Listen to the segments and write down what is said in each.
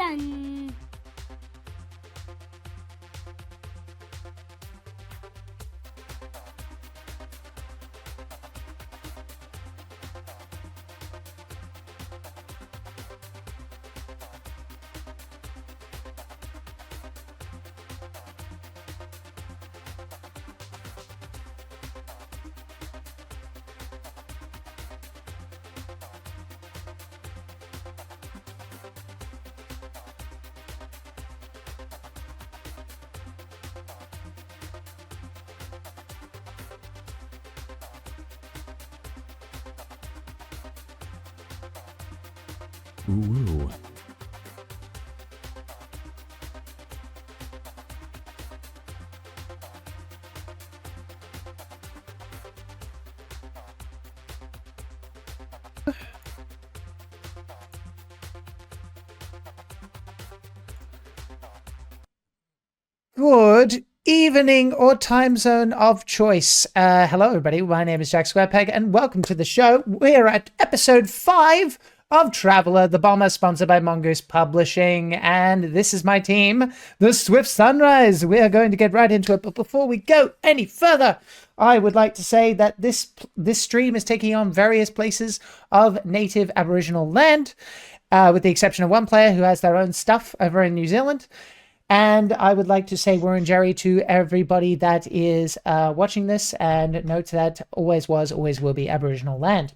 dun. Ooh. Good evening or time zone of choice. Hello, everybody. My name is Jack Squarepeg, and welcome to the show. We're at episode 5 of Traveller the Bomber, sponsored by Mongoose Publishing. And this is my team, the Swift Sunrise. We are going to get right into it. But before we go any further, I would like to say that this stream is taking on various places of native Aboriginal land, with the exception of one player who has their own stuff over in New Zealand. And I would like to say Warren Jerry to everybody that is watching this, and note that always was, always will be Aboriginal land.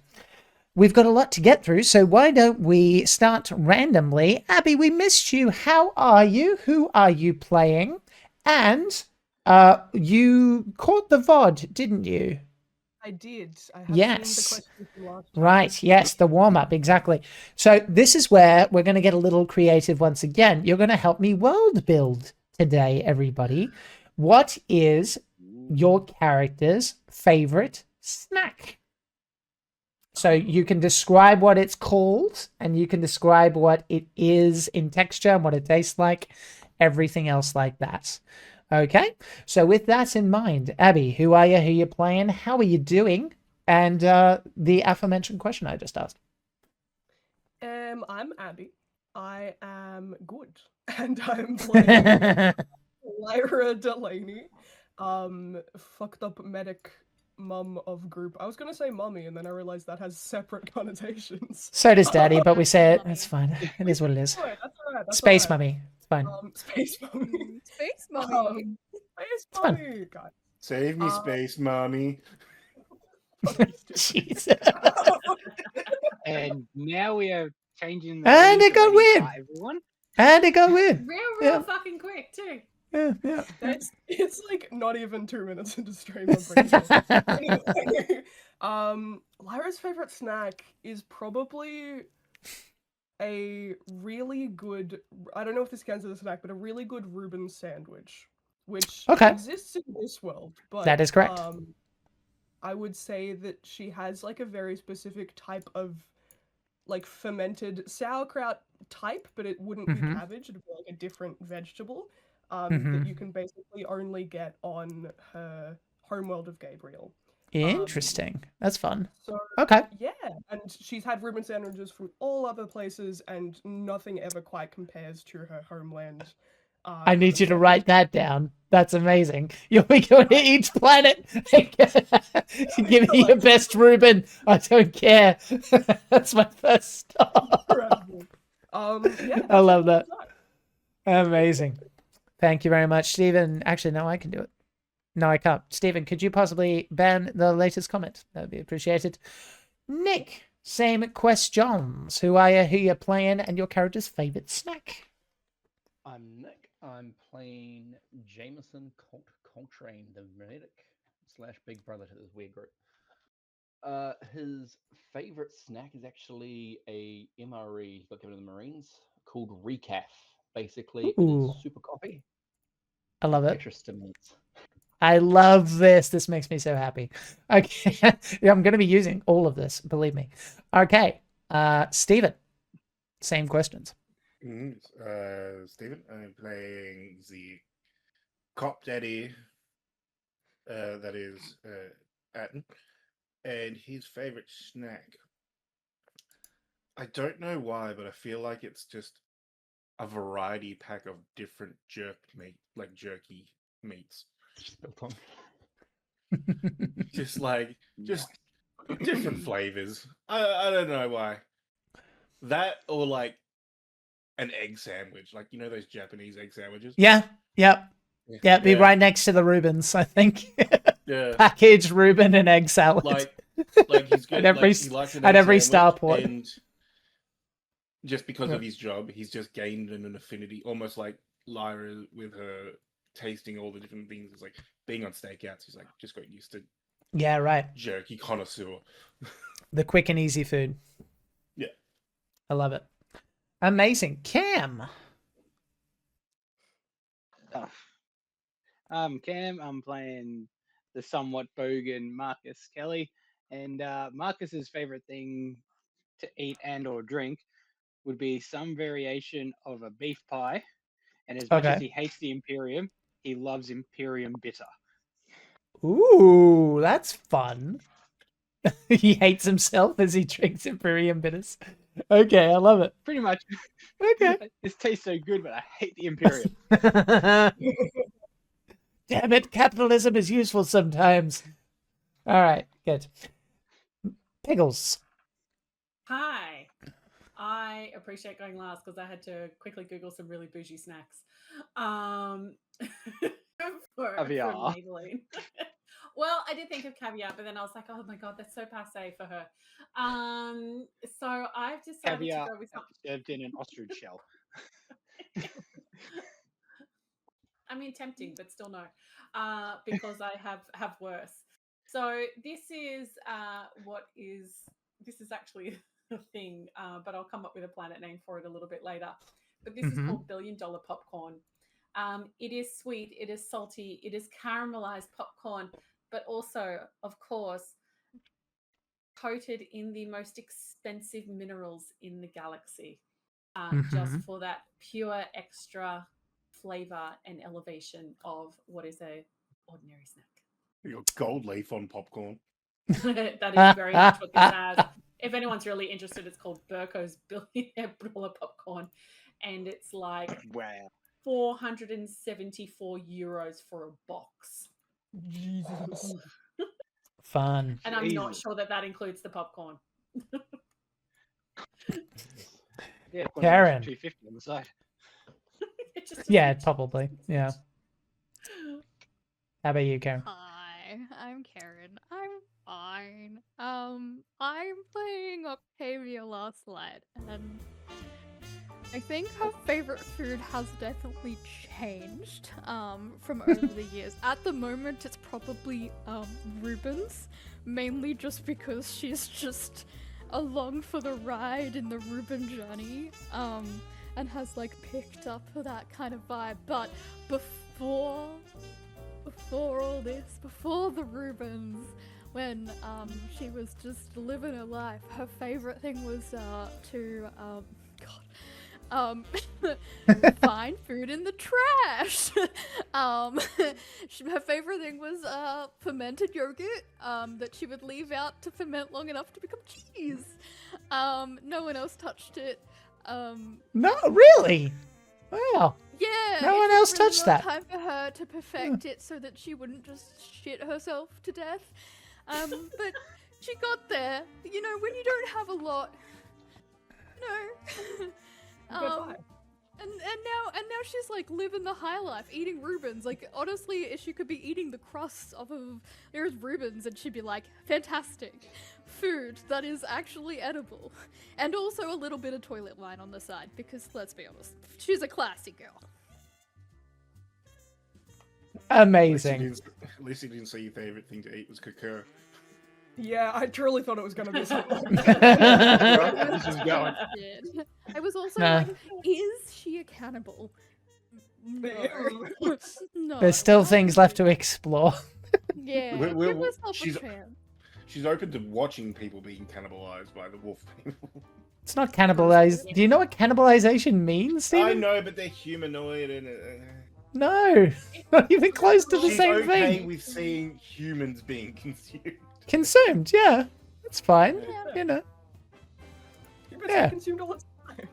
We've got a lot to get through, so why don't we start randomly? Abby, we missed you. How are you? Who are you playing? And you caught the VOD, didn't you? I did. I have Yes. seen the question from last time. Right, yes, the warm-up, exactly. So this is where we're going to get a little creative once again. You're going to help me world build today, everybody. What is your character's favorite snack? So you can describe what it's called, and you can describe what it is in texture and what it tastes like, everything else like that. Okay, so with that in mind, Abby, who are you, who you playing, how are you doing? And the aforementioned question I just asked. I'm Abby. I am good, and I'm playing Lyra Delaney, fucked up medic mum of group. I was gonna say mummy, and then I realized that has separate connotations. So does Daddy, but we say it. It's fine. It is what it is. That's all right. Space mummy. It's fine. Space mummy. Space mummy. Space fun. mummy. God. Save me, space mommy. Jesus. And now we are changing And it got weird. Everyone. And it got weird. Real fucking quick too. Yeah. It's like not even 2 minutes into stream. Anyway, Lyra's favorite snack is probably a really good, I don't know if this counts as a snack, but a really good Reuben sandwich, which exists in this world. But that is correct. I would say that she has like a very specific type of like fermented sauerkraut type, but it wouldn't be cabbage, it'd be like a different vegetable that you can basically only get on her homeworld of Gabriel. Interesting. That's fun. So, okay. Yeah, and she's had Reuben sandwiches from all other places, and nothing ever quite compares to her homeland. I need you to write that down. That's amazing. You'll be going to each planet. Give me your best Reuben. I don't care. That's my first stop. Yeah, I love that. Amazing. Thank you very much, Stephen. Actually, no, I can do it. No, I can't. Stephen, could you possibly ban the latest comment? That would be appreciated. Nick, same questions. Who are you, who you're playing, and your character's favorite snack? I'm Nick. I'm playing Jameson Coltrane, the medic / big brother to this weird group. His favorite snack is actually a MRE he got given to the Marines called Recaf. Basically, it is super coffee. I love it. Extra stimulants. I love this. This makes me so happy. Okay, yeah, I'm going to be using all of this, believe me. Okay, Stephen, same questions. Stephen, I'm playing the cop daddy, that is Atten, and his favorite snack. I don't know why, but I feel like it's just a variety pack of different jerky meats. Biltong. Just different flavors. I don't know why. That or like an egg sandwich, like you know those Japanese egg sandwiches. Yeah. Yep. Yeah, be right next to the Reubens, I think. Yeah. Packaged Reuben and egg salad. Like he's good. At every, he likes an at egg every sandwich, starport. and just because of his job, he's just gained an affinity, almost like Lyra with her tasting all the different things. It's like being on stakeouts. He's like just got used to Yeah, right. jerky connoisseur. The quick and easy food. Yeah. I love it. Amazing. Cam. Cam, I'm playing the somewhat bogan Marcus Kelly, and Marcus's favorite thing to eat and or drink would be some variation of a beef pie. And as much as he hates the Imperium, he loves Imperium bitter. Ooh, that's fun. He hates himself as he drinks Imperium bitters. Okay, I love it. Pretty much. Okay. This tastes so good, but I hate the Imperium. Damn it, capitalism is useful sometimes. All right, good. Pickles. Hi. I appreciate going last because I had to quickly Google some really bougie snacks. For Caviar. Maybelline. Well, I did think of caviar, but then I was like, oh my God, that's so passe for her. So I've decided Caviar to go with something. served in an ostrich shell. I mean, tempting, but still no, because I have worse. So this is this is actually a thing, but I'll come up with a planet name for it a little bit later. But this is called $1 billion popcorn. It is sweet, it is salty, it is caramelized popcorn, but also, of course, coated in the most expensive minerals in the galaxy, just for that pure extra flavor and elevation of what is a ordinary snack. You got gold leaf on popcorn. That is very much what this has. If anyone's really interested, it's called Burko's Billionaire Brawler Popcorn, and it's like Wow. 474 euros for a box. Jesus. Fun. And I'm not sure that includes the popcorn. Yeah, Karen. 250 on the side. Yeah, probably. Yeah. How about you, Karen? Hi, I'm Karen. I'm fine. I'm playing Octavia Last Light, and I think her favorite food has definitely changed from over the years. At the moment, it's probably Rubens, mainly just because she's just along for the ride in the Reuben journey, and has like picked up that kind of vibe. But before all this, before the Reubens, when she was just living her life, her favorite thing was to find food in the trash. Her favorite thing was fermented yogurt that she would leave out to ferment long enough to become cheese. No one else touched it. No, really? Wow. Yeah, No it one took else really touched long that. time for her to perfect it so that she wouldn't just shit herself to death. But she got there. You know, when you don't have a lot. No. And now she's like living the high life, eating Reubens. Like honestly, she could be eating the crusts off of there's Reubens, and she'd be like, fantastic food that is actually edible, and also a little bit of toilet wine on the side because let's be honest, she's a classy girl. Amazing. At least you didn't say your favorite thing to eat was cacao. Yeah, I truly thought it was going to be something like This is going. I was also Nah. like, is she a cannibal? No. No. There's still not things left to explore. Yeah, We're- give herself she's- a chance. She's open to watching people being cannibalized by the wolf people. It's not cannibalized. Do you know what cannibalization means, I Stephen? know, but they're humanoid and No, not even close to the she's same okay thing. with seeing humans being consumed. Consumed, yeah. That's fine. Yeah. You know. Humans Yeah. are consumed all the time.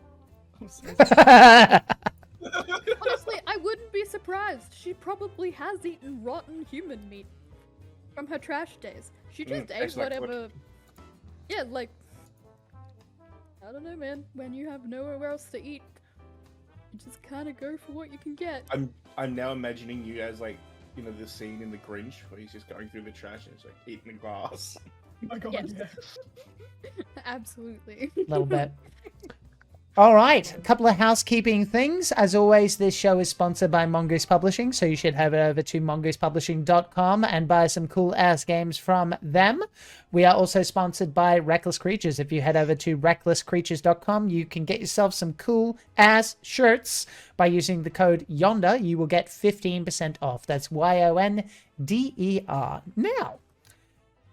Honestly, I wouldn't be surprised. She probably has eaten rotten human meat from her trash days. She just ate excellent point. whatever. Yeah, like I don't know, man. When you have nowhere else to eat, you just kind of go for what you can get. I'm now imagining you as like, you know, the scene in The Grinch where he's just going through the trash and he's like eating the grass. Oh my god, Yes. yeah. Absolutely. A little bit. All right, a couple of housekeeping things. As always, this show is sponsored by Mongoose Publishing, so you should head over to mongoosepublishing.com and buy some cool-ass games from them. We are also sponsored by Reckless Creatures. If you head over to recklesscreatures.com, you can get yourself some cool-ass shirts by using the code YONDER. You will get 15% off. That's YONDER. Now,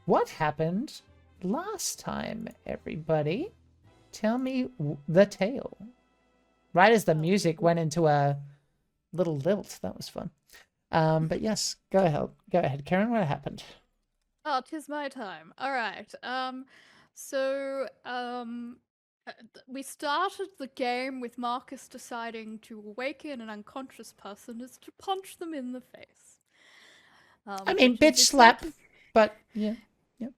what happened last time, everybody? Tell me the tale. Right as the music went into a little lilt. That was fun. But yes, go ahead, Karen. What happened? Oh, 'tis my time. All right. We started the game with Marcus deciding to awaken an unconscious person is to punch them in the face. I mean, which is bitch slap, exactly- but yeah.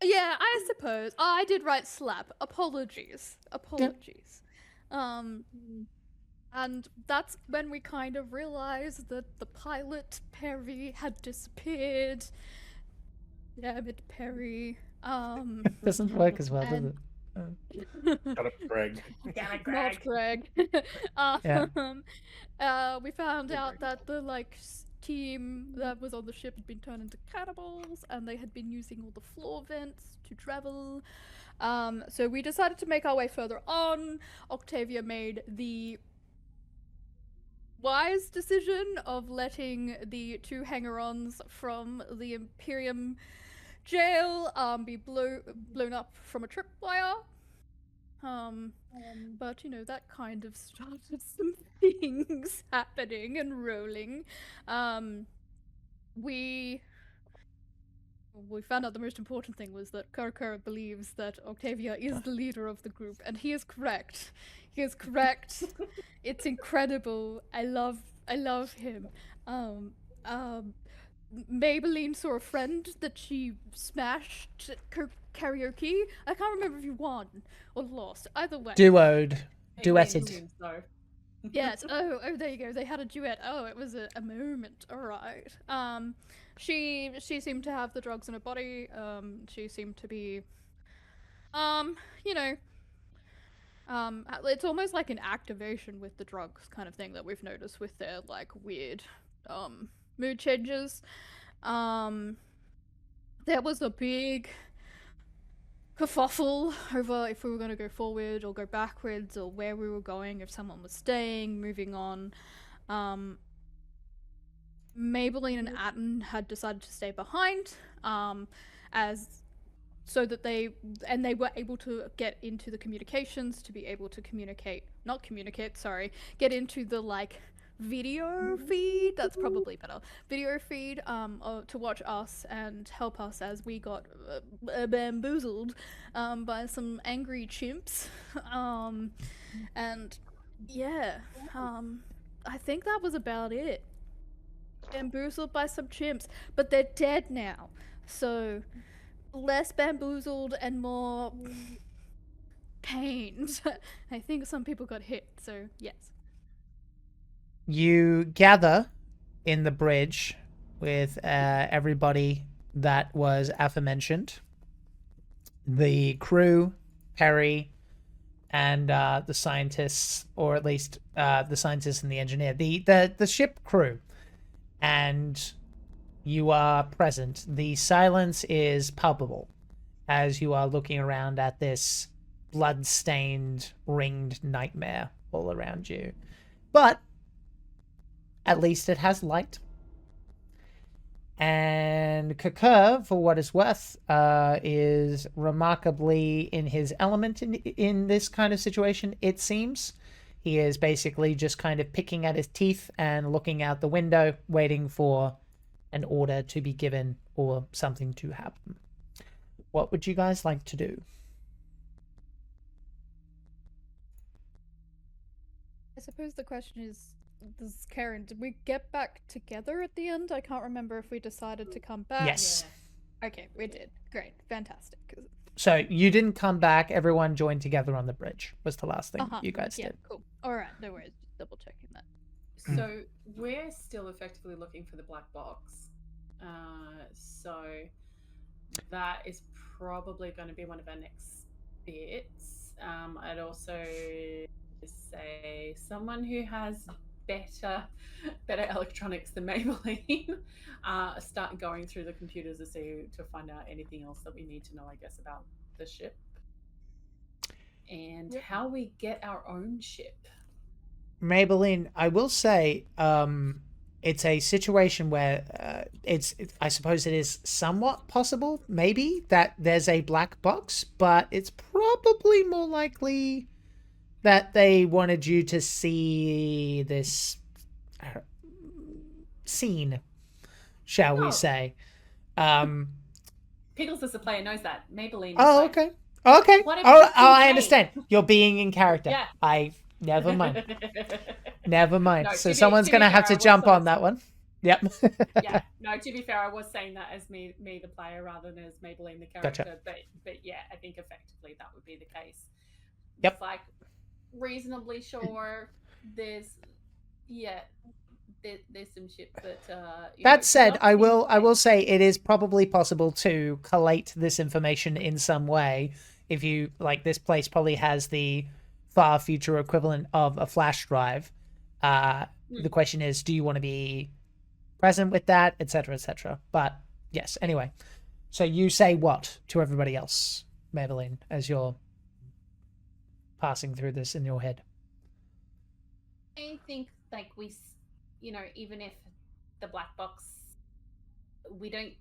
Yeah, I suppose. Oh, I did write slap. Apologies. Apologies. And that's when we kind of realized that the pilot, Perry, had disappeared. Damn it, Perry. It doesn't work as well, does and- it? Shut up, Greg. Not Greg. Yeah. We found out that the team that was on the ship had been turned into cannibals, and they had been using all the floor vents to travel. So we decided to make our way further on. Octavia made the wise decision of letting the two hanger-ons from the Imperium jail be blown up from a tripwire. But you know, that kind of started some things happening and rolling. We found out the most important thing was that Kurkur believes that Octavia is the leader of the group, and he is correct. He is correct. It's incredible. I love him. Maybelline saw a friend that she smashed at karaoke. I can't remember if you won or lost. Either way. Duetted. So. Yes. Oh, there you go. They had a duet. Oh, it was a moment. All right. She seemed to have the drugs in her body. She seemed to be, you know, it's almost like an activation with the drugs kind of thing that we've noticed with their like weird, mood changes. There was a big kerfuffle over if we were going to go forward or go backwards or where we were going, if someone was staying, moving on. Maybelline and Atten had decided to stay behind, so that they were able to get into the communications to be able to get into the like video feed. That's probably better. Video feed to watch us and help us as we got bamboozled by some angry chimps. And yeah, I think that was about it. Bamboozled by some chimps, but they're dead now, so less bamboozled and more pained. I think some people got hit, so yes. You gather in the bridge with everybody that was aforementioned. The crew, Perry, and the scientists, or at least the scientists and the engineer, the ship crew. And you are present. The silence is palpable as you are looking around at this blood-stained, ringed nightmare all around you. But at least it has light. And Kakur, for what it's worth, is remarkably in his element in this kind of situation, it seems. He is basically just kind of picking at his teeth and looking out the window, waiting for an order to be given or something to happen. What would you guys like to do? suppose the question is, Karen, did we get back together at the end? I can't remember if we decided to come back. Yes. Okay, we did. Great. Fantastic. So you didn't come back. Everyone joined together on the bridge. Was the last thing you guys Yeah, did. cool. All right, no worries. Just double checking that. So we're still effectively looking for the black box. So that is probably going to be one of our next bits. I'd also say someone who has better electronics than Maybelline start going through the computers to find out anything else that we need to know, I guess, about the ship and how we get our own ship. Maybelline, I will say, it's a situation where I suppose it is somewhat possible, maybe, that there's a black box, but it's probably more likely that they wanted you to see this scene, shall we say. Pickles as a player knows that. Maybelline is Oh, like, okay. Okay. What if Oh, it's I okay? understand. You're being in character. Yeah. Never mind. Never mind. No, So to be- someone's to be going to have fair, to I was jump sort on of- that one. Yep. Yeah, no, to be fair, I was saying that as me the player rather than as Maybelline the character. Gotcha. But yeah, I think effectively that would be the case. Yep. It's like reasonably sure there's some shit, but That said, not I seems will say it is probably possible to collate this information in some way. If you like, this place probably has the far future equivalent of a flash drive. The question is, do you want to be present with that, etc., etc.? But yes, anyway. So you say what to everybody else, Maybelline, as you're passing through this in your head? I think like even if the black box, we don't.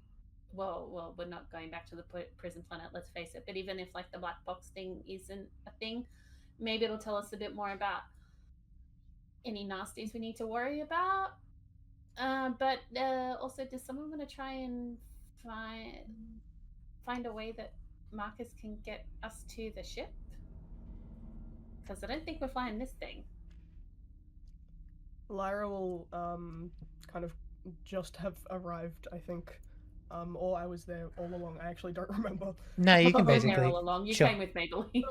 Well, we're not going back to the prison planet. Let's face it. But even if like the black box thing isn't a thing, maybe it'll tell us a bit more about any nasties we need to worry about. But also, does someone want to try and find a way that Marcus can get us to the ship? Because I don't think we're flying this thing. Lyra will kind of just have arrived, I think. Or I was there all along. I actually don't remember. No, you can You've been basically. there all along. You Sure. came with Maybelline.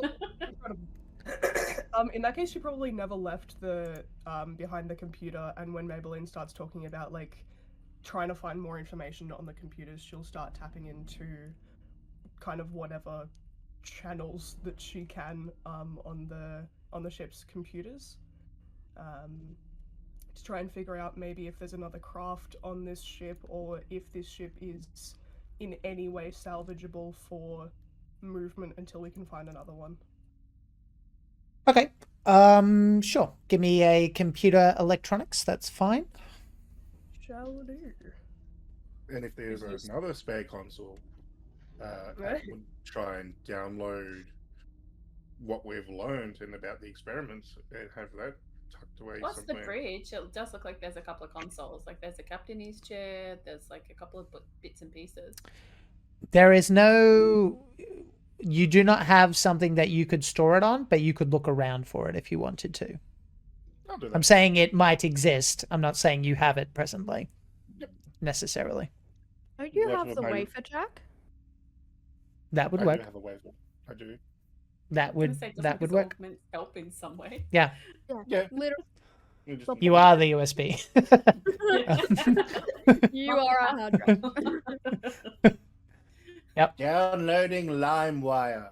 In that case, she probably never left the behind the computer. And when Maybelline starts talking about like trying to find more information on the computers, she'll start tapping into kind of whatever channels that she can on the ship's computers. To try and figure out maybe if there's another craft on this ship or if this ship is in any way salvageable for movement until we can find another one. Okay. Sure. Give me a computer electronics. That's fine. Shall do. And if there's another spare console, I would try and download what we've learned and about the experiments and have that tucked away Plus somewhere. the bridge, it does look like there's a couple of consoles. Like there's a captain's chair. There's like a couple of bits and pieces. There is no. You do not have something that you could store it on, but you could look around for it if you wanted to. I'll do that. I'm saying it might exist. I'm not saying you have it presently. Yep. Don't Necessarily. you That's have what the my- wafer jack? That would I work. do have a wafer. I do. That would work. Help in some way. Yeah. Yeah. Literally, You just- You are the USB. you are a hard drive. Downloading LimeWire.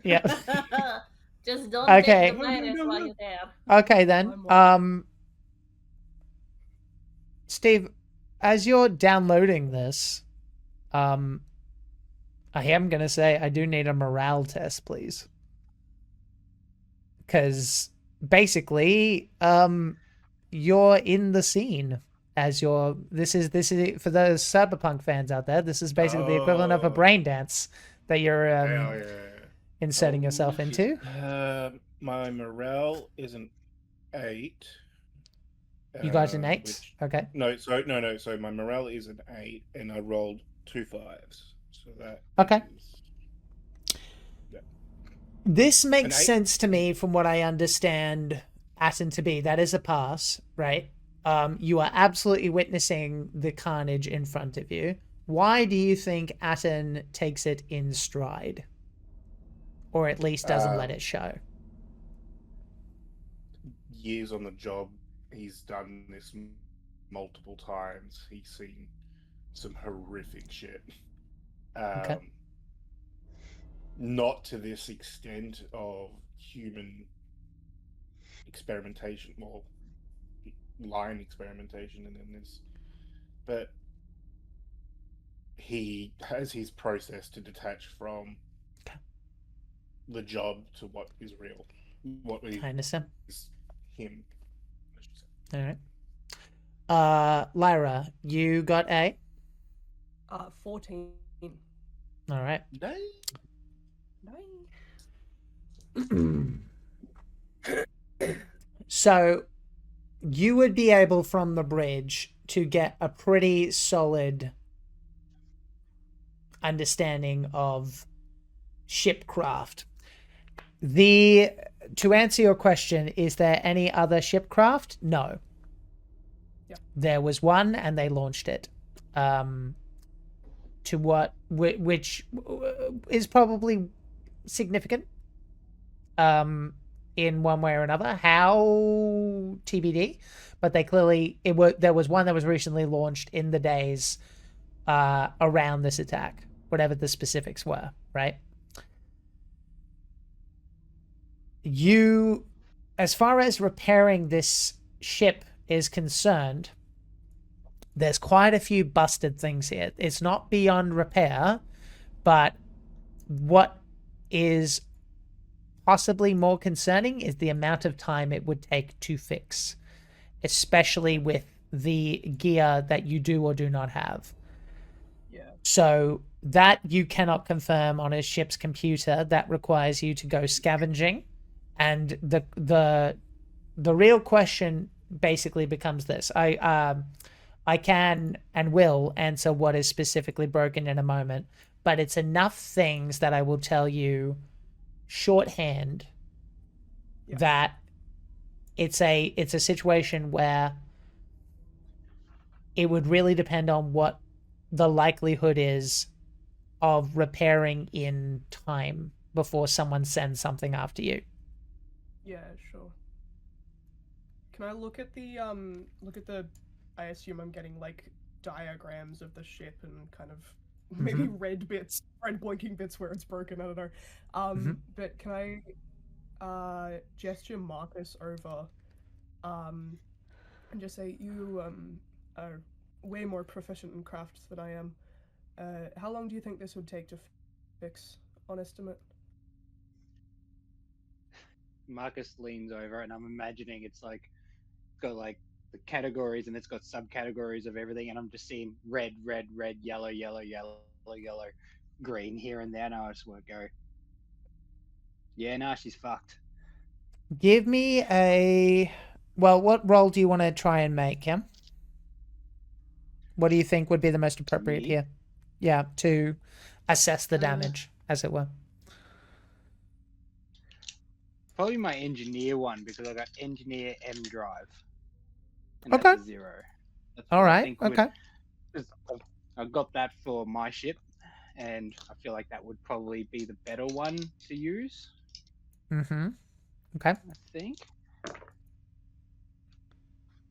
Yeah. Just don't Okay. take the virus while you're there. Okay then. Steve, as you're downloading this, I am gonna say I do need a morale test, please. Because basically, you're in the scene as you're. This is for those cyberpunk fans out there. This is basically the equivalent of a Oh. brain dance that you're Hell yeah. inserting Oh, yourself shit. into. My morale is an 8. You got an 8. which- Okay. No, so my morale is an 8, and I rolled 2 5s. So that. Okay. is- This makes An 8? sense to me from what I understand Atten to be. That is a pass, right? You are absolutely witnessing the carnage in front of you. Why do you think Atten takes it in stride? Or at least doesn't let it show? Years on the job, he's done this multiple times. He's seen some horrific shit. Okay. Not to this extent of human experimentation, well, line experimentation, and then this, but he has his process to detach from the job to what is real, what is I understand. him. All right. Lyra, you got a? 14. All right. So you would be able from the bridge to get a pretty solid understanding of shipcraft. To answer your question, is there any other shipcraft? No. Yeah. There was one, and they launched it. To what, which is probably significant. In one way or another. How TBD, but they clearly there was one that was recently launched in the days around this attack, whatever the specifics were, right? You, as far as repairing this ship is concerned, there's quite a few busted things here. It's not beyond repair, but what is possibly more concerning is the amount of time it would take to fix, especially with the gear that you do or do not have. Yeah. So that you cannot confirm on a ship's computer. That requires you to go scavenging, and the real question basically becomes this. I can and will answer what is specifically broken in a moment, but it's enough things that I will tell you shorthand that it's a situation where it would really depend on what the likelihood is of repairing in time before someone sends something after you. Yeah, sure. Can I look at the I assume I'm getting like diagrams of the ship and kind of maybe red blinking bits where it's broken, I don't know. But can I gesture Marcus over and just say, you are way more proficient in crafts than I am. How long do you think this would take to fix, on estimate? Marcus leans over, and I'm imagining it's like got like the categories, and it's got subcategories of everything, and I'm just seeing red, red, red, yellow, yellow, yellow, yellow, green here and there, and I just want to go, yeah, nah, she's fucked. Give me a... Well, what roll do you want to try and make, Kim? What do you think would be the most appropriate here? Yeah, to assess the damage, as it were. Probably my engineer one, because I got engineer M drive. And Okay. that's a 0. That's all right, okay. I got that for my ship, and I feel like that would probably be the better one to use. Mm-hmm. Okay. I think.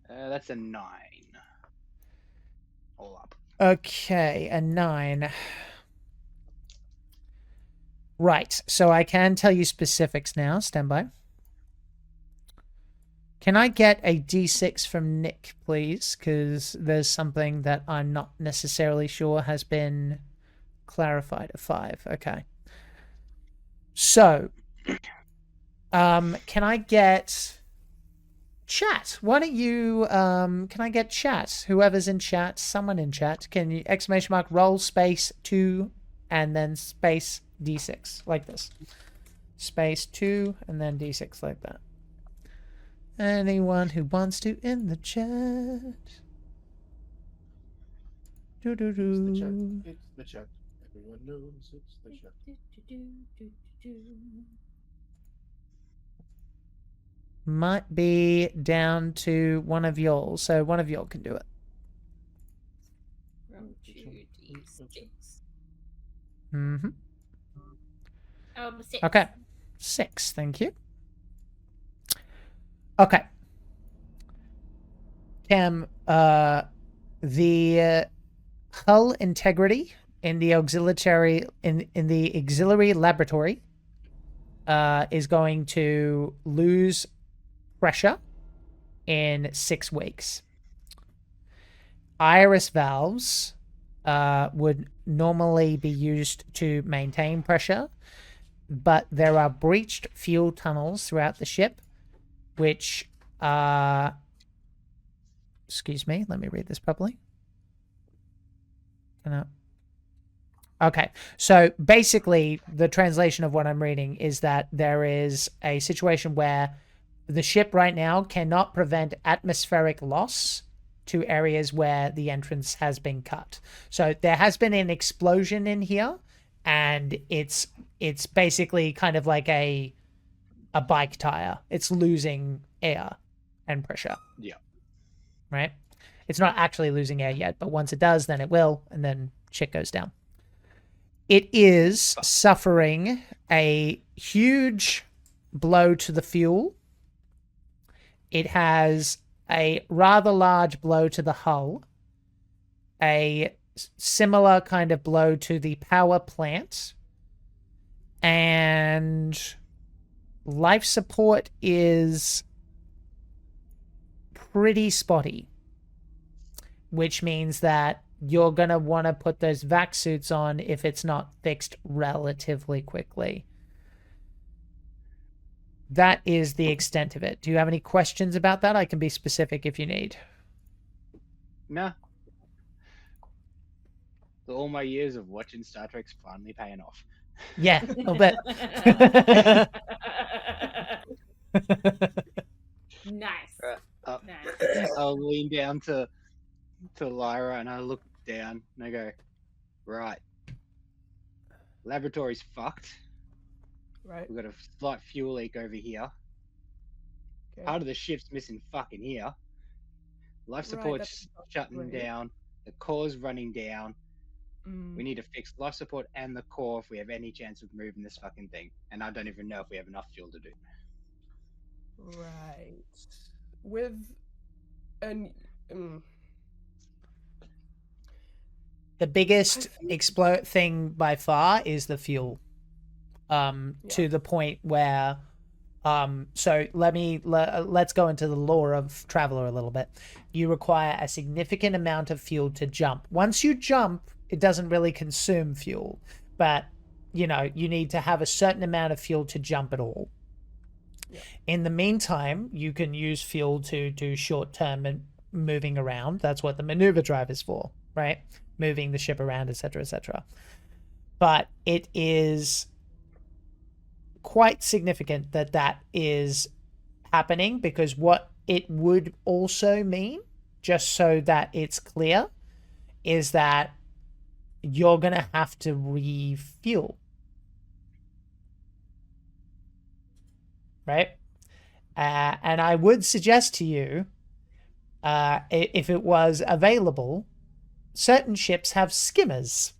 That's a 9. All up. Okay, a 9. Right, so I can tell you specifics now. Stand by. Can I get a D6 from Nick, please? Because there's something that I'm not necessarily sure has been clarified. A 5. Okay. So, can I get chat? Why don't you, can I get chat? Whoever's in chat, someone in chat, can you exclamation mark roll space 2 and then space D6 like this. Space 2 and then D6 like that. Anyone who wants to in the chat. It's the chat. It's the chat. Everyone knows it's the chat. might be down to one of y'all. So one of y'all can do it. From 2d6. Mm-hmm. 6. Okay. 6, thank you. Okay. Cam, the hull integrity in the auxiliary laboratory is going to lose pressure in 6 weeks. Iris valves would normally be used to maintain pressure, but there are breached fuel tunnels throughout the ship, which are... Excuse me, let me read this properly. Okay, so basically the translation of what I'm reading is that there is a situation where the ship right now cannot prevent atmospheric loss to areas where the entrance has been cut. So there has been an explosion in here, and it's basically kind of like a bike tire. It's losing air and pressure. Yeah. Right? It's not actually losing air yet, but once it does, then it will, and then shit goes down. It is suffering a huge blow to the fuel. It has a rather large blow to the hull, a similar kind of blow to the power plant, and life support is pretty spotty, which means that you're going to want to put those vac suits on if it's not fixed relatively quickly. That is the extent of it. Do you have any questions about that? I can be specific if you need. Nah. So all my years of watching Star Trek's finally paying off. Yeah, a little bit. Nice. Nice. I'll lean down to Lyra and I look down and I go, right. Laboratory's fucked. Right. We've got a slight fuel leak over here. Okay. Part of the ship's missing fucking here. Life support's shutting down. The core's running down. We need to fix life support and the core if we have any chance of moving this fucking thing. And I don't even know if we have enough fuel to do. Right. With an The biggest thing by far is the fuel. To the point where so let's go into the lore of Traveler a little bit. You require a significant amount of fuel to jump. Once you jump, it doesn't really consume fuel, but you need to have a certain amount of fuel to jump at all. Yeah. In the meantime, you can use fuel to do short-term and moving around. That's what the maneuver drive is for, right? Moving the ship around, etc., etc. But it is quite significant that is happening, because what it would also mean, just so that it's clear, is that you're going to have to refuel. Right? And I would suggest to you, if it was available, certain ships have skimmers,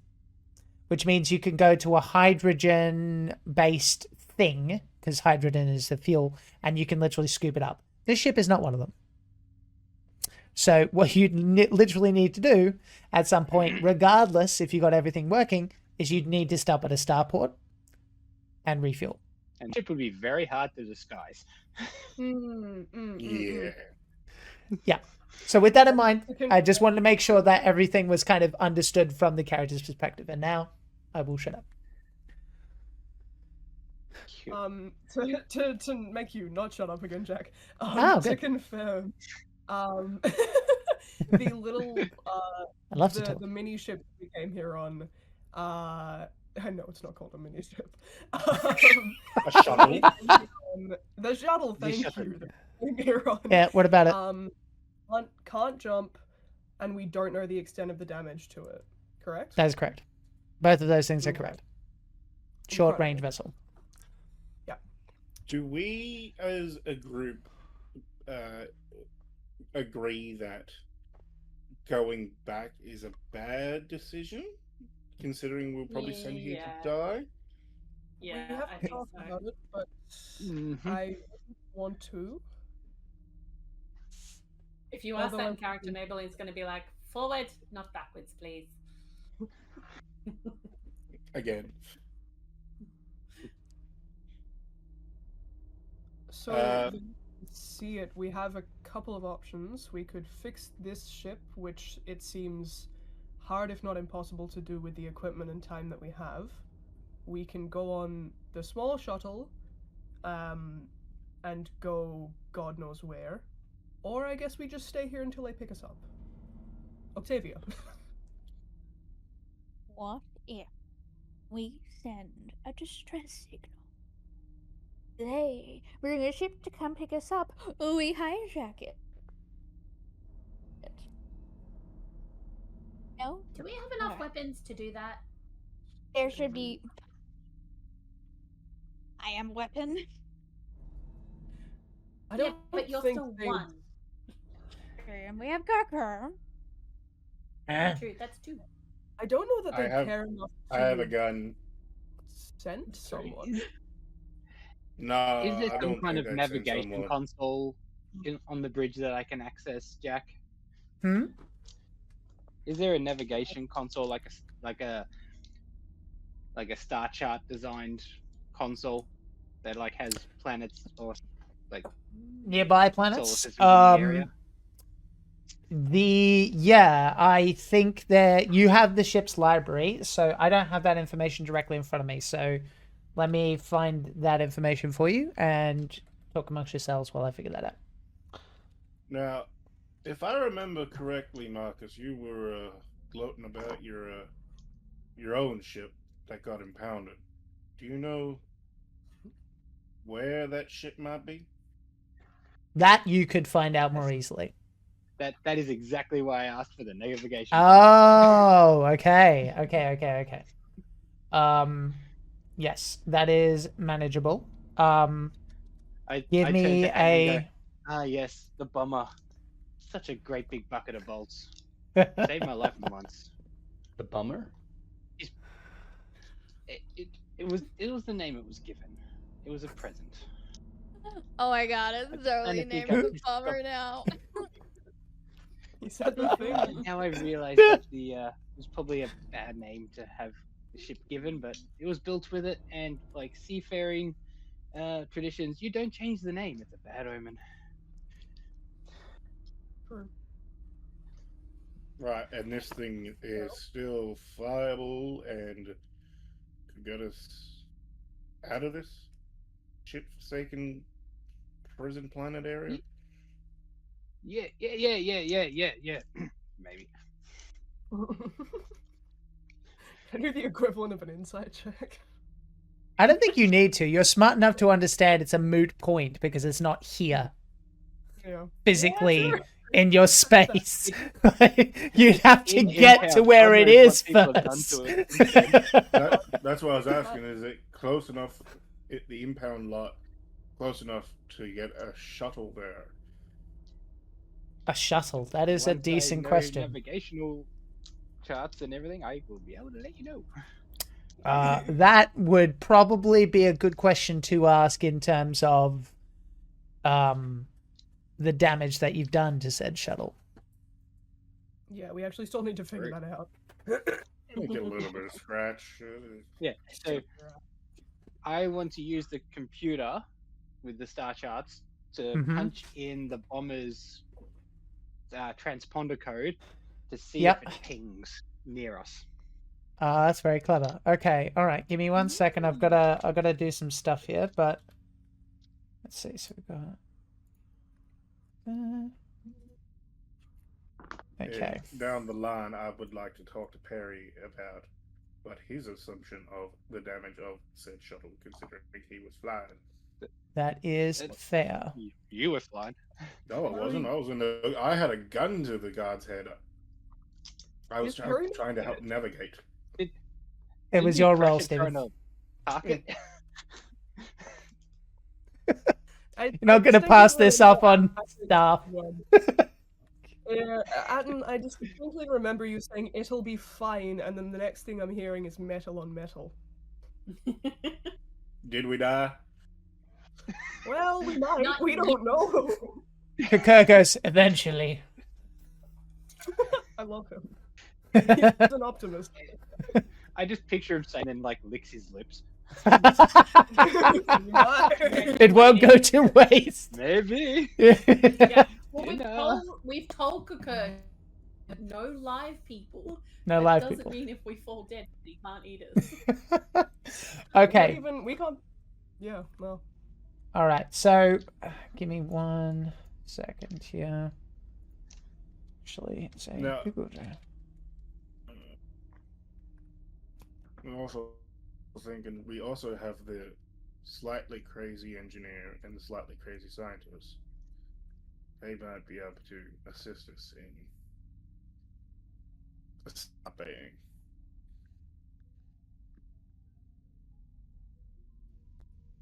which means you can go to a hydrogen-based thing, because hydrogen is the fuel, and you can literally scoop it up. This ship is not one of them. So what you literally need to do at some point, regardless if you got everything working, is you'd need to stop at a starport and refuel. And ship would be very hard to disguise. Yeah. Yeah. So with that in mind, I just wanted to make sure that everything was kind of understood from the character's perspective. And now I will shut up. To make you not shut up again, Jack. To confirm, the little I love to talk. The mini ship we came here on. No, it's not called a mini ship. A shuttle. The shuttle. Thank you. Here on. Yeah. What about it? Can't jump, and we don't know the extent of the damage to it. Correct? That is correct. Both of those things are correct. Short range vessel. Yeah. Do we, as a group, agree that going back is a bad decision, considering we'll probably send you to Yeah. die. Yeah, We have I to think talk so. about it, but Mhm. I wouldn't want to. If you ask Although that I'm in character, Maybelline's going to be like, forward, not backwards, please. Again. So Uh, see it, we have a couple of options. We could fix this ship, which it seems hard if not impossible to do with the equipment and time that we have. We can go on the small shuttle, and go God knows where. Or I guess we just stay here until they pick us up. Octavia. What if we send a distress signal? They bring a ship to come pick us up. We hijack it. No? Do we have enough Alright. weapons to do that? There should be. I am weapon. I Yeah, don't but you're think still they... one. And we have Gawker. True, that's two. I don't know that I they have- care enough to I have a gun. send Sorry. someone. No, Is there I some don't kind think of they'd send navigation someone. console on the bridge that I can access, Jack? Hmm? Is there a navigation console like a star chart designed console that like has planets or like Nearby solar planets. systems in the area? I think that you have the ship's library, so I don't have that information directly in front of me. So let me find that information for you and talk amongst yourselves while I figure that out. Now, if I remember correctly, Marcus, you were gloating about your own ship that got impounded. Do you know where that ship might be? That you could find out more easily. That is exactly why I asked for the navigation. Oh, okay. Yes, that is manageable. Give I me turned to Amy and a. go, ah yes, the bomber. Such a great big bucket of bolts. Saved my life once. The bummer? It was the name it was given. It was a present. Oh my god, it's totally to think naming I the just bummer now. He said the thing. Now I realize that it was probably a bad name to have the ship given, but it was built with it, and like seafaring traditions, you don't change the name. It's a bad omen. Right, and this thing is still flyable and could get us out of this ship-forsaken prison planet area. Yeah. Maybe. Can you do the equivalent of an insight check? I don't think you need to. You're smart enough to understand it's a moot point because it's not here Yeah. physically in your space. You'd have to In get to Impound, where God it knows is what people have done first. to it instead. That's what I was asking. Is it close enough, the impound lot, close enough to get a shuttle there? A shuttle. That is a Once I decent know question. Navigational charts and everything, I will be able to let you know. That would probably be a good question to ask in terms of the damage that you've done to said shuttle. Yeah, we actually still need to figure that out. Get a little bit of scratch. Yeah, so I want to use the computer with the star charts to punch in the bomber's transponder code to see if it pings near us. That's very clever. Okay, all right. Give me 1 second. I've gotta do some stuff here, but let's see. So we've got. Okay. And down the line, I would like to talk to Perry about what his assumption of the damage of said shuttle, considering he was flying. That is fair. You were flying. No, I wasn't. I had a gun to the guard's head. I was trying to help navigate. It was your role, Stephen. You're not going to pass this off on staff. Yeah, Atten, I distinctly remember you saying it'll be fine, and then the next thing I'm hearing is metal on metal. Did we die? Well, we might. Not We don't know. Kakar goes, eventually. I love him. He's an optimist. I just picture him saying and like licks his lips. It won't go to waste. Maybe. Yeah. Well, You we've know. told Kukur no live people. No That live doesn't people. mean if we fall dead, he can't eat us. Okay. We can't. Yeah, no. All right. So, give me 1 second here. Actually, say No. Google. I'm also thinking we also have the slightly crazy engineer and the slightly crazy scientist. They might be able to assist us in stopping.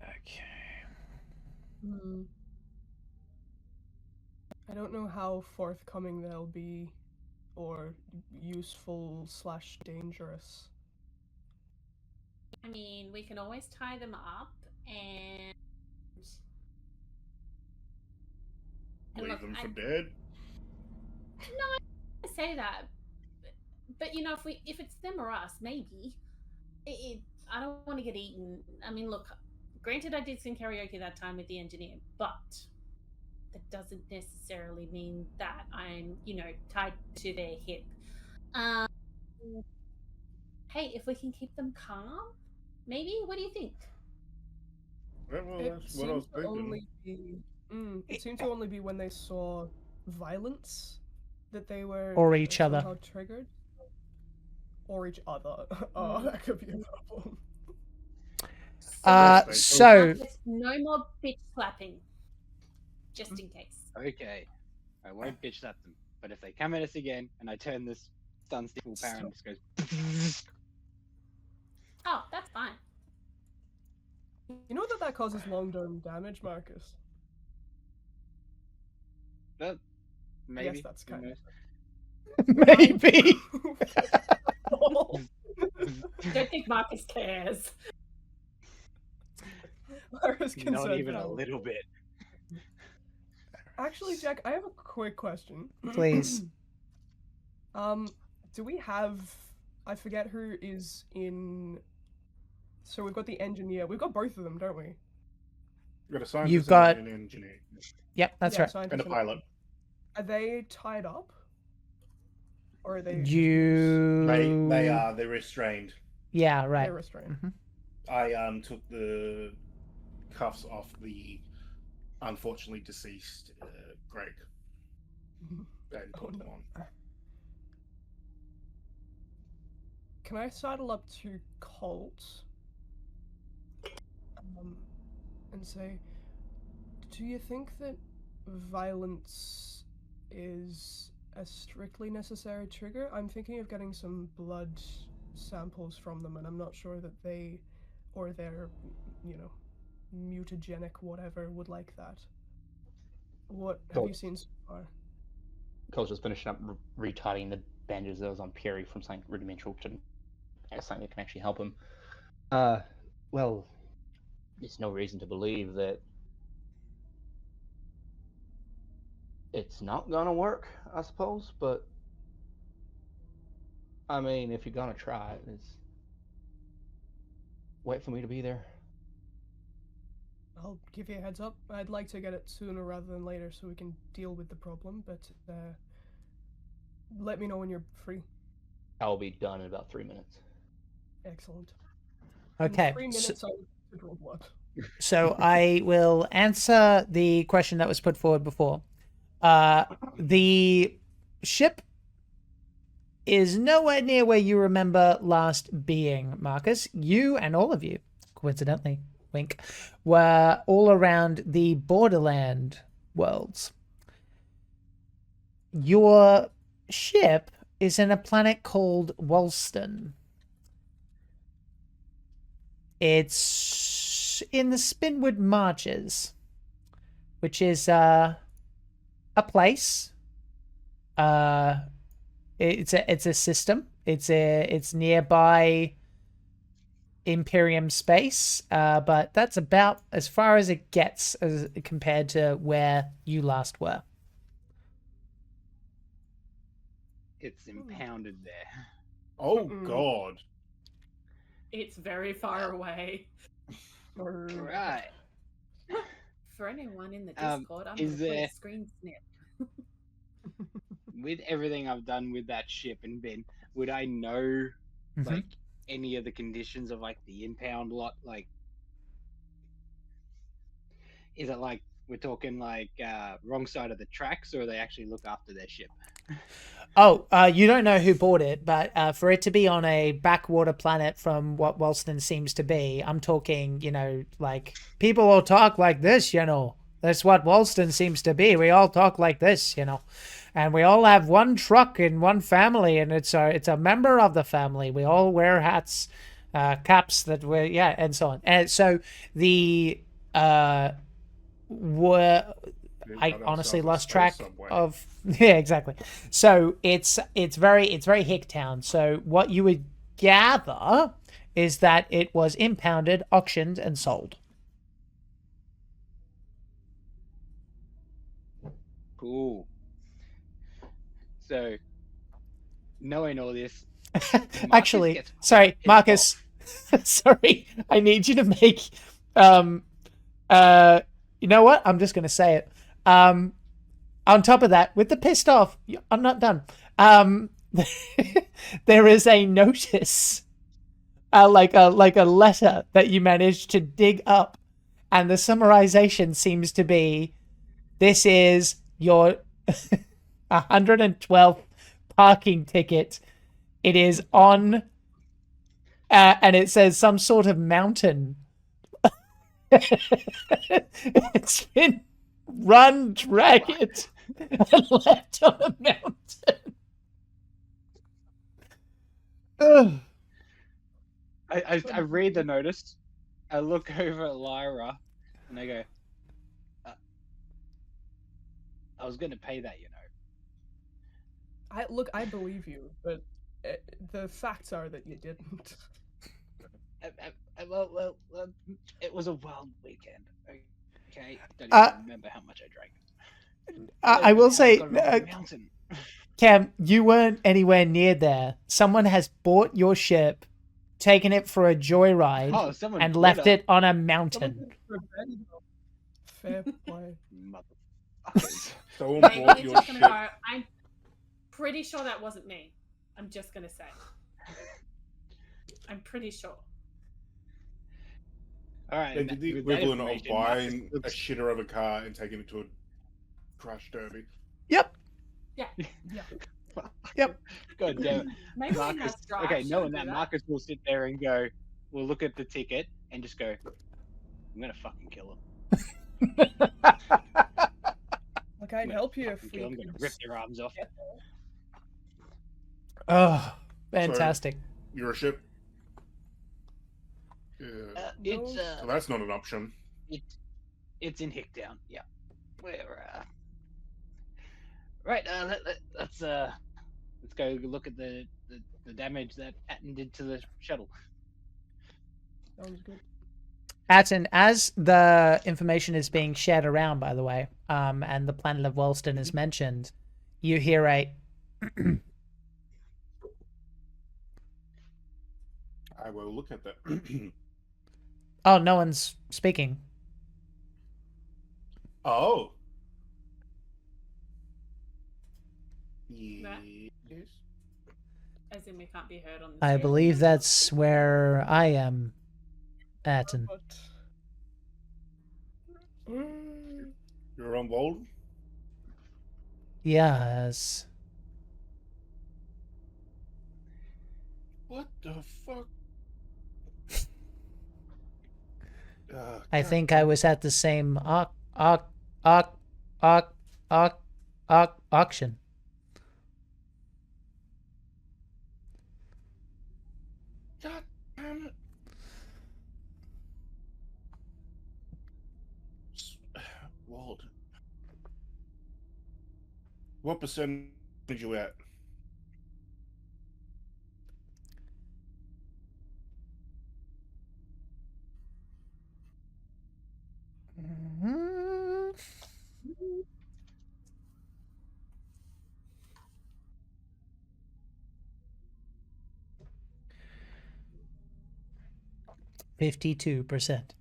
Okay. I don't know how forthcoming they'll be, or useful / dangerous. I mean, we can always tie them up and Leave look, them for dead. I say that, but you know, if it's them or us, maybe. I don't want to get eaten. I mean, look. Granted, I did sing karaoke that time with the engineer, but that doesn't necessarily mean that I'm, tied to their hip. Hey, if we can keep them calm, maybe. What do you think? Yeah, well, It that's what I was seemed to thinking. only be. It seemed to only be when they saw violence that they were Or each other. somehow triggered. Or each other. Oh, that could be a problem. So No more bitch slapping. Just in case. Okay. I won't bitch at them. But if they come at us again and I turn this stun stick full power and just goes Oh, that's fine. You know that causes long-term damage, Marcus? maybe. Yes, that's kind of. maybe. Don't think Marcus cares. Marcus can Not say even a no. little bit. Actually, Jack, I have a quick question. Please. Do we have? I forget who is in. So we've got the engineer. We've got both of them, don't we? We've got a scientist You've got- and an engineer. Yep, that's right. scientist And a pilot. Are they tied up? Or are they? They are. They're restrained. Yeah, right. They're restrained. Mhm. I took the cuffs off the unfortunately deceased Greg and put them on. Can I sidle up to Colt and say, do you think that violence is a strictly necessary trigger? I'm thinking of getting some blood samples from them, and I'm not sure that they or their, mutagenic whatever would like that. What have you seen so far? Cole's just finishing up retightening the bandages that was on Perry from something rudimental to something that can actually help him. Well, there's no reason to believe that it's not gonna work, I suppose, but I mean, if you're gonna try it, wait for me to be there. I'll give you a heads up. I'd like to get it sooner rather than later so we can deal with the problem, but let me know when you're free. I'll be done in about 3 minutes. Excellent. Okay. In 3 minutes, I will draw blood. So I will answer the question that was put forward before. The ship is nowhere near where you remember last being, Marcus. You and all of you, coincidentally, wink, were all around the Borderland worlds. Your ship is in a planet called Wolston. It's in the Spinwood Marches. which is a place. It's a system. It's nearby Imperium space, but that's about as far as it gets as compared to where you last were. It's impounded there. Oh God! It's very far away. Right. For anyone in the Um, Discord, I'm is going to play there- a screen snip. With everything I've done with that ship and been, would I know like any of the conditions of like the impound lot? Like, is it like we're talking like wrong side of the tracks, or they actually look after their ship? Oh, you don't know who bought it, but for it to be on a backwater planet from what Wellston seems to be, I'm talking, like people all talk like this, That's what Wellston seems to be. We all talk like this, and we all have one truck in one family, and it's a member of the family. We all wear hats, caps that and so on. And so the were. I honestly lost track of yeah, exactly. So it's very Hicktown. So what you would gather is that it was impounded, auctioned, and sold. Cool. So, knowing all this, Actually, gets quite sorry, pissed Marcus. Sorry, I need you to make you know what? I'm just gonna say it. On top of that, with the pissed off, I'm not done. There is a notice, like a letter that you managed to dig up, and the summarization seems to be, "This is your 112th parking ticket. It is on," and it says some sort of mountain. It's been run ragged and left on a mountain. Ugh. I read the notice. I look over at Lyra, and I go, "I was going to pay that, I believe you, but the facts are that you didn't. Well, it was a wild weekend. Okay, don't even remember how much I drank. I will say, mountain. Cam, you weren't anywhere near there. Someone has bought your ship, taken it for a joyride, and left it on a mountain. Fair play. Motherfuckers. Someone Maybe bought you're your just gonna ship. go. I'm pretty sure that wasn't me. I'm just gonna say. I'm pretty sure. All right. They did the with that equivalent of information, buying Marcus a shitter of a car and taking it to a crash derby. Yep. Yeah. Yep. God damn it. Maybe Marcus, that's dry. okay, Shouldn't knowing do that, Marcus will sit there and go, we'll look at the ticket and just go, I'm gonna fucking kill him. Like, I'd help you if we I'm gonna rip their arms off. Oh, fantastic. So, you're a ship. It's so that's not an option. It's in Hicktown. Yeah. We're right. Let's go look at the damage that Atten did to the shuttle. Sounds good. Atten, as the information is being shared around, by the way, and the planet of Wellston is mentioned, you hear a I will look at that. oh, no one's speaking. Oh. That- Yes. As in, we can't be heard on the I stream. believe that's where I am, Atten. You're on board? Yes. What the fuck? I think I was at the same auction. God damn it. Walt, What percentage you at? Mhm. 52%.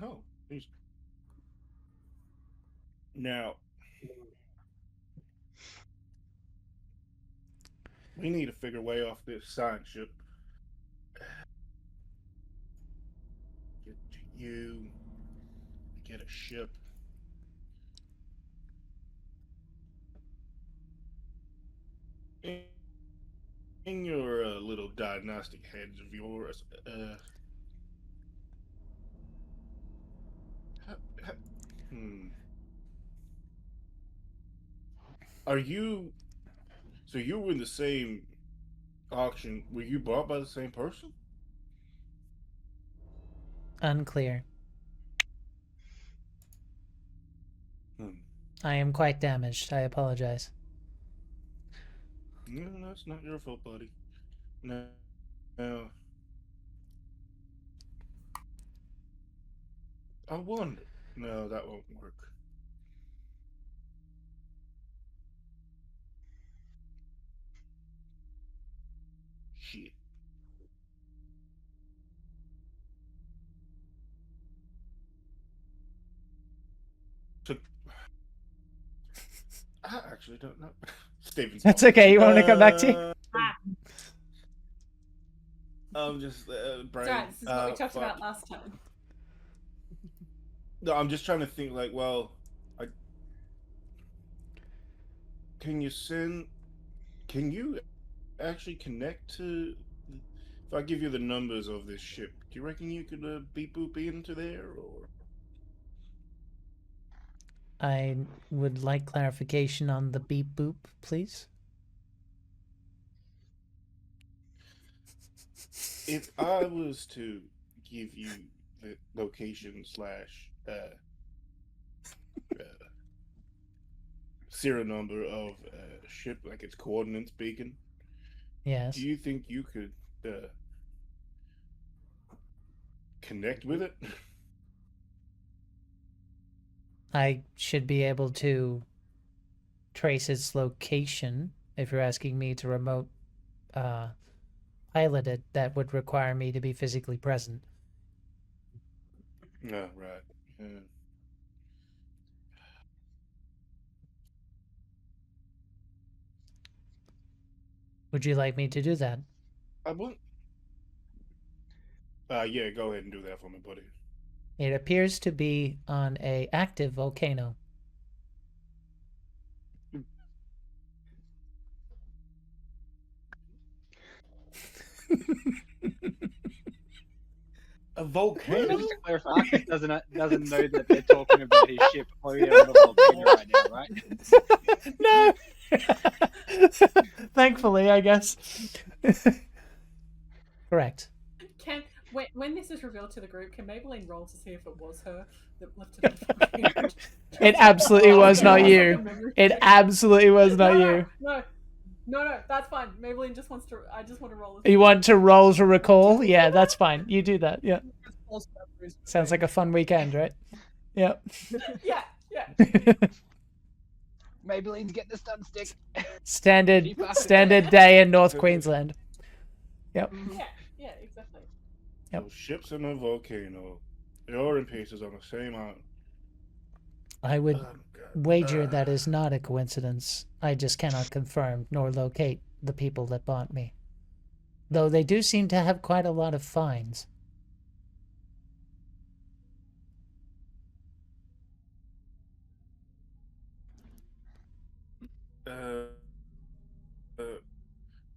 Oh, geez. Now we need to figure a way off this science ship. Get you. Get a ship. In your little diagnostic heads of yours, hmm. Are you? So you were in the same auction. Were you bought by the same person? Unclear. Hmm. I am quite damaged. I apologize. No, that's not your fault, buddy. No, no. I wonder. No, that won't work. Shit. So I actually don't know. Steven's That's fault. okay. You want me to come back to you? Ah, I'm just it's brain. alright. This is what we talked Fuck. about last time. No, I'm just trying to think. Like, well, I can you send? Can you actually connect to? If I give you the numbers of this ship, do you reckon you could beep boop into there, or? I would like clarification on the beep boop, please. If I was to give you the location slash serial number of a ship, like its coordinates beacon, do Yes. you think you could uh, connect with it? I should be able to trace its location. If you're asking me to remote pilot it, that would require me to be physically present. No, right. Yeah. Would you like me to do that? I won't. Yeah, go ahead and do that for me, buddy. It appears to be on a active volcano. A So volcano? just to clarify, Marcus doesn't know that they're talking about his ship floating on a volcano right now, right? No. Thankfully, I guess. Correct. When this is revealed to the group, can Maybelline roll to see if it was her that lifted up? It absolutely was Yeah, not it was like a you. memory It check. absolutely was not you. No, that's fine. Maybelline just wants to. I just want to roll. You want to roll to recall? Yeah, that's fine. You do that. Yeah. Sounds like a fun weekend, right? Yep. Yeah. Maybelline's getting the stun stick. Standard day in North Queensland. Yep. Yeah, exactly. Yep. So ships in a volcano. They are in pieces on the same island. I would God. wager that is not a coincidence. I just cannot confirm nor locate the people that bought me. Though they do seem to have quite a lot of fines. Uh,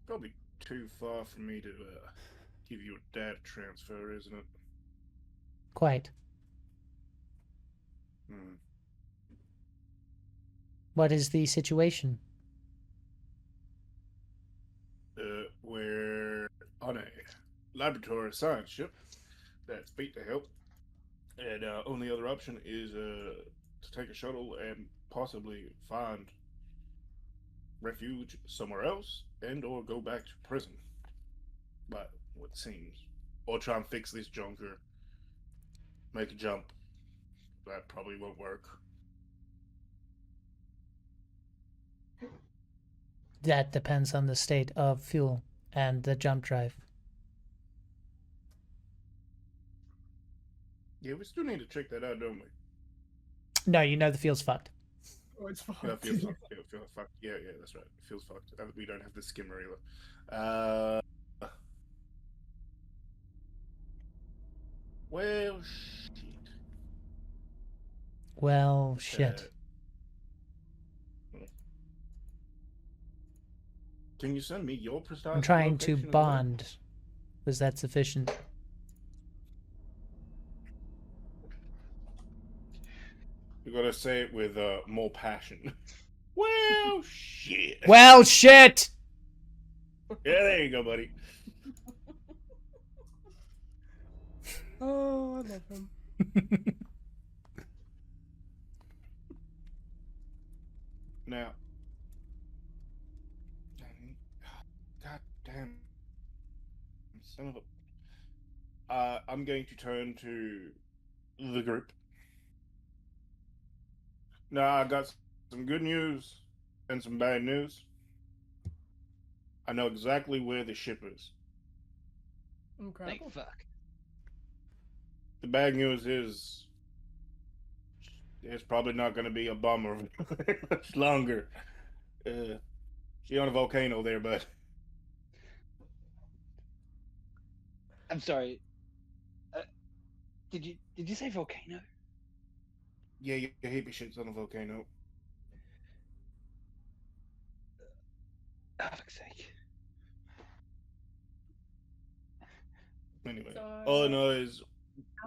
probably too far for me to give you a data transfer, isn't it? Quite. Hmm. What is the situation? We're on a laboratory science ship that's beat to help, and only other option is to take a shuttle and possibly find refuge somewhere else and or go back to prison. But what seems. Or try and fix this junker. Make a jump. That probably won't work. That depends on the state of fuel and the jump drive. Yeah, we still need to check that out, don't we? No, you know the fuel's fucked. Oh, it's fucked. Yeah, it feels fucked. Yeah, it feels fucked. Yeah, that's right. It feels fucked. We don't have the skimmer either. Well, shit. Well, shit. Can you send me your precise I'm trying to location as well? bond. Was that sufficient? You gotta say it with more passion. Well, shit. Well, shit! Yeah, there you go, buddy. Oh, I love him. Now, god damn, son of a. I'm going to turn to the group. Now, I got some good news and some bad news. I know exactly where the ship is. Incredible. Thank fuck. The bad news is it's probably not going to be a bomber much longer. She on a volcano there, bud. I'm sorry. Did you say volcano? Yeah, your hippie shit's on a volcano. Oh, fuck's sake. Anyway, So- all I know is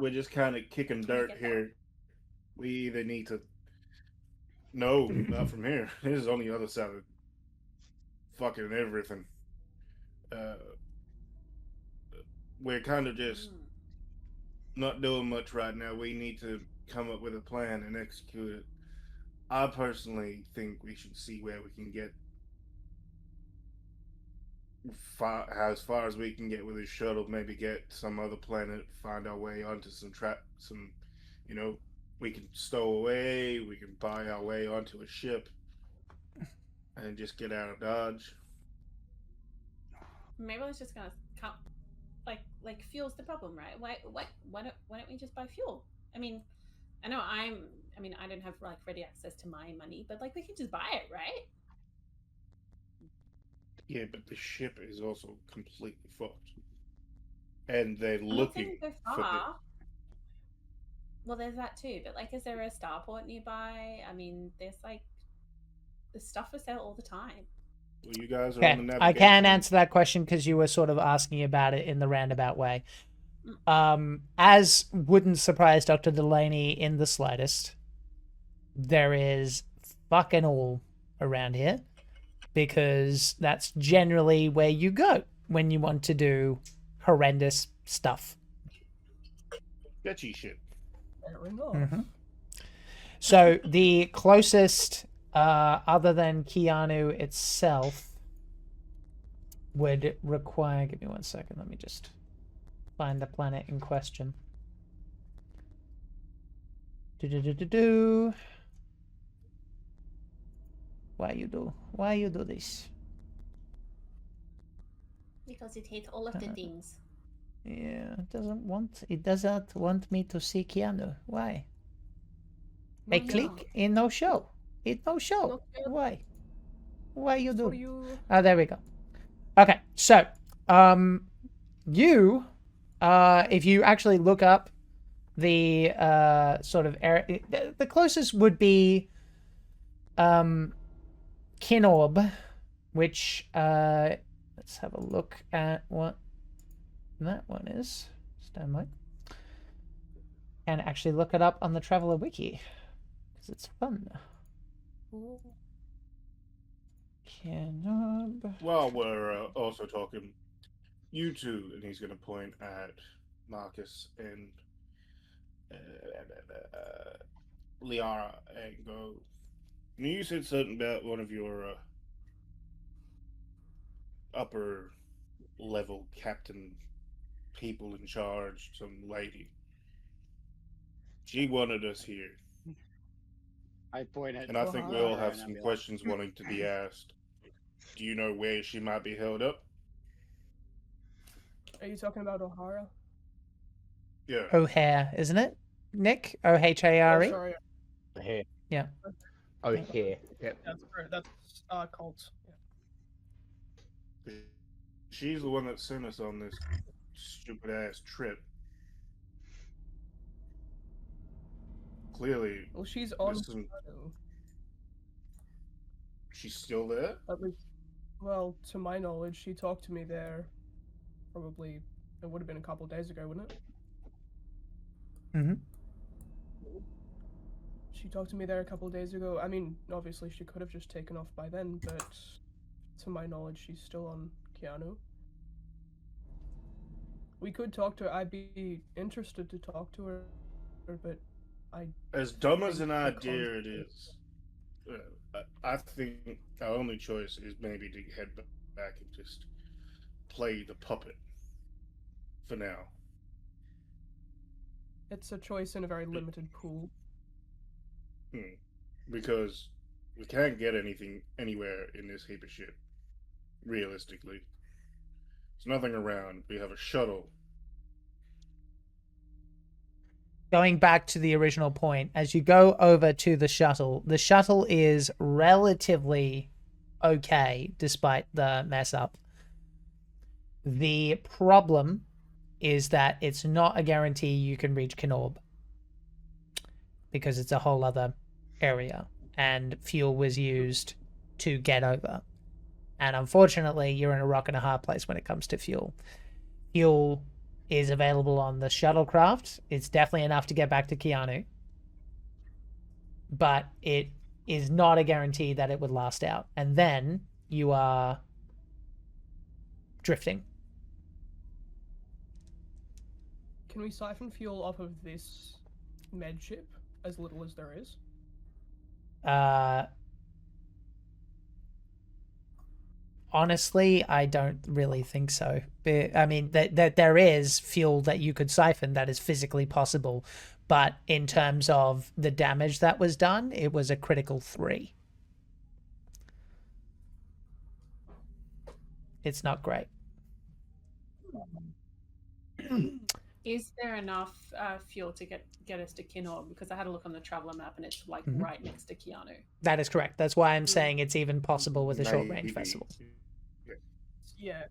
we're just kind of kicking Can we dirt get here. We either need to. No, not from here. This is on the other side of fucking everything. We're kind of just not doing much right now. We need to come up with a plan and execute it. I personally think we should see where we can get as far as we can get with this shuttle. Maybe get some other planet, find our way onto some, you know, we can stow away. We can buy our way onto a ship, and just get out of Dodge. Maybe it's just gonna come. Like fuel's the problem, right? Why don't we just buy fuel? I mean, I know I don't have like ready access to my money, but like we can just buy it, right? Yeah, but the ship is also completely fucked, and they're I'm not looking saying go for far. Well, there's that too, but like, is there a starport nearby? I mean, there's like the stuff for sale all the time. Well, you guys are Okay, on the navigation. I can answer that question because you were sort of asking about it in the roundabout way. As wouldn't surprise Dr. Delaney in the slightest, there is fucking all around here because that's generally where you go when you want to do horrendous stuff. Sketchy shit. Fair enough. So the closest, other than Keanu itself, would require. Give me 1 second. Let me just find the planet in question. Why you do this? Because it hates all of the things. Yeah, it doesn't want me to see Keanu. Why? I click, it no show. It no show. Why? Why you do? For you. Oh, there we go. Okay, so you if you actually look up the sort of area, the closest would be Kinorb, which let's have a look at what that one is. Stand by. And actually look it up on the Traveler Wiki because it's fun. Kinorb. While we're also talking, you two, and he's going to point at Marcus and Liara and go. You said something about one of your upper level captain people in charge, some lady. She wanted us here, I point at and I think we all O'Hara have and I'll some be like, questions wanting to be asked. Do you know where she might be held up? Are you talking about O'Hara? Yeah. O'Hare, isn't it? Nick? Oh, Ohare? sorry. O'Hare. Yeah. O'Hare. Yep. That's correct. That's Colts. Yeah. She's the one that sent us on this stupid ass trip. Clearly, Well, she's on. She's still there? At least, well, to my knowledge, she talked to me there. Probably, it would have been a couple of days ago, wouldn't it? Mm-hmm. She talked to me there a couple of days ago. I mean, obviously, she could have just taken off by then, but to my knowledge, she's still on Keanu. We could talk to her. I'd be interested to talk to her, but as dumb as an idea it is, I think our only choice is maybe to head back and just play the puppet for now. It's a choice in a very limited pool. Because we can't get anything anywhere in this heap of shit. Realistically, there's nothing around. We have a shuttle. Going back to the original point, as you go over to the shuttle is relatively okay despite the mess up. The problem is that it's not a guarantee you can reach Knorb because it's a whole other area and fuel was used to get over. And unfortunately, you're in a rock and a hard place when it comes to fuel. Fuel is available on the shuttlecraft. It's definitely enough to get back to Keanu. But it is not a guarantee that it would last out. And then you are drifting. Can we siphon fuel off of this med ship, as little as there is? Honestly, I don't really think so. I mean, that there is fuel that you could siphon that is physically possible, but in terms of the damage that was done, it was a critical 3. It's not great. Is there enough fuel to get us to Kinor? Because I had a look on the traveler map and it's like right next to Keanu. That is correct. That's why I'm saying it's even possible with a short range vessel. Yeah.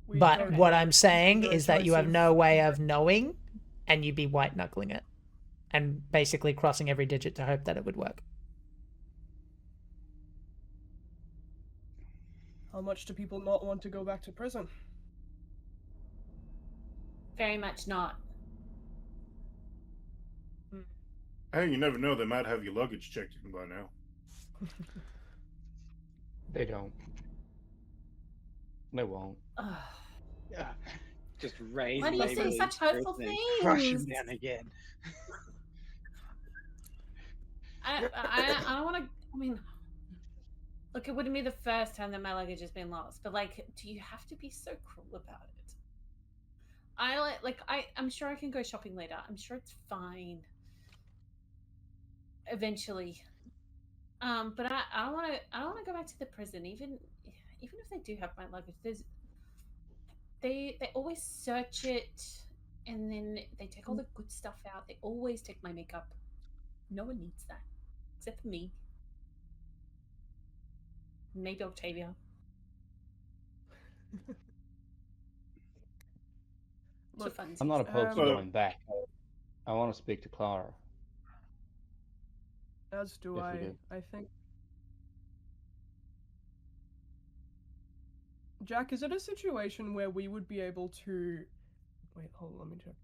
But what I'm saying is that you have no way of knowing, and you'd be white knuckling it, and basically crossing every digit to hope that it would work. How much do people not want to go back to prison? Very much not. Hey, you never know. They might have your luggage checked in by now. They don't. They won't. Yeah. Just raise. Why do you say such hopeful things? Crush him down again. I don't want to. I mean, look, it wouldn't be the first time that my luggage has been lost, but like, do you have to be so cruel about it? I'm sure I can go shopping later. I'm sure it's fine. Eventually, but I don't want to. I don't want to go back to the prison, even if they do have my luggage. They always search it, and then they take all the good stuff out. They always take my makeup. No one needs that, except for me. Maybe Octavia. Look, I'm not opposed to going back. I want to speak to Clara. As do Yes, I. we do. I think. Jack, is it a situation where we would be able to... Wait, hold on, let me check.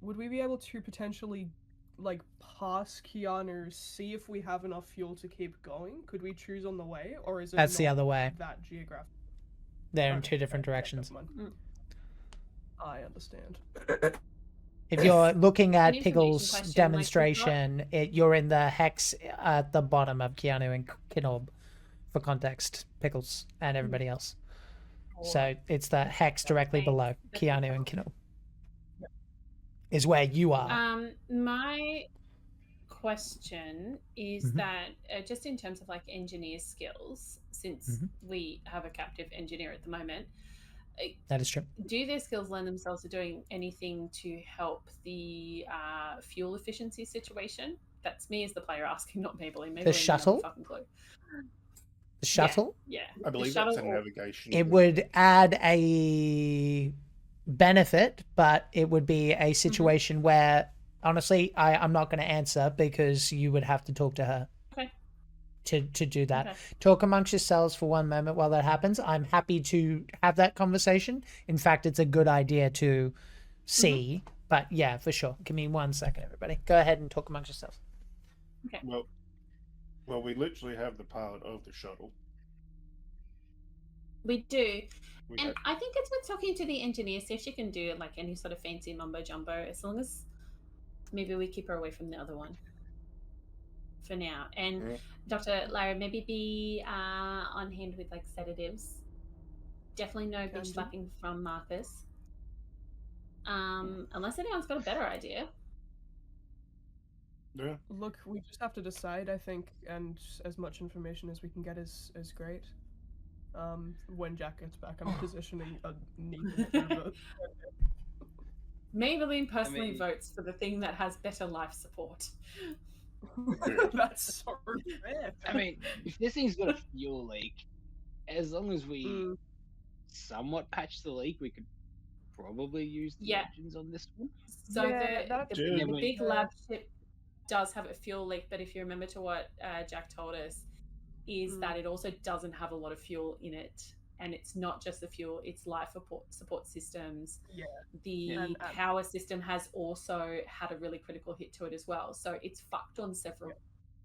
Would we be able to potentially, like, pass Keanu, see if we have enough fuel to keep going? Could we choose on the way, or is it That's the not other way. that geographic? They're in two different directions. I understand. If you're looking An at information Pickle's question, like, we've got- demonstration, you're in the hex at the bottom of Keanu and Kinob, for context, Pickles and everybody else. So it's the hex directly Thanks. below That's Keanu and Kinob. Is where you are. My question is Mhm. that just in terms of like engineer skills, since we have a captive engineer at the moment, That is true. do their skills lend themselves to doing anything to help the fuel efficiency situation? That's me as the player asking, not Maybelline. Maybelline shuttle? doesn't have a fucking clue. The shuttle? Yeah. I believe the that's shuttle a or- navigation. It would add a benefit, but it would be a situation where, honestly, I'm not going to answer because you would have to talk to her Okay. to do that. Okay. Talk amongst yourselves for one moment while that happens. I'm happy to have that conversation. In fact, it's a good idea to see. But yeah, for sure. Give me 1 second, everybody. Go ahead and talk amongst yourselves. Okay. Well, we literally have the pilot of the shuttle. We do. We And have, I think it's worth talking to the engineer, see if she can do like any sort of fancy mumbo jumbo, as long as maybe we keep her away from the other one for now. And Dr. Lara, maybe be on hand with like sedatives. Definitely no bitch slapping from Marcus. Unless anyone's got a better idea. yeah. Look, we just have to decide, I think, and as much information as we can get is great. When Jack gets back, I'm positioning a needle over. Maybelline personally mean- votes for the thing that has better life support. That's so fair. I mean, if this thing's got a fuel leak, as long as we somewhat patch the leak, we could probably use the Yeah. engines on this one. So Yeah, the that's big true. lab ship does have a fuel leak, but if you remember to what Jack told us, is that it also doesn't have a lot of fuel in it. And it's not just the fuel, it's life support systems. Yeah. The And- power system has also had a really critical hit to it as well. So it's fucked on several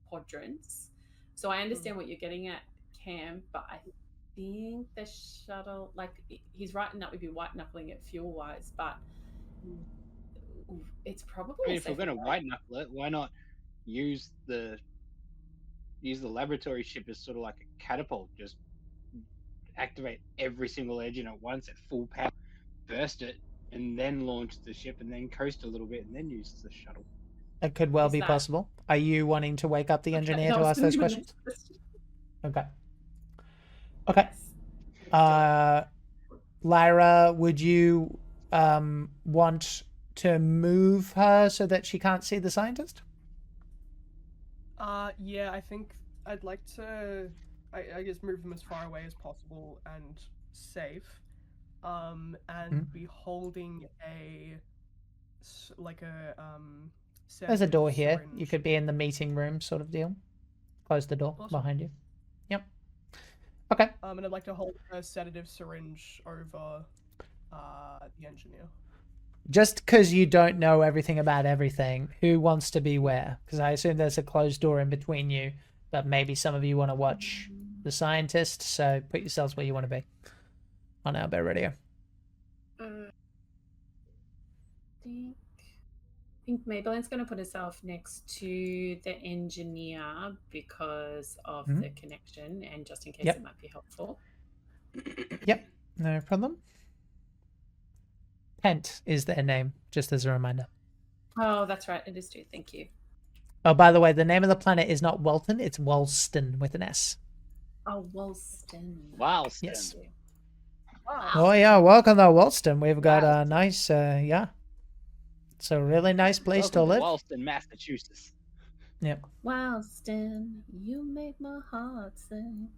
quadrants. So I understand what you're getting at, Cam, but I think the shuttle, like, he's right in that we'd be white knuckling it fuel wise, but it's probably. I mean, if we're going to white knuckle it, why not use the laboratory ship as sort of like a catapult? Just activate every single engine at once at full power, burst it, and then launch the ship, and then coast a little bit, and then use the shuttle. It could well Is be that- possible. Are you wanting to wake up the engineer that to was ask gonna those be my questions? next question. Okay. Okay. Yes. Lyra, would you want to move her so that she can't see the scientist? Yeah, I think I'd like to, I guess, move them as far away as possible and safe, and be holding There's a door here. syringe. You could be in the meeting room sort of deal. Close the door Awesome. behind you. Yep. Okay. And I'd like to hold a sedative syringe over the engineer. Just because you don't know everything about everything, who wants to be where? Because I assume there's a closed door in between you, but maybe some of you want to watch the scientist, so put yourselves where you want to be on Our Bear Radio. I think Maybelline's going to put herself next to the engineer because of the connection and just in case it might be helpful. Yep, no problem. Pent is their name, just as a reminder. Oh, that's right. It is too. Thank you. Oh, by the way, the name of the planet is not Walton, it's Walston with an S. Oh, Walston. Walston. Yes. Wow. Oh, yeah, welcome to Walston. We've got a nice, yeah. It's a really nice place to live. Walston, Massachusetts. Yep. Walston, you make my heart sing.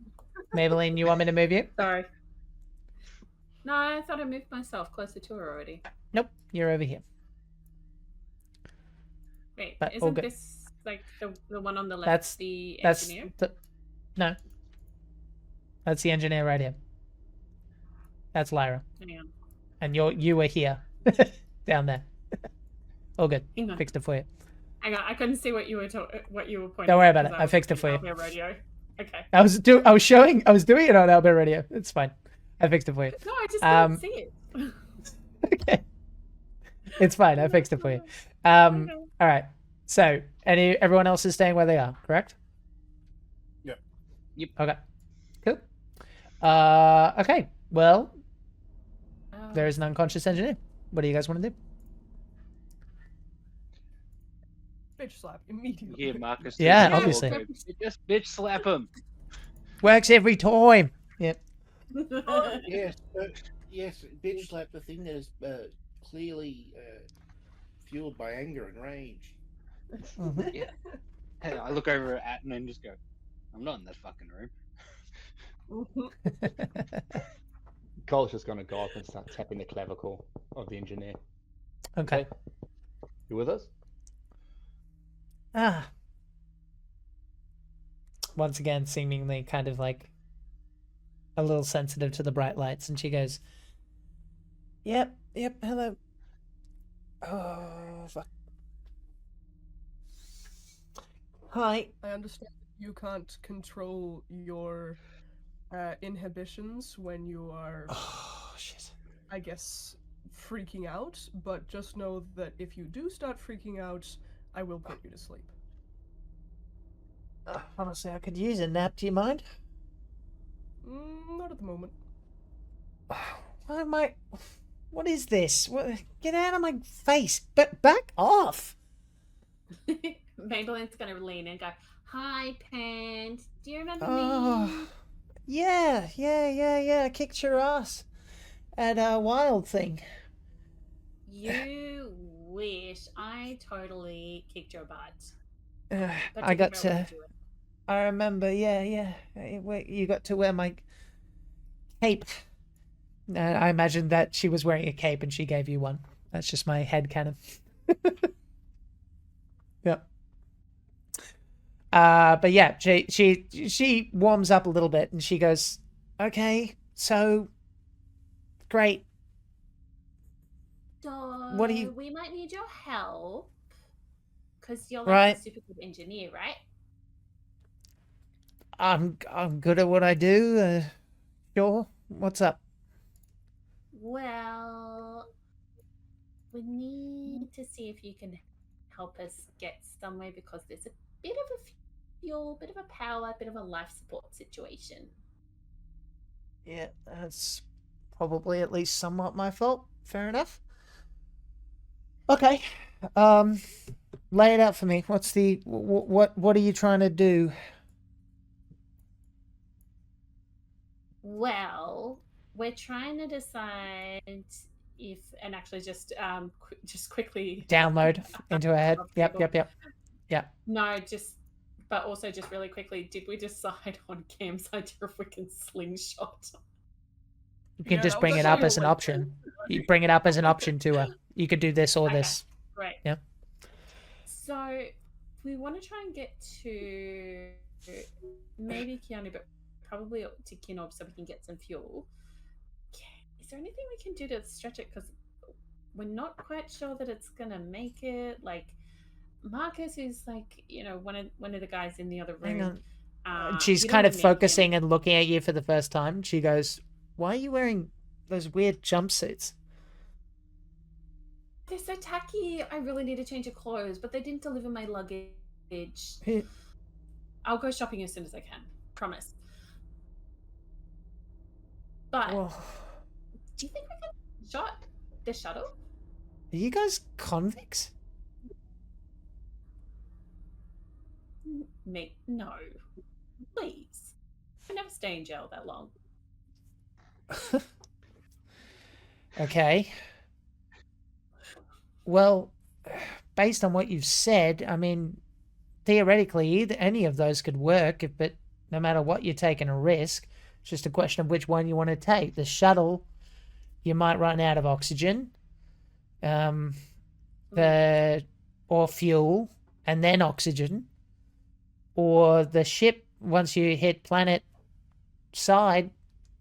Maybelline, you want me to move you? Sorry. No, I thought I moved myself closer to her already. Nope, you're over here. Wait, But all isn't good. this like the one on the left? That's the that's engineer. no. That's the engineer right here. That's Lyra, Hang on. and you were here, down there. All good. Hang on. Fixed it for you. Hang on. I couldn't see what you were pointing. Don't worry at about it. 'cause I was fixed it looking for at Albert Radio. Okay. I was doing it on Albert Radio. It's fine. I fixed it for you. No, I just couldn't see it. Okay. It's fine. I fixed it for you. Okay. All right. So, everyone else is staying where they are, correct? Yep. Yep. Okay. Cool. Okay. Well, there is an unconscious engineer. What do you guys want to do? Bitch slap immediately. Yeah, Marcus. Yeah, take the obviously. door, go, Just bitch slap him. Works every time. Yep. Yes, yes, bitch slap, the thing that is clearly fueled by anger and rage. Mhm. Yeah. Hey, I look over at Atten and just go, I'm not in that fucking room. Cole's just going to go up and start tapping the clavicle of the engineer. Okay. You with us? Ah. Once again, seemingly kind of like a little sensitive to the bright lights, and she goes, Yep, hello. Oh, fuck. Hi. I understand you can't control your inhibitions when you are, Oh, shit. I guess, freaking out, but just know that if you do start freaking out, I will put you to sleep. Honestly, I could use a nap. Do you mind? Not at the moment. Why am I... What is this? What... Get out of my face. But back off. Maybelline's gonna lean in and go, "Hi, Pant. Do you remember me?" Oh, yeah. I kicked your ass at a wild thing. You wish. I totally kicked your butt. But I got figure out what to... do with it. I remember, yeah. You got to wear my cape. I imagined that she was wearing a cape and she gave you one. That's just my headcanon. Yep. But yeah, she warms up a little bit and she goes, "Okay, so great. So What do you- we might need your help. Because you're like Right. a super good engineer, right? I'm good at what I do. Sure. What's up?" Well, we need to see if you can help us get somewhere because there's a bit of a fuel, bit of a power, bit of a life support situation. Yeah, that's probably at least somewhat my fault. Fair enough. Okay. Lay it out for me. What's the what are you trying to do? Well, we're trying to decide if, and actually just quickly Download into her head. Of Yep. Google. No, but also just really quickly, did we decide on Cam's idea if we can slingshot? You can Yeah, just that bring was it up actually as an a option. You bring it up as an option to her. You could do this or Okay, this. great. Yeah. So we want to try and get to maybe Keanu, but probably to Kinob so we can get some fuel. Is there anything we can do to stretch it? Because we're not quite sure that it's gonna make it. Like Marcus is like, one of the guys in the other room. Hang on. She's you don't kind of wanna make him- focusing and looking at you for the first time. She goes, "Why are you wearing those weird jumpsuits?" They're so tacky. I really need to change of clothes, but they didn't deliver my luggage. I'll go shopping as soon as I can. Promise. But Well, do you think we can shot the shuttle? are you guys convicts? Mate, no. Please. I never stay in jail that long. Okay. Well, based on what you've said, I mean, theoretically, any of those could work, but no matter what, you're taking a risk. It's just a question of which one you want to take. The shuttle, you might run out of oxygen, or fuel, and then oxygen. Or the ship, once you hit planet side,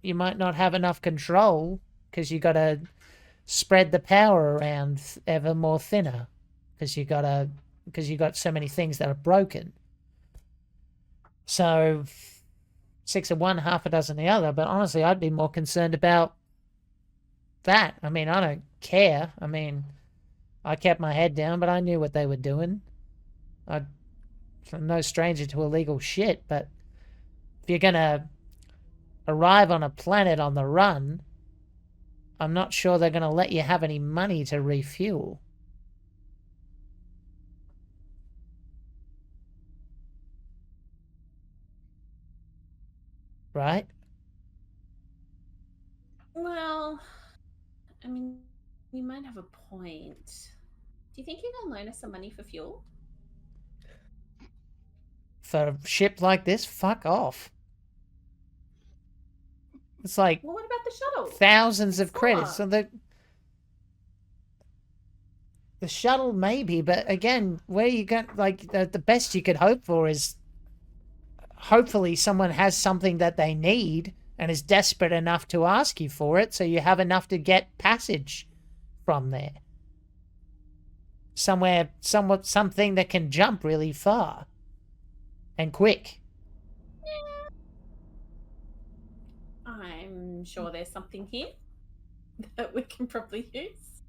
you might not have enough control because you got to spread the power around ever more thinner because you got so many things that are broken. So 6 of one, half a dozen the other. But honestly, I'd be more concerned about that. I mean, I don't care. I mean, I kept my head down, but I knew what they were doing. I'm no stranger to illegal shit, but if you're gonna arrive on a planet on the run, I'm not sure they're gonna let you have any money to refuel. Right? Well, I mean, you might have a point. Do you think you can loan us some money for fuel? For a ship like this, fuck off. It's like Well, what about the shuttle? thousands of It's credits. smaller. So the shuttle maybe, but again, where you got like the best you could hope for is hopefully someone has something that they need and is desperate enough to ask you for it, so you have enough to get passage from there. Something that can jump really far and quick. I'm sure there's something here that we can probably use.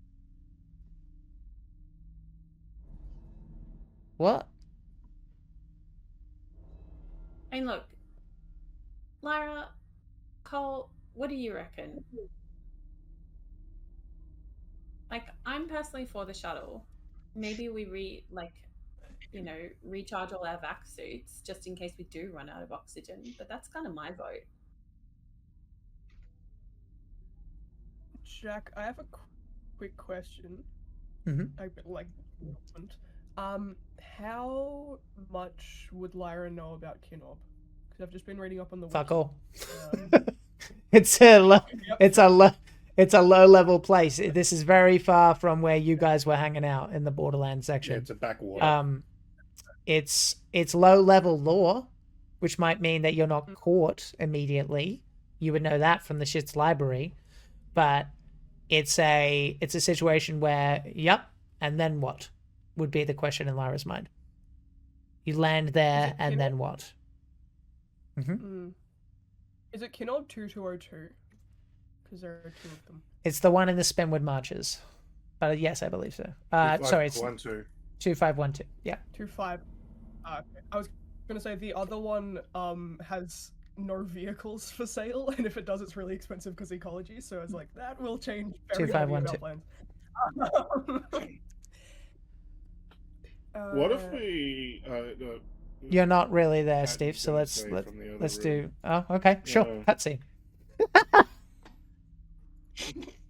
What? I mean, look, Lyra, Cole, what do you reckon? Like, I'm personally for the shuttle. Maybe we recharge all our vac suits just in case we do run out of oxygen. But that's kind of my vote. Jack, I have a quick question. Mm-hmm. How much would Lyra know about Kinob? Because I've just been reading up on the Fuck website. all. It's a low level place. This is very far from where you guys were hanging out in the Borderlands section. Yeah, it's a backwater. It's low level lore, which might mean that you're not caught immediately. You would know that from the shit's library, but it's a situation where, yep, and then what would be the question in Lyra's mind. You land there, and then what? Mm-hmm. Is it Kinob 2202? Because there are two of them. It's the one in the Spinwood Marches. Yes, I believe so. Sorry, it's 2512. Yeah. 25. Okay. I was gonna say the other one has no vehicles for sale, and if it does, it's really expensive because ecology. So I was like, that will change very heavily about plans. What if we? You're not really there, Steve. So let's do. Oh, okay, sure. Cutscene.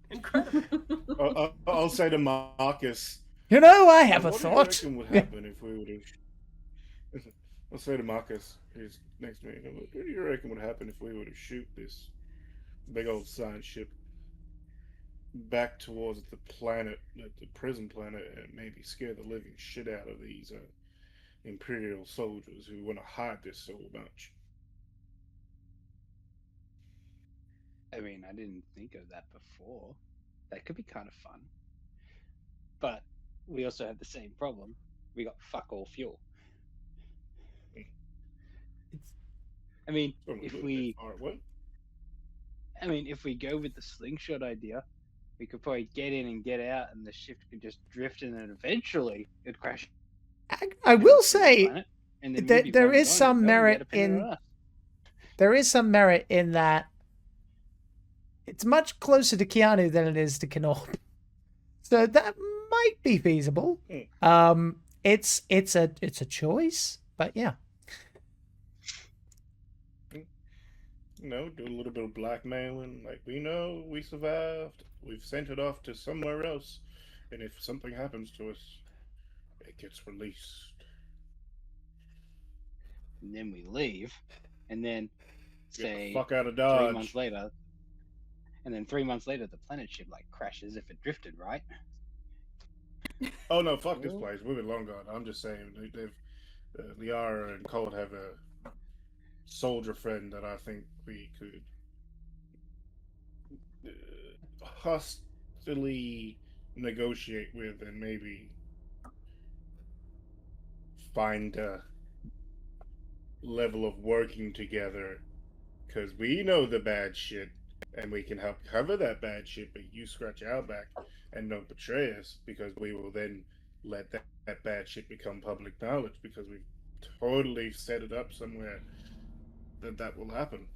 Incredible. I'll say to Marcus. You know, I have a what thought. Do you reckon would happen if we would have? I'll say to Marcus, who's next to me. What do you reckon would happen if we were to shoot this big old science ship back towards the planet, the prison planet, and maybe scare the living shit out of these Imperial soldiers who want to hide this so much? I mean, I didn't think of that before. That could be kind of fun. But we also have the same problem. We got fuck all fuel. I mean, if we go with the slingshot idea, we could probably get in and get out, and the ship could just drift, and then eventually it'd crash. I will say that there is some merit in. There is some merit in that. It's much closer to Keanu than it is to Knorr. So that might be feasible. It's a choice, but yeah. Do a little bit of blackmailing. Like, we know we survived. We've sent it off to somewhere else, and if something happens to us, it gets released. And then we leave, and then say fuck out of Dodge. 3 months later. And then 3 months later, the planet ship crashes if it drifted, right? Oh no, fuck this place. We've been long gone. I'm just saying, Liara and Cold have a soldier friend that I think we could hostily negotiate with, and maybe find a level of working together. Because we know the bad shit. and we can help cover that bad shit, but you scratch our back and don't betray us, because we will then let that bad shit become public knowledge, because we've totally set it up somewhere that will happen.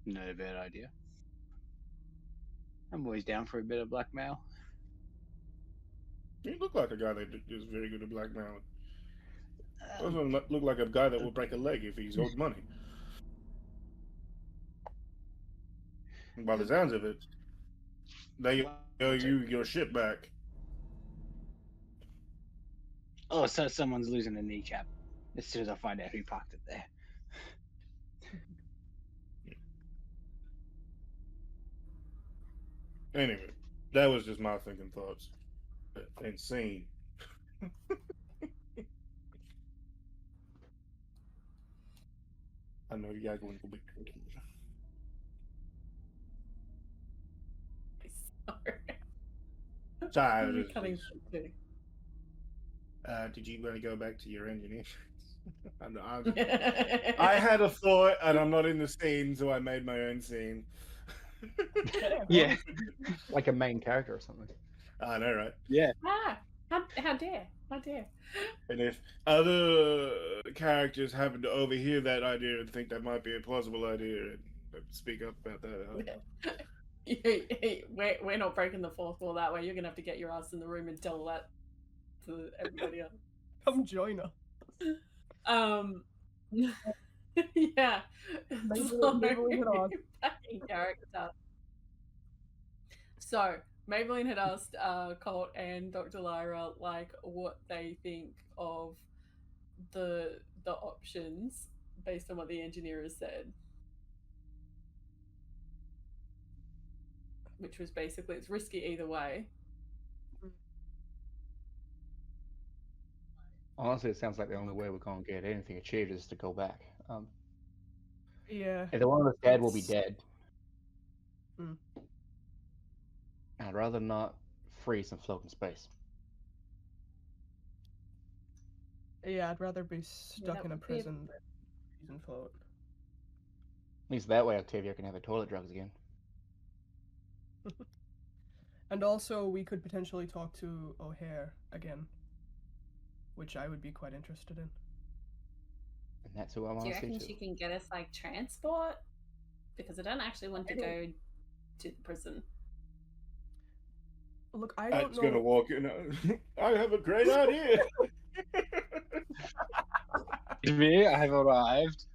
Not a bad idea. I'm always down for a bit of blackmail. You look like a guy that is very good at blackmailing. Um, Also look like a guy that will break a leg if he's owed money. By the sounds of it, they owe you your shit back. Oh, so someone's losing a kneecap as soon as I find out who parked it there. Anyway, that was just my thinking thoughts. Insane. I know you guys want to be drinking. Sorry. Sorry, I'm it is cutting just- through. did you want to go back to your engineer? I had a thought, and I'm not in the scene, so I made my own scene. Yeah. Like a main character or something. I know, right? Yeah. Ah, how dare? How dare? And if other characters happen to overhear that idea and think that might be a plausible idea, and speak up about that, I don't know. We're not breaking the fourth wall that way. You're gonna have to get your ass in the room and tell that to everybody else. Come join us. Yeah. Maybelline had asked. Back in character. So Maybelline had asked Colt and Dr. Lyra like what they think of the options based on what the engineer has said. Which was basically it's risky either way. Honestly, it sounds like the only way we're going to get anything achieved is to go back. Yeah. Either one of us dad will be It's- dead. Hmm. I'd rather not freeze and float in space. Yeah, I'd rather be stuck that in a would be a- prison than float. At least that way Octavia can have her toilet drugs again. And also, we could potentially talk to O'Hare again, which I would be quite interested in. And that's who I Do want you to see reckon too. she can get us like transport? Because I don't actually want to go to the prison. Look, I don't It's gonna know. walk in. I have a great idea. Me, I have arrived.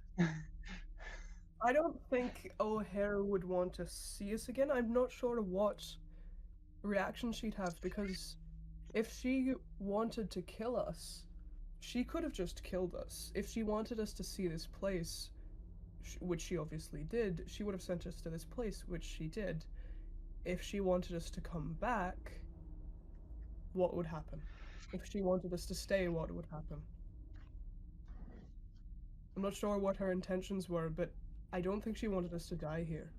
I don't think O'Hare would want to see us again. I'm not sure what reaction she'd have, because if she wanted to kill us, she could have just killed us. If she wanted us to see this place, which she obviously did, she would have sent us to this place, which she did. If she wanted us to come back, what would happen? If she wanted us to stay, what would happen? I'm not sure what her intentions were, but I don't think she wanted us to die here.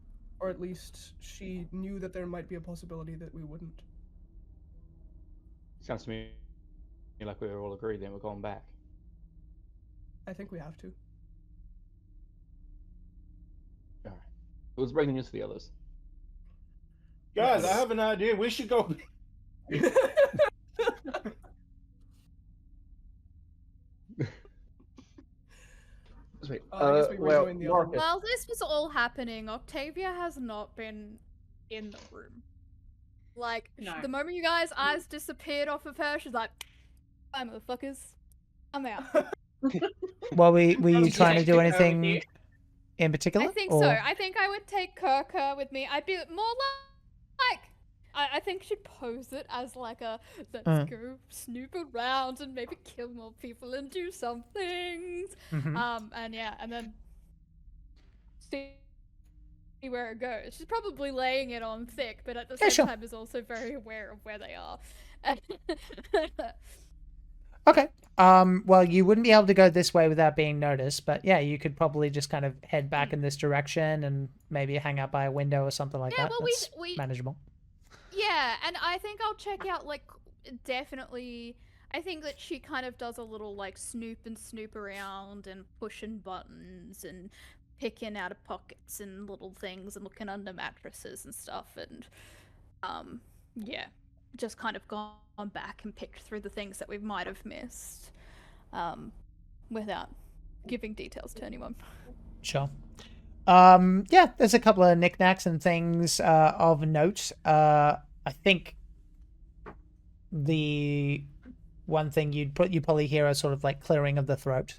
Or at least she knew that there might be a possibility that we wouldn't. Sounds to me like we were all agreed then we're going back. I think we have to. Alright. Let's bring the news to the others. Guys, I have an idea. We should go. Wait, I guess we rejoin the other Marcus, While this was all happening, Octavia has not been in the room. Like, No. the moment you guys' eyes disappeared off of her, she's like, "Bye, motherfuckers. I'm out." Well, were you Just trying to take do her with anything you. in particular? I think or... so. I think I would take Kirka with me. I'd be more like I think she'd pose it as like a let's go snoop around and maybe kill more people and do some things. And yeah, and then see where it goes. She's probably laying it on thick, but at the same time is also very aware of where they are. Okay. Well, you wouldn't be able to go this way without being noticed, but yeah, you could probably just kind of head back in this direction and maybe hang out by a window or something like that. Well, That's we manageable. Yeah, and I think I'll check out, like, definitely, I think that she kind of does a little, like, snoop around and pushing buttons and picking out of pockets and little things and looking under mattresses and stuff, and yeah, just kind of gone back and picked through the things that we might have missed, without giving details to anyone. Sure. Yeah, there's a couple of knickknacks and things of note. I think the one thing you probably hear a sort of like clearing of the throat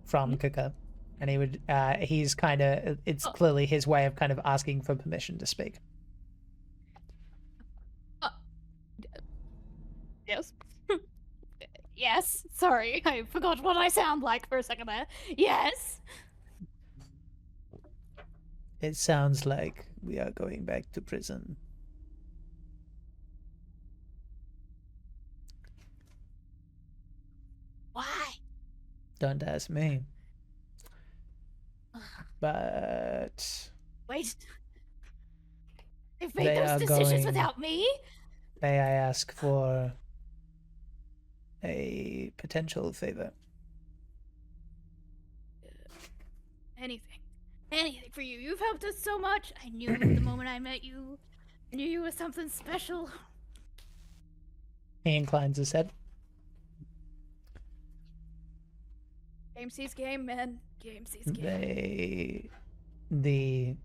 from Kaka, and he's kind of, it's clearly his way of kind of asking for permission to speak. Yes. Yes. Sorry, I forgot what I sound like for a second there. Yes. It sounds like we are going back to prison. Why? Don't ask me. But Wait. They've They made are those decisions going- without me? may I ask for a potential favor? Anything. Anything for you. You've helped us so much. I knew the moment I met you. I knew you were something special. He inclines his head. Game sees game, man. Game sees game. The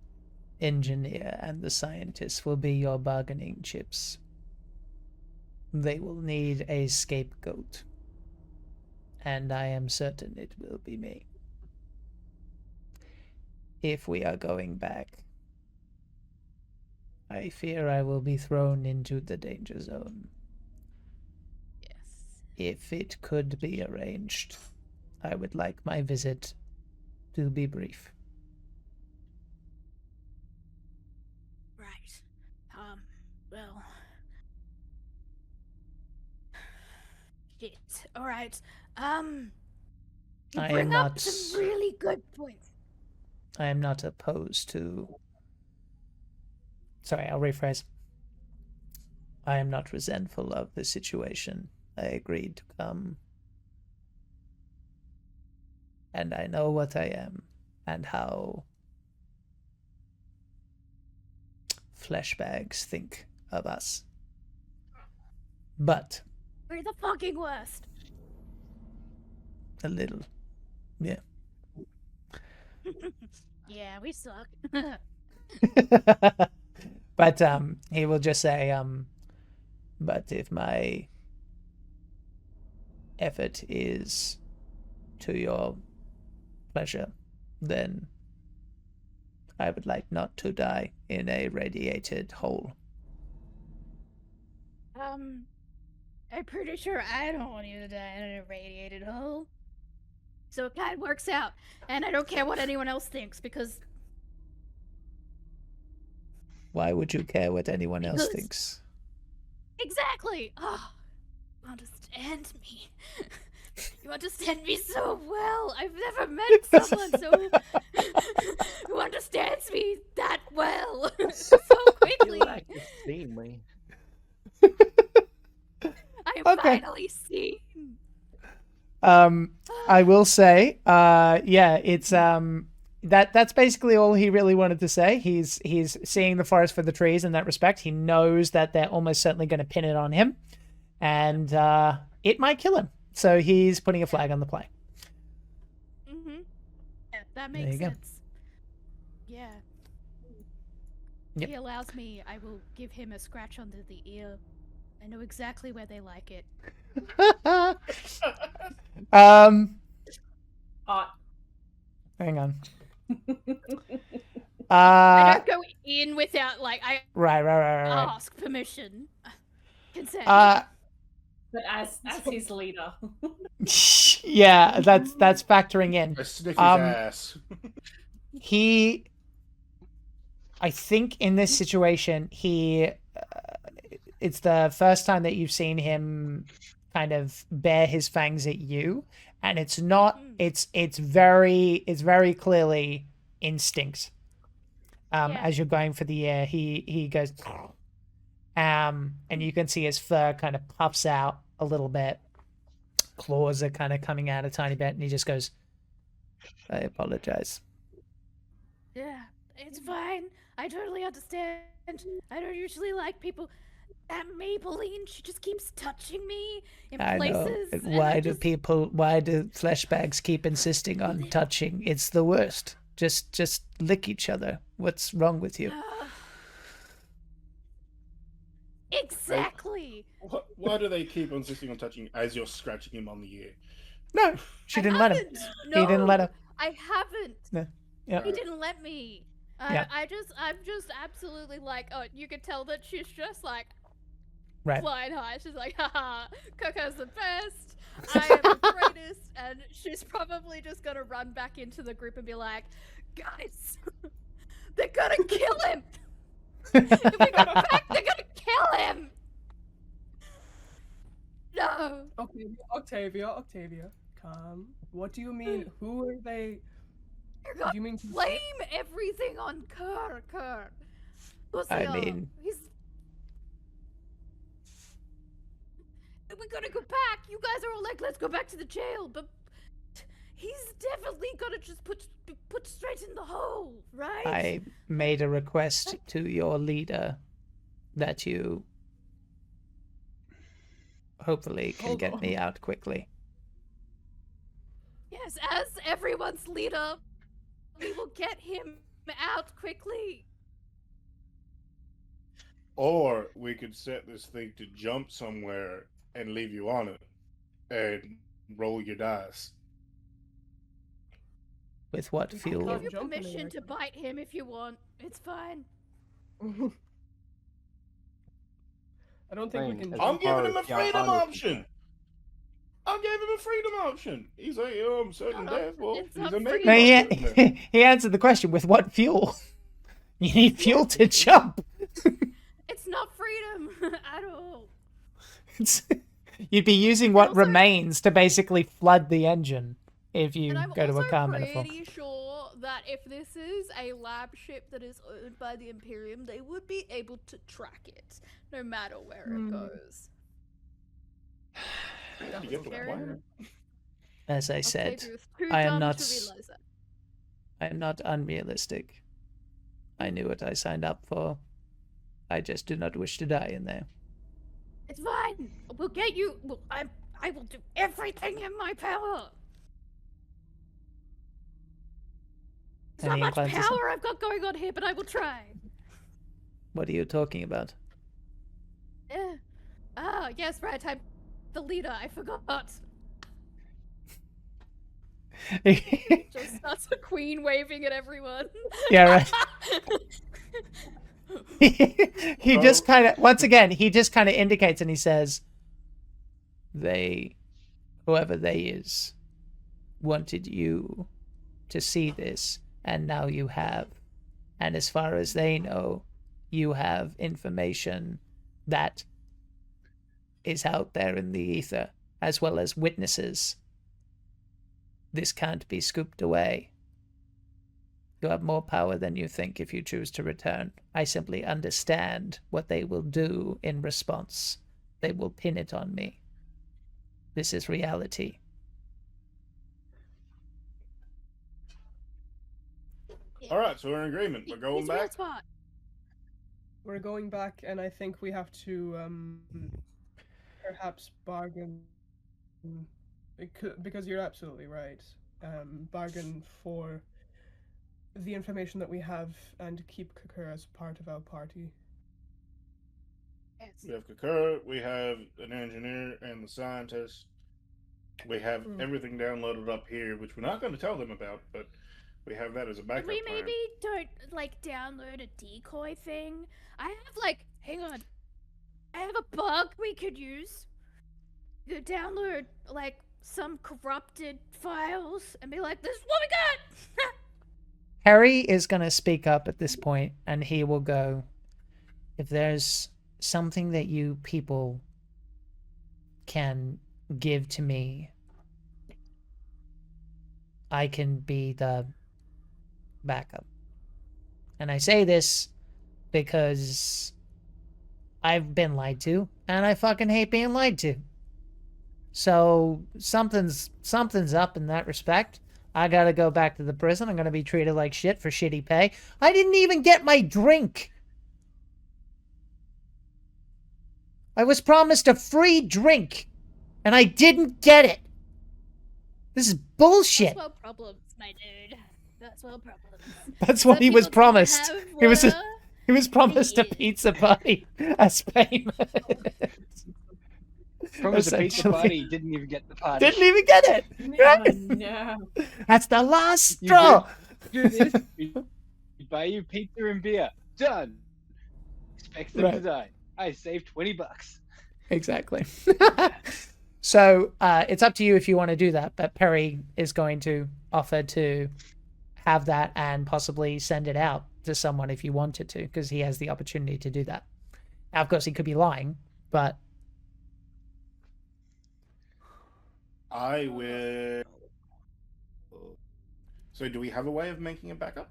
engineer and the scientist will be your bargaining chips. They will need a scapegoat, and I am certain it will be me. If we are going back, I fear I will be thrown into the danger zone. Yes. If it could be arranged, I would like my visit to be brief. Right. Well. Shit. Alright. You I am bring up not- some really good points. I am not opposed to... Sorry, I'll rephrase. I am not resentful of the situation. I agreed to come. And I know what I am and how fleshbags think of us. But We're the fucking worst. a little. Yeah. Yeah, we suck. But he will just say, but if my effort is to your pleasure, then I would like not to die in a radiated hole. I'm pretty sure I don't want you to die in a radiated hole. So it kind of works out, and I don't care what anyone else thinks because Why would you care what anyone else Because- thinks? exactly. Oh, you understand me. You understand me so well. I've never met someone so who understands me that well so quickly. You like to see me. I'm Okay. finally seen. I will say, yeah, it's that's basically all he really wanted to say. He's seeing the forest for the trees in that respect. He knows that they're almost certainly going to pin it on him, and it might kill him. So he's putting a flag on the play. Mm-hmm. Yeah, that There makes you go. sense. Yeah. Yep. He allows me, I will give him a scratch under the ear. I know exactly where they like it. Hang on. I don't go in without, like, I Right. ask permission. Consent. But as his leader. Yeah, that's factoring in. I sniff his Um, ass. I think in this situation, it's the first time that you've seen him kind of bare his fangs at you, and it's not. It's very clearly instinct. Yeah. As you're going for the air, he goes, and you can see his fur kind of puffs out a little bit. Claws are kind of coming out a tiny bit, and he just goes, I apologize. Yeah, it's fine. I totally understand. I don't usually like people. That Maybelline, she just keeps touching me in I know. places. And and why I do just, people? Why do flesh bags keep insisting on touching? It's the worst. Just lick each other. What's wrong with you? Exactly. Why do they keep insisting on touching as you're scratching him on the ear? No, she didn't let him. No, He didn't let her. I haven't. No. Yeah. He didn't let me. Yeah. I'm just absolutely like, oh, you could tell that she's just like Right. flying high. She's like, haha, Coco's the best. I am the greatest. And she's probably just gonna run back into the group and be like, guys, they're gonna kill him. If we go back, they're gonna kill him. No. Octavia, come. What do you mean? Who are they? You're Do gonna you mean blame everything on Kerr. I mean, we're gonna go back. You guys are all like, let's go back to the jail, but he's definitely gonna just be put straight in the hole, right? I made a request to your leader that you hopefully can get me out quickly. Yes, as everyone's leader, we will get him out quickly. Or we could set this thing to jump somewhere and leave you on it and roll your dice. With what I'll fuel? give you permission to bite him if you want. It's fine. I don't think we can. I'm giving him a freedom option. I'm giving him a freedom option. He's like, oh, I'm certain death. Well, he's a maybe. No, he answered the question with what fuel? You need fuel to jump. It's not freedom at all. You'd be using what remains to basically flood the engine if you And I'm go to a also car metaphor. pretty sure that if this is a lab ship that is owned by the Imperium, they would be able to track it, no matter where it goes. As I said, Octavius, too I am dumb not. to realize that. I am not unrealistic. I knew what I signed up for. I just do not wish to die in there. It's fine. We'll get you. I will do everything in my power. It's not Any much inclined to say- power I've got going on here, but I will try. What are you talking about? Yeah. Ah, yes, right. I'm the leader. I forgot. Just starts a queen waving at everyone. Yeah, right. He just kind of, once again, he just kind of indicates and he says, whoever they is, wanted you to see this, and now you have. And as far as they know, you have information that is out there in the ether, as well as witnesses. This can't be scooped away. You have more power than you think if you choose to return. I simply understand what they will do in response. They will pin it on me. This is reality. All right, so we're in agreement. We're going back. We're going back, and I think we have to perhaps bargain. Because you're absolutely right. Bargain for the information that we have and keep Kakura as part of our party. Yes. We have Kakura, we have an engineer and the scientist. We have everything downloaded up here, which we're not going to tell them about, but we have that as a backup We plan. maybe don't like download a decoy thing. I have like, hang on. I have a bug we could use. You could download like some corrupted files and be like, this is what we got. Harry is going to speak up at this point, and he will go, if there's something that you people can give to me, I can be the backup. And I say this because I've been lied to, and I fucking hate being lied to. So something's up in that respect. I gotta go back to the prison. I'm gonna be treated like shit for shitty pay. I didn't even get my drink. I was promised a free drink, and I didn't get it. This is bullshit. First world problems, my dude. First world problems. That's what Some he was people don't promised. have He was promised a Yes. pizza party as payment. Promised a pizza Essentially. party, didn't even get the party. Didn't even get it. Oh, no. That's the last You straw. do this, we buy you pizza and beer. Done. Expect them to Right. die. I saved $20. Exactly. So it's up to you if you want to do that, but Perry is going to offer to have that and possibly send it out to someone if you wanted to, because he has the opportunity to do that. Now, of course, he could be lying, but I will. So, do we have a way of making it back up?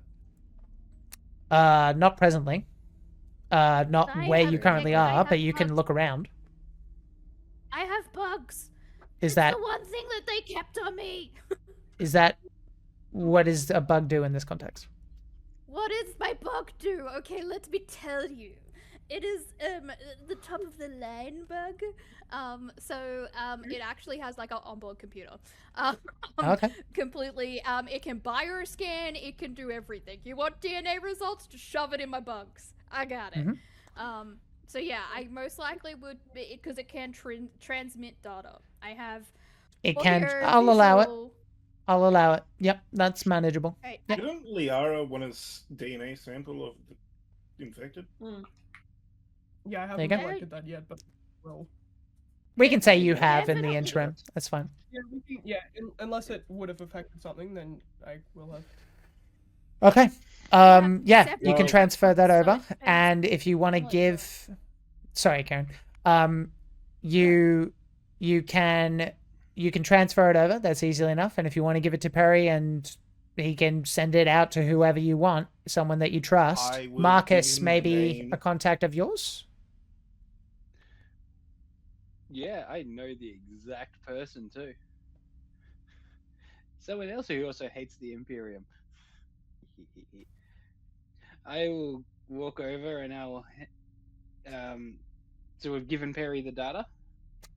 not presently. Not I where have you a currently big- I are, have but you can bugs. look around. I have bugs. Is It's that the one thing that they kept on me. what does a bug do in this context? What does my bug do? Okay, let me tell you. It is the top of the line bug. It actually has like an onboard computer. Okay. Completely. It can bioscan. It can do everything. You want DNA results? Just shove it in my bugs. I got it. Mhm. So yeah, I most likely would because it can transmit data. I have. It audio, can. I'll allow it. visual- I'll allow it. Yep, that's manageable. Right, Yeah. Didn't Liara want a DNA sample of the infected? Yeah, I There you haven't go. collected that yet, but well. We can say you have in the Definitely. interim. That's fine. Yeah, we can, yeah. Unless it would have affected something, then I will have. Okay. Yeah, you can Well- transfer that So over, it depends and if you want to what give, sorry, Karen, you can transfer it over. That's easily enough. And if you want to give it to Perry, and he can send it out to whoever you want, someone that you trust. I will Marcus, give him the maybe name. a contact of yours. Yeah, I know the exact person too. Someone else who also hates the Imperium. I will walk over and I'll. So we've given Perry the data.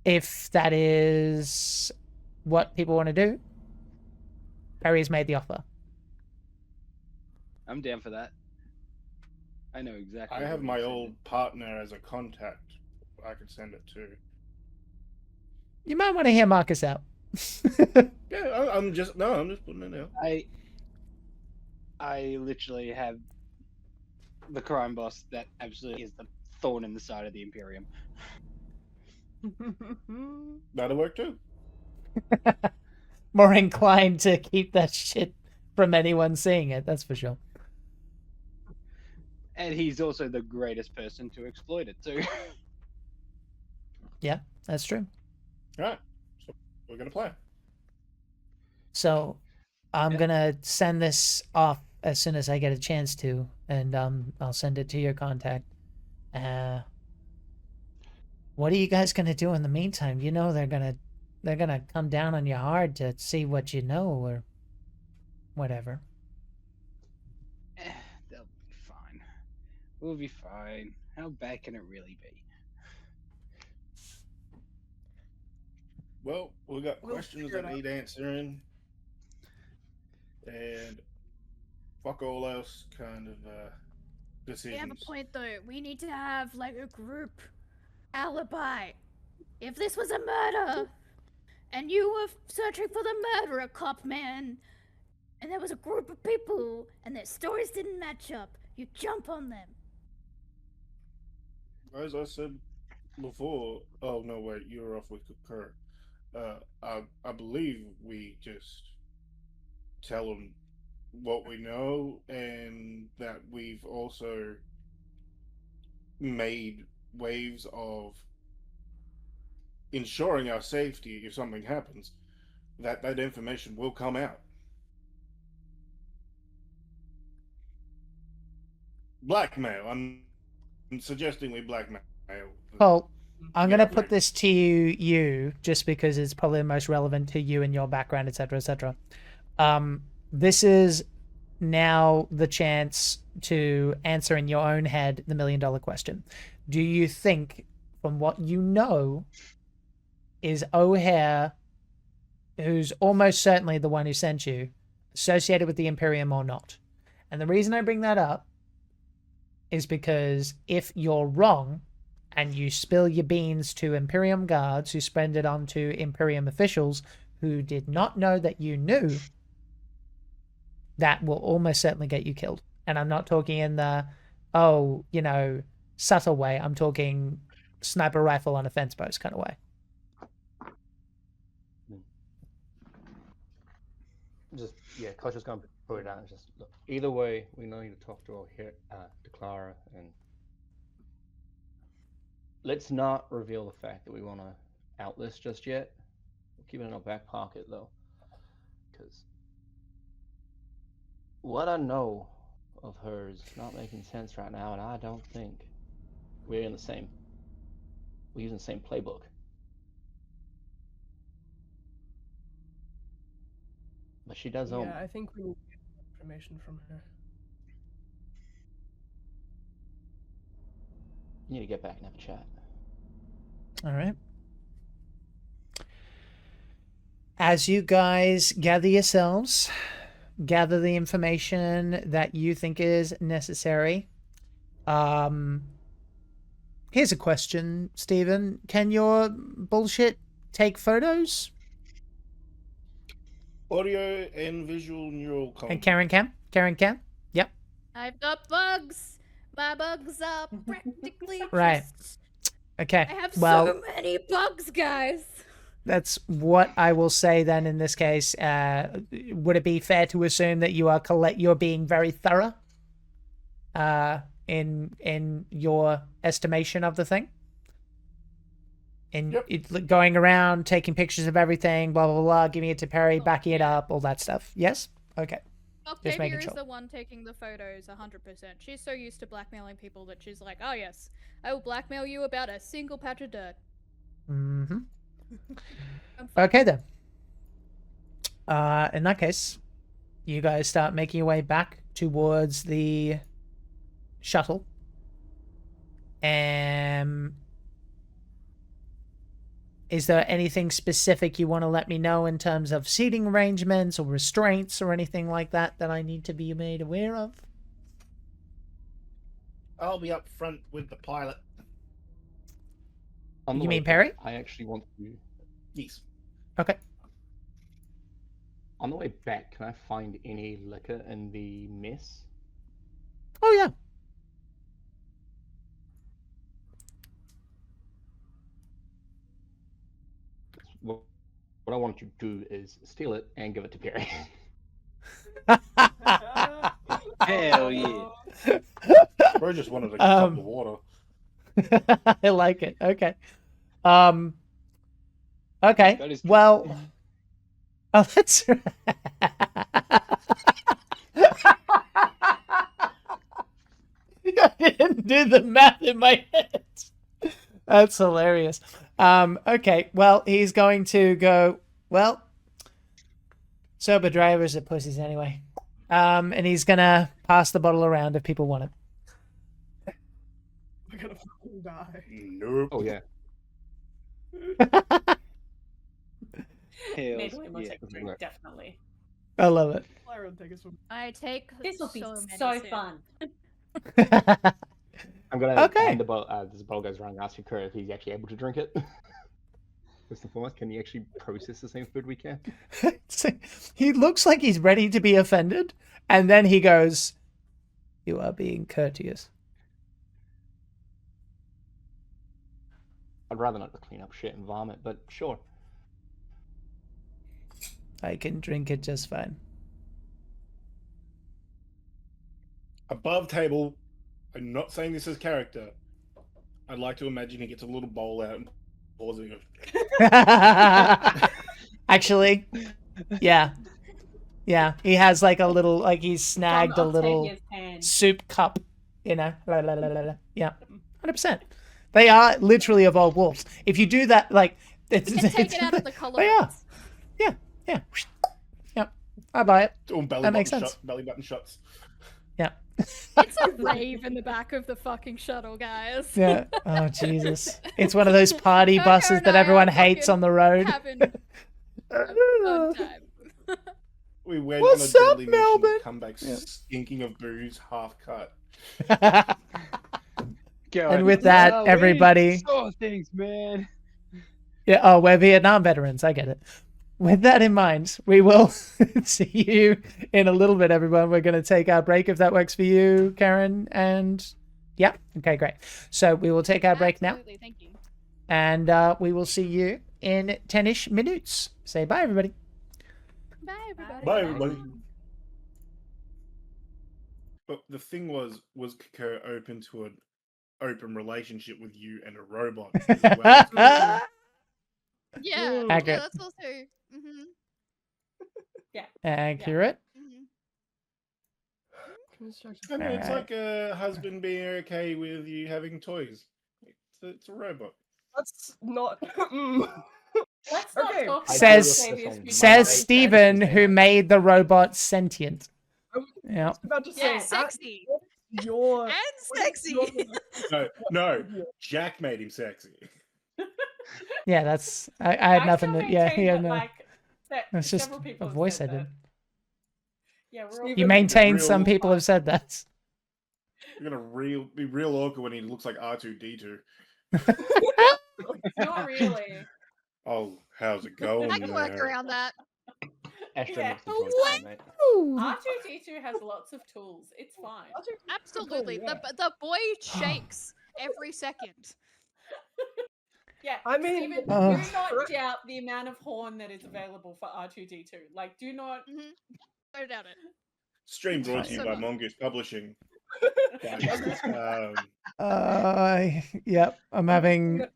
If that is what people want to do, Perry's made the offer. I'm down for that. I know exactly. I who have we my send old it. partner as a contact. I could send it to. You might want to hear Marcus out. Yeah, I'm just putting it out. I literally have the crime boss that absolutely is the thorn in the side of the Imperium. That'll work too. More inclined to keep that shit from anyone seeing it, that's for sure. And he's also the greatest person to exploit it too. Yeah, that's true. All right, so we're gonna play. So I'm Yeah. gonna send this off as soon as I get a chance to, and I'll send it to your contact. What are you guys gonna do in the meantime? You know they're gonna come down on you hard to see what you know or whatever. They'll be fine. We'll be fine. How bad can it really be? Well, we got We'll questions figure it that out. need answering, and fuck all else kind of We decisions. have a point though. We need to have like a group alibi. If this was a murder and you were searching for the murderer, cop man, and there was a group of people and their stories didn't match up, you jump on them. As I said before, oh no, wait, you're off with Kurt. I believe we just tell them what we know, and that we've also made waves of ensuring our safety if something happens. That information will come out. Blackmail. I'm suggesting we blackmail. Well, I'm Yeah, gonna put right. this to you just because it's probably the most relevant to you and your background, etc., etc. This is now the chance to answer in your own head the $1 million question. Do you think, from what you know, is O'Hare, who's almost certainly the one who sent you, associated with the Imperium or not? And the reason I bring that up is because if you're wrong and you spill your beans to Imperium guards who spread it on to Imperium officials who did not know that you knew, that will almost certainly get you killed. And I'm not talking in the, subtle way. I'm talking sniper rifle on a fence post kind of way. Coach is going to put it down. Just look, either way, we need to talk to Clara, and let's not reveal the fact that we want to outlist just yet. We'll keep it in our back pocket though, because what I know of her is not making sense right now, and I don't think we're using the same playbook. But she does own. Yeah, I think we need to get information from her. You need to get back and have a chat. All right. As you guys gather yourselves, gather the information that you think is necessary. Here's a question, Stephen. Can your bullshit take photos? Audio and visual neural And Karen can? Karen can? Yep. I've got bugs. My bugs are practically Right. just... Okay. I have well, so many bugs, guys. That's what I will say then in this case. Would it be fair to assume that you're being very thorough in your estimation of the thing? And going around, taking pictures of everything, blah, blah, blah, giving it to Perry, backing it up, all that stuff. Yes? Okay. Octavia is the one taking the photos 100%. She's so used to blackmailing people that she's like, oh yes, I will blackmail you about a single patch of dirt. Mm-hmm. Okay then. In that case, you guys start making your way back towards the shuttle. Is there anything specific you want to let me know in terms of seating arrangements or restraints or anything like that that I need to be made aware of? I'll be up front with the pilot. You mean Perry? I actually want to... Yes. Okay. On the way back, can I find any liquor in the mess? Oh, yeah. What I want you to do is steal it and give it to Perry. Hell yeah. Bro just wanted to cup the water. I like it. Okay. Okay. Well. Oh, that's right. I didn't do the math in my head. That's hilarious. Okay. Well, he's going to go. Well, sober drivers are pussies anyway. And he's gonna pass the bottle around if people want it. We're gonna fucking die. Nope. Oh yeah. Maybe we will take a drink, definitely. I love it. I take. This will be so so many fun. I'm gonna find the bottle. This bottle goes around and ask Kurt if he's actually able to drink it. First and foremost, can he actually process the same food we can? He looks like he's ready to be offended, and then he goes, "You are being courteous." I'd rather not clean up shit and vomit, but sure. I can drink it just fine. Above table, I'm not saying this as character. I'd like to imagine he gets a little bowl out and pours it. Actually, yeah. Yeah, he has like a little, like he's snagged a little soup cup, you know. Yeah, 100%. They are literally evolved wolves. If you do that, like, You can take it out of the color. They are. Yeah, yeah. Yep. I buy it. Doing belly That button makes sense. belly button shots. Yeah. It's a rave in the back of the fucking shuttle, guys. Yeah. Oh Jesus! It's one of those party Coco buses and that I everyone are hates fucking on the road. Having a fun time. We went What's on a up, deadly mission Melbourne? to come back Yeah. stinking of booze, half cut. And with that, we everybody. saw things, man. Yeah. Oh, we're Vietnam veterans. I get it. With that in mind, we will see you in a little bit, everyone. We're going to take our break if that works for you, Karen. And yeah, okay, great. So we will take our break now, Absolutely, thank you. and we will see you in 10-ish minutes. Say bye, everybody. Bye, everybody. Bye, everybody. But the thing was Kiko open to an open relationship with you and a robot as well? Yeah, Accurate. yeah, that's also. Mm-hmm. Accurate. Mm-hmm. And it's Alright. like a husband being okay with you having toys. It's a robot. That's not. Let's not Okay. talk Says- about Xavier's future Says relationship. Steven, who made the robot sentient. I was Yeah. about to say, Yeah, sexy your and sexy. No, Jack made him sexy. Yeah, that's. I had nothing still to. Yeah, maintain yeah, that, no. like, that It's just several people a have voice I said did. that. Yeah, we're all You Steven, maintain real some people have said that. You're gonna be real awkward when he looks like R2D2. Not really. Oh, how's it going I can work there? around that. Astro Yeah. makes the voice What? though, mate. R2D2 has lots of tools. It's fine. Absolutely. yeah. The boy shakes every second. Yeah, I mean, Steven, Uh. do not doubt the amount of horn that is available for R2D2. Like, do not. Don't doubt it. Stream brought to you So by much. Mongoose Publishing. Yep. I'm having.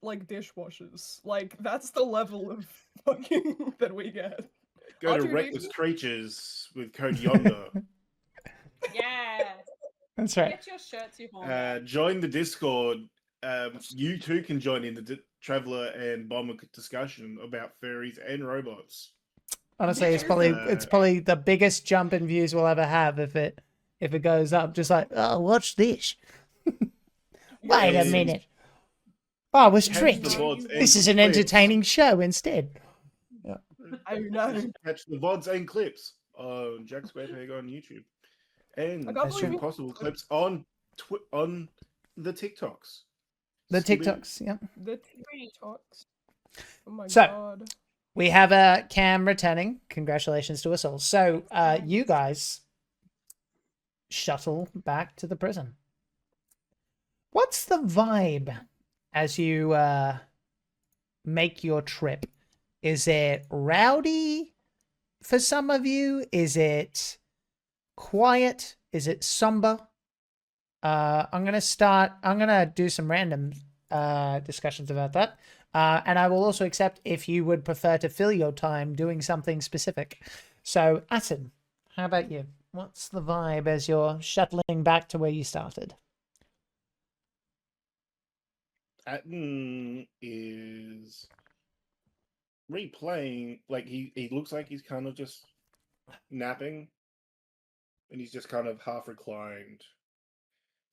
like dishwashers. Like that's the level of fucking that we get. Go to R2D2? Reckless Creatures with code Yonder. Yeah. That's right. Get your shirts, you horn. Join the Discord. You too can join in the Traveler and Bomber discussion about furries and robots. Honestly, it's probably the biggest jump in views we'll ever have if it goes up. Just like, oh, watch this. Wait a minute. I was Catch the tricked. VODs and This is an clips. entertaining show instead. I know. Catch the VODs and clips on Jack Squarepeg on YouTube. And I can't soon believe possible clips on the TikToks. The Steven, TikToks, yeah. The TikToks. Oh my So- god. We have a Cam returning. Congratulations to us all. So, you guys shuttle back to the prison. What's the vibe as you make your trip? Is it rowdy for some of you? Is it quiet? Is it somber? I'm gonna do some random discussions about that. And I will also accept if you would prefer to fill your time doing something specific. So, Atten, how about you? What's the vibe as you're shuttling back to where you started? Atten is replaying, like he looks like he's kind of just napping, and he's just kind of half reclined,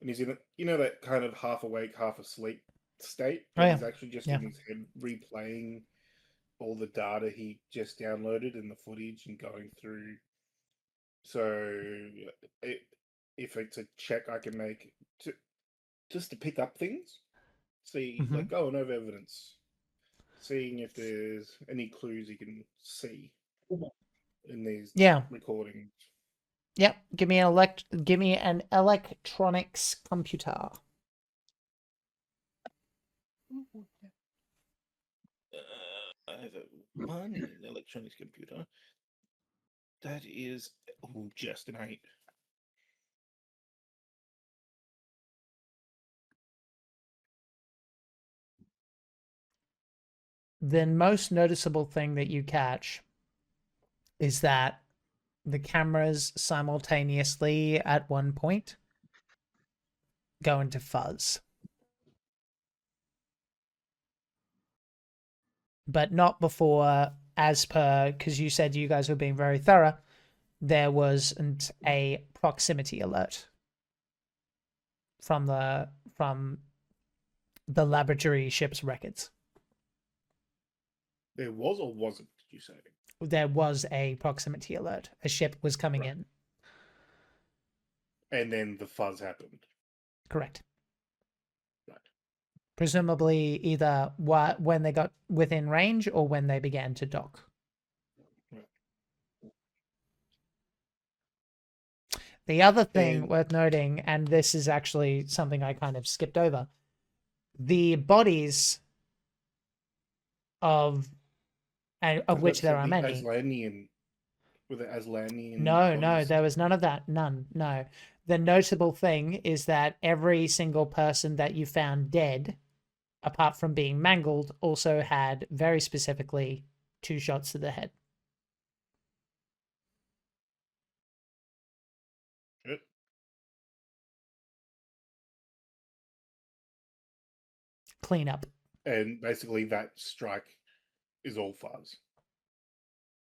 and he's in that kind of half awake, half asleep state. Oh, yeah. He's actually just Yeah. in his head replaying all the data he just downloaded and the footage and going through. So if it's a check I can make just to pick up things, see, like going over evidence, seeing if there's any clues you can see in these recordings. Yep. Give me an electronics computer. I have one electronics computer. That is just an 8. The most noticeable thing that you catch is that the cameras simultaneously at one point go into fuzz. But not before as per, because you said you guys were being very thorough, there wasn't a proximity alert from the laboratory ship's records. There was or wasn't, did you say? There was a proximity alert. A ship was coming Right. in. And then the fuzz happened. Correct. Right. Presumably either when they got within range or when they began to dock. Right. The other thing And- worth noting, and this is actually something I kind of skipped over, the bodies of which there are many. Were the Aslanian No, bodies? there was none of that. None. No. The notable thing is that every single person that you found dead, apart from being mangled, also had very specifically 2 shots to the head. Shit. Clean up. And basically that strike is all fuzz.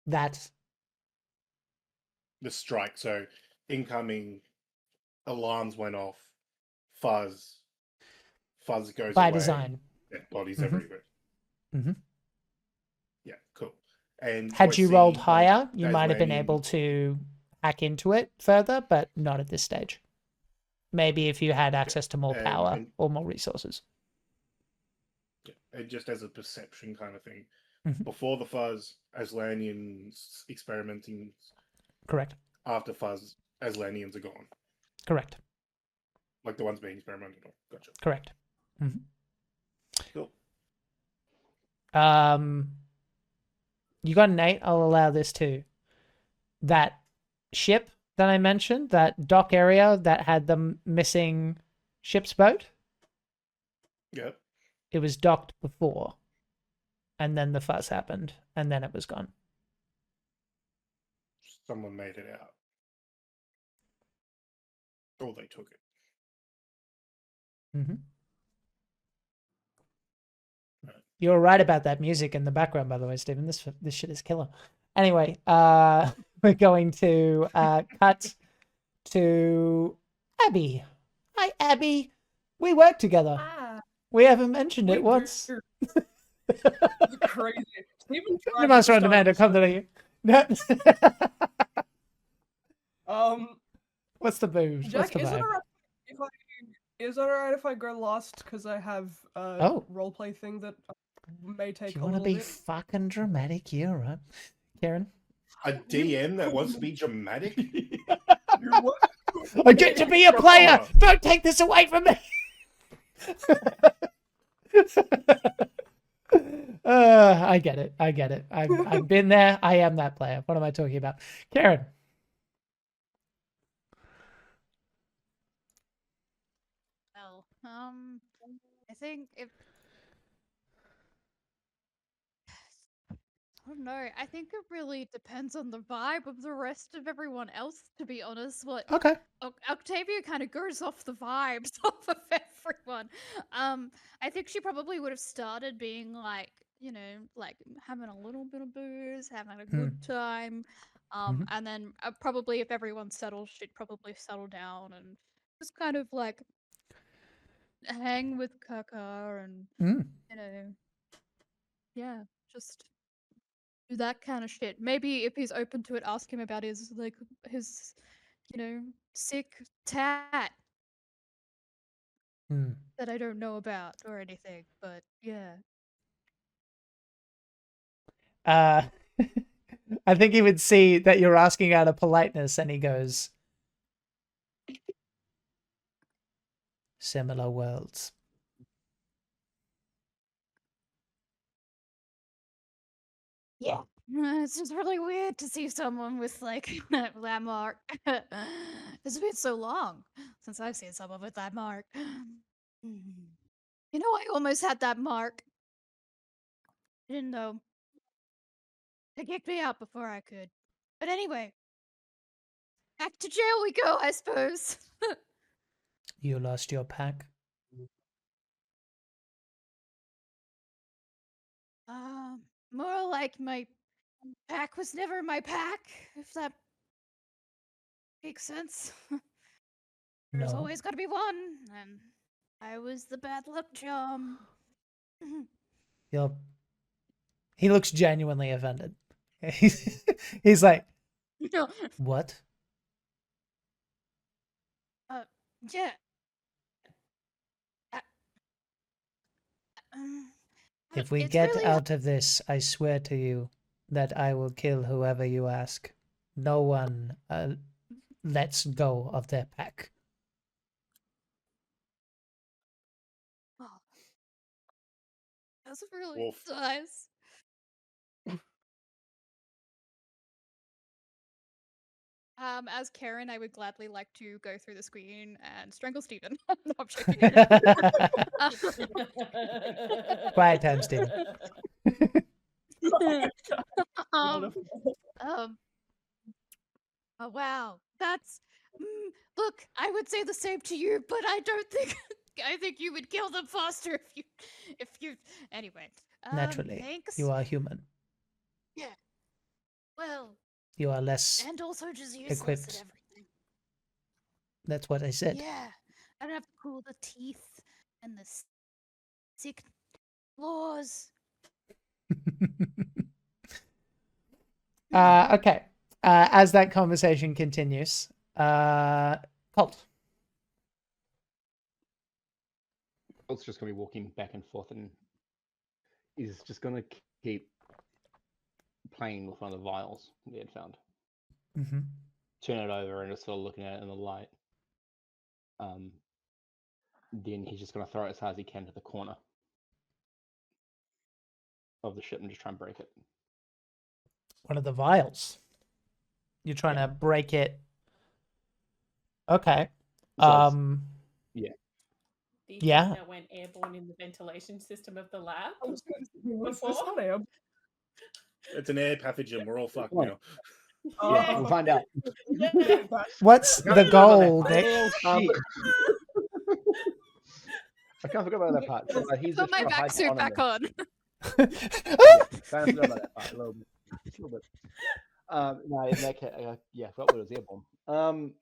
That. The strike, so incoming alarms went off, fuzz goes By away. design. Dead bodies Mhm. everywhere. Mhm. Yeah, cool. And Had we're you rolled seeing, higher, you might have been Aslanian- able to hack into it further, but not at this stage. Maybe if you had access to more power or more resources. And just as a perception kind of thing. Mhm. Before the fuzz, Aslanians experimenting. Correct. After fuzz, Aslanians are gone. Correct. Like the ones being experimented on. Gotcha. Correct. Mm-hmm. Cool. You got an 8. I'll allow this too. That ship that I mentioned, that dock area that had the missing ship's boat. Yep. It was docked before, and then the fuss happened, and then it was gone. Someone made it out. Or they took it. Mm-hmm. You're right about that music in the background, by the way, Stephen. This shit is killer. Anyway, we're going to cut to Abby. Hi, Abby. We work together. Ah, We haven't mentioned we it once. do. Crazy. Stephen tried You must to run start Amanda. this Come to you. No. What's the boobs? What's Jack, the vibe? is it alright if I go last? Because I have a Oh. roleplay thing that may take Do you a want to little be bit. fucking dramatic? Yeah, right. Karen? A DM that wants to be dramatic? I get to be a player! Don't take this away from me! I get it. I get it. I've been there. I am that player. What am I talking about? Karen. Well, I think if I don't know. I think it really depends on the vibe of the rest of everyone else, to be honest. What Okay. Octavia kind of goes off the vibes off of everyone. I think she probably would have started being like, like having a little bit of booze, having a good time. And then probably if everyone settles, she'd probably settle down and just kind of like hang with Kaka and yeah, just do that kind of shit. Maybe if he's open to it, ask him about his sick tat that I don't know about or anything. But yeah. I think he would see that you're asking out of politeness, and he goes, "Similar worlds." Yeah. It's just really weird to see someone with like that mark. It's been so long since I've seen someone with that mark. I almost had that mark. I didn't know. They kicked me out before I could. But anyway, back to jail we go, I suppose. You lost your pack. More like my Pack was never my pack, if that makes sense. There's No. always got to be one, and I was the bad luck charm. He looks genuinely offended. He's like, what? Yeah. Um, If we it's get really out of this, I swear to you that I will kill whoever you ask. No one lets go of their pack. Oh, that's really Wolf. nice. As Karen, I would gladly like to go through the screen and strangle Stephen. No, I'm joking. Quiet time, Stephen. um, Um. Oh wow, that's. Look, I would say the same to you, but I don't think. I think you would kill them faster if you. Anyway. Naturally, Thanks. you are human. Yeah. Well, You are less. and also just useless equipped. at everything. That's what I said. Yeah, I don't have to cool the teeth and the sick claws. Okay. As that conversation continues, Colt. Colt's just going to be walking back and forth and is just going to keep playing with one of the vials they had found. Mm-hmm. Turn it over and just sort of looking at it in the light. Then he's just going to throw it as hard as he can to the corner of the ship and just try and break it. One of the vials. You're trying to break it. Okay. So yeah. The Yeah. thing that went airborne in the ventilation system of the lab. Was this not air? It's an air pathogen. We're all fucked Right. now. Yeah, we'll find out. What's the goal, Nick? Oh, shit. I can't forget about that part. So, he's put just my trying to hide back suit on back him. on. Kind of forgot about that part a little bit. No, in that case, yeah, I forgot what it was airborne.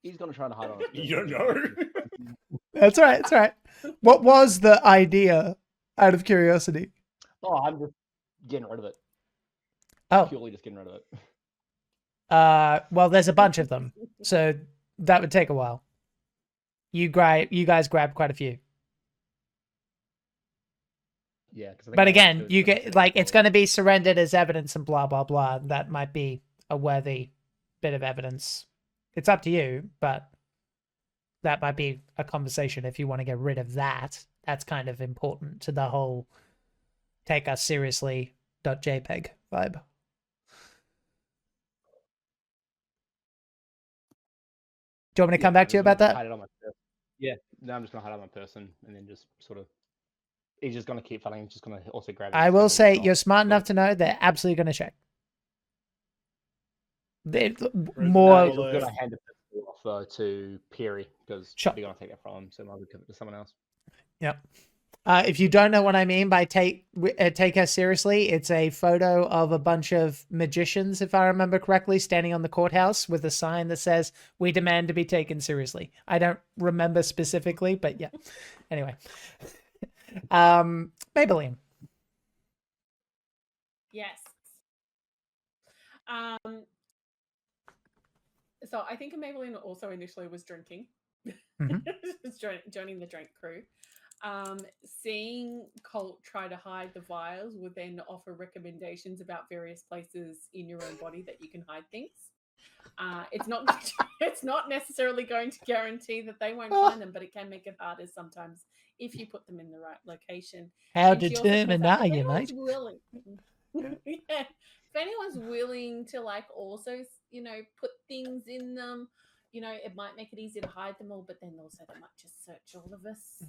He's going to try and hide on it. You don't know. That's right. That's right. What was the idea? Out of curiosity. Oh, I'm just getting rid of it. Oh. Purely just getting rid of it. Well, there's a bunch of them, so that would take a while. You guys grab quite a few. Yeah, but again, you get like it's going to be surrendered as evidence and blah blah blah. That might be a worthy bit of evidence. It's up to you, but that might be a conversation if you want to get rid of that. That's kind of important to the whole take us seriously .jpg vibe. Do you want me to come back to you about that? Hide it on my person. Yeah, no, I'm just gonna hide it on my person and then just sort of. He's just gonna keep fighting. He's just gonna also grab it. I will say you're smart enough to know they're absolutely going to check. They're more. He's gonna hand it off to Perry because they're gonna take that from him, so maybe give it to someone else. Yep. If you don't know what I mean by take us seriously, it's a photo of a bunch of magicians, if I remember correctly, standing on the courthouse with a sign that says, "We demand to be taken seriously." I don't remember specifically, but yeah. Anyway. Maybelline. Yes. So I think Maybelline also initially was drinking. Joining the drink crew. Seeing Colt try to hide the vials would then offer recommendations about various places in your own body that you can hide things. It's not necessarily going to guarantee that they won't find them, but it can make it harder sometimes if you put them in the right location. How determined are you, mate? Willing. Yeah. If anyone's willing to also, put things in them, it might make it easier to hide them all, but then also they might just search all of us.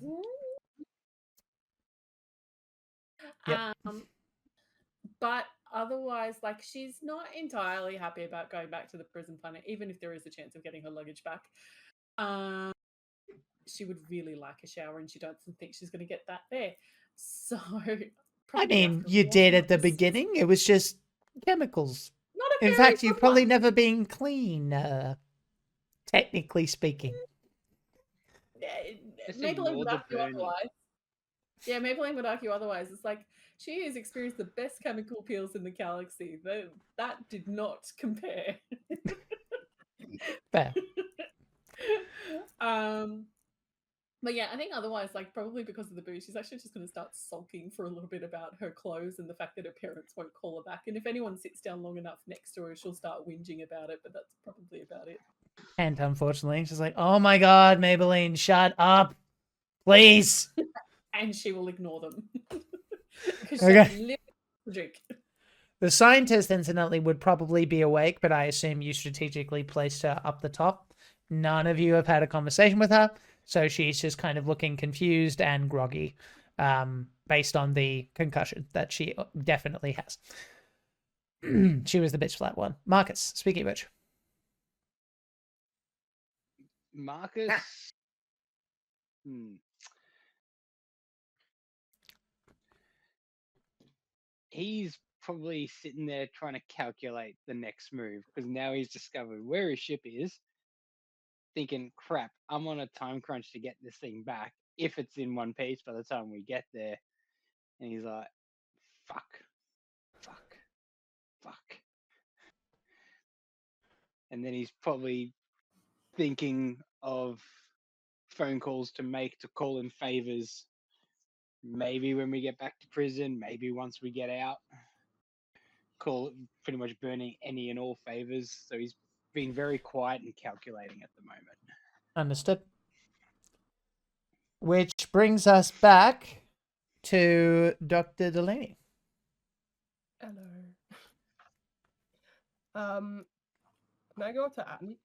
Yep. But otherwise, she's not entirely happy about going back to the prison planet, even if there is a chance of getting her luggage back. She would really like a shower, and she doesn't think she's going to get that there. So, I mean, you did at the beginning. It was just chemicals. Not a In very fact, you've good probably one. never been clean, technically speaking. Just Maybelline ignore would the argue burning. otherwise. Yeah, Maybelline would argue otherwise. It's like she has experienced the best chemical peels in the galaxy. That did not compare. Fair. But yeah, I think otherwise, like probably because of the booze, she's actually just going to start sulking for a little bit about her clothes and the fact that her parents won't call her back. And if anyone sits down long enough next to her, she'll start whinging about it. But that's probably about it. And unfortunately, she's like, "Oh my god, Maybelline, shut up, please." And she will ignore them because she Okay. has literally drink. The scientist, incidentally, would probably be awake, but I assume you strategically placed her up the top. None of you have had a conversation with her, so she's just kind of looking confused and groggy, based on the concussion that she definitely has. She was the bitch for that one. Marcus, speaking of which. Marcus. He's probably sitting there trying to calculate the next move because now he's discovered where his ship is, thinking, crap, I'm on a time crunch to get this thing back if it's in one piece by the time we get there. And he's like, fuck, fuck, fuck. And then he's probably thinking of phone calls to make to call in favors. Maybe when we get back to prison, maybe once we get out. Pretty much burning any and all favors. So he's being very quiet and calculating at the moment. Understood. Which brings us back to Dr. Delaney. Hello. Can I go to Atten?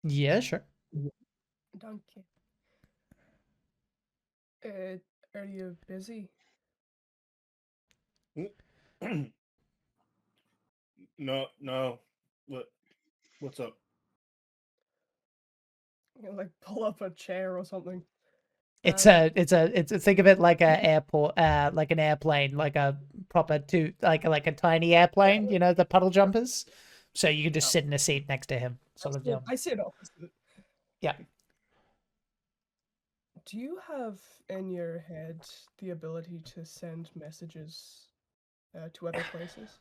Yeah, sure. Thank you. Are you busy? No. What's up? You know, like pull up a chair or something. It's Um, think of it like a airport, like an airplane, like a proper like a tiny airplane, you know, the puddle jumpers. So you can just sit in a seat next to him, sort of deal. I sit opposite. Yeah. Do you have in your head the ability to send messages to other places?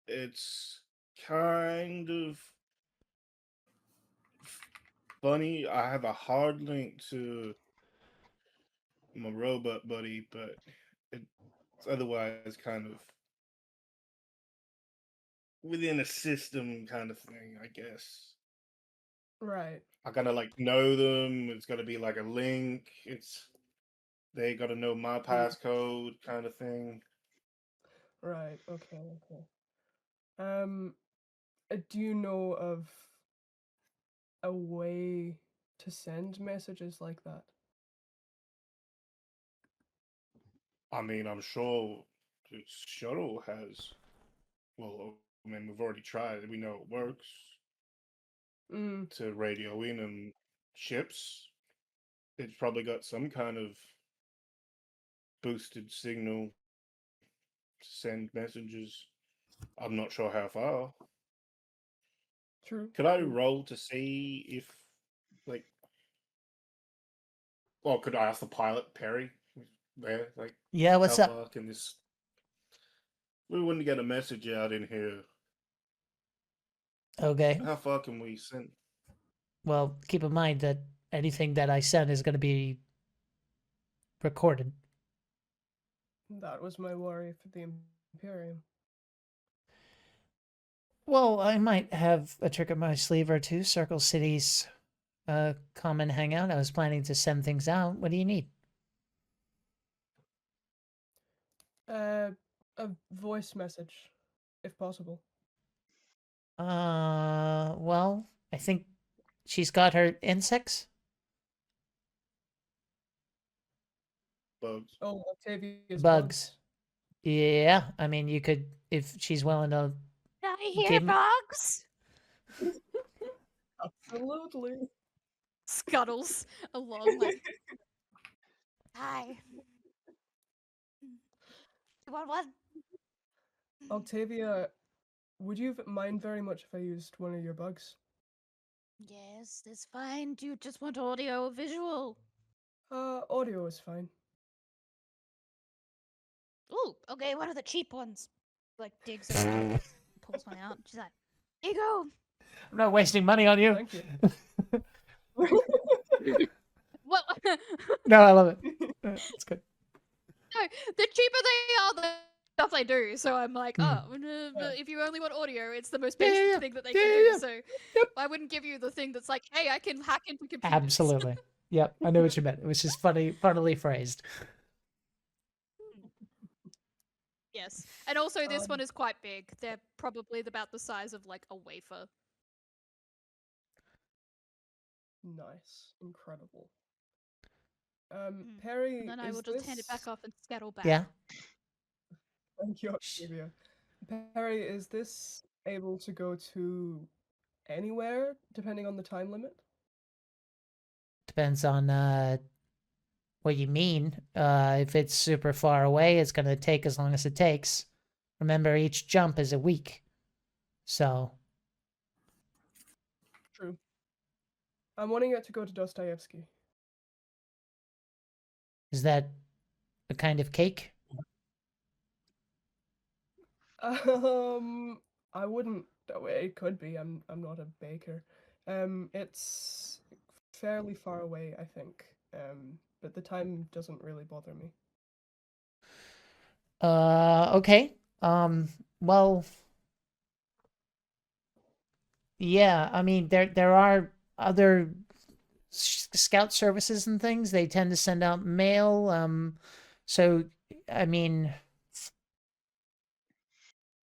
It's kind of funny. I have a hard link to my robot buddy, but it's otherwise kind of within a system kind of thing, I guess. Right. I gotta like know them. It's gotta be like a link. They gotta know my passcode kind of thing. Right. Okay. Do you know of a way to send messages like that? I mean, I'm sure the shuttle has. Well, I mean, we've already tried. We know it works to radio in and ships. It's probably got some kind of boosted signal to send messages. I'm not sure how far. True. Could I roll to see if, like, well, could I ask the pilot, Perry, there, like, Yeah, how what's up? far can this? We wouldn't get a message out in here. Okay. How far can we send? Well, keep in mind that anything that I send is going to be recorded. That was my worry for the Imperium. Well, I might have a trick up my sleeve or two. Circle City's a common hangout. I was planning to send things out. What do you need? A voice message, if possible. Well, I think she's got her insects. Bugs. Oh, Octavia's Bugs. Yeah, I mean, you could, if she's willing to. I hear Give me- bugs. Absolutely. Scuttles along like Hi. You want one? Octavia, would you mind very much if I used one of your bugs? Yes, that's fine. Do you just want audio or visual? Audio is fine. Ooh, okay, what are the cheap ones? Like digs it, pulls one out. She's like, here you go. I'm not wasting money on you. Thank you. What? No, I love it. It's good. No, the cheaper they are, the stuff they do. So I'm like, Mm. but if you only want audio, it's the most Yeah, basic yeah, thing that they yeah, can yeah, do. yeah. So Yep. I wouldn't give you the thing that's like, hey, I can hack into computers. Absolutely. Yep, I knew what you meant. It was just funnily phrased. Yes, and also this Um, one is quite big. They're probably about the size of like a wafer. Nice. Incredible. And Perry, then I is will just hand it back this... off and scuttle back. Yeah. Thank you, Octavia. Perry, is this able to go to anywhere, depending on the time limit? Depends on what you mean. If it's super far away, it's going to take as long as it takes. Remember, each jump is a week. So, True. I'm wanting it to go to Dostoevsky. is that a kind of cake? I wouldn't. It could be. I'm not a baker. It's fairly far away, I think. But the time doesn't really bother me. Okay. Well, yeah, I mean, there are other scout services and things. They tend to send out mail. So, I mean,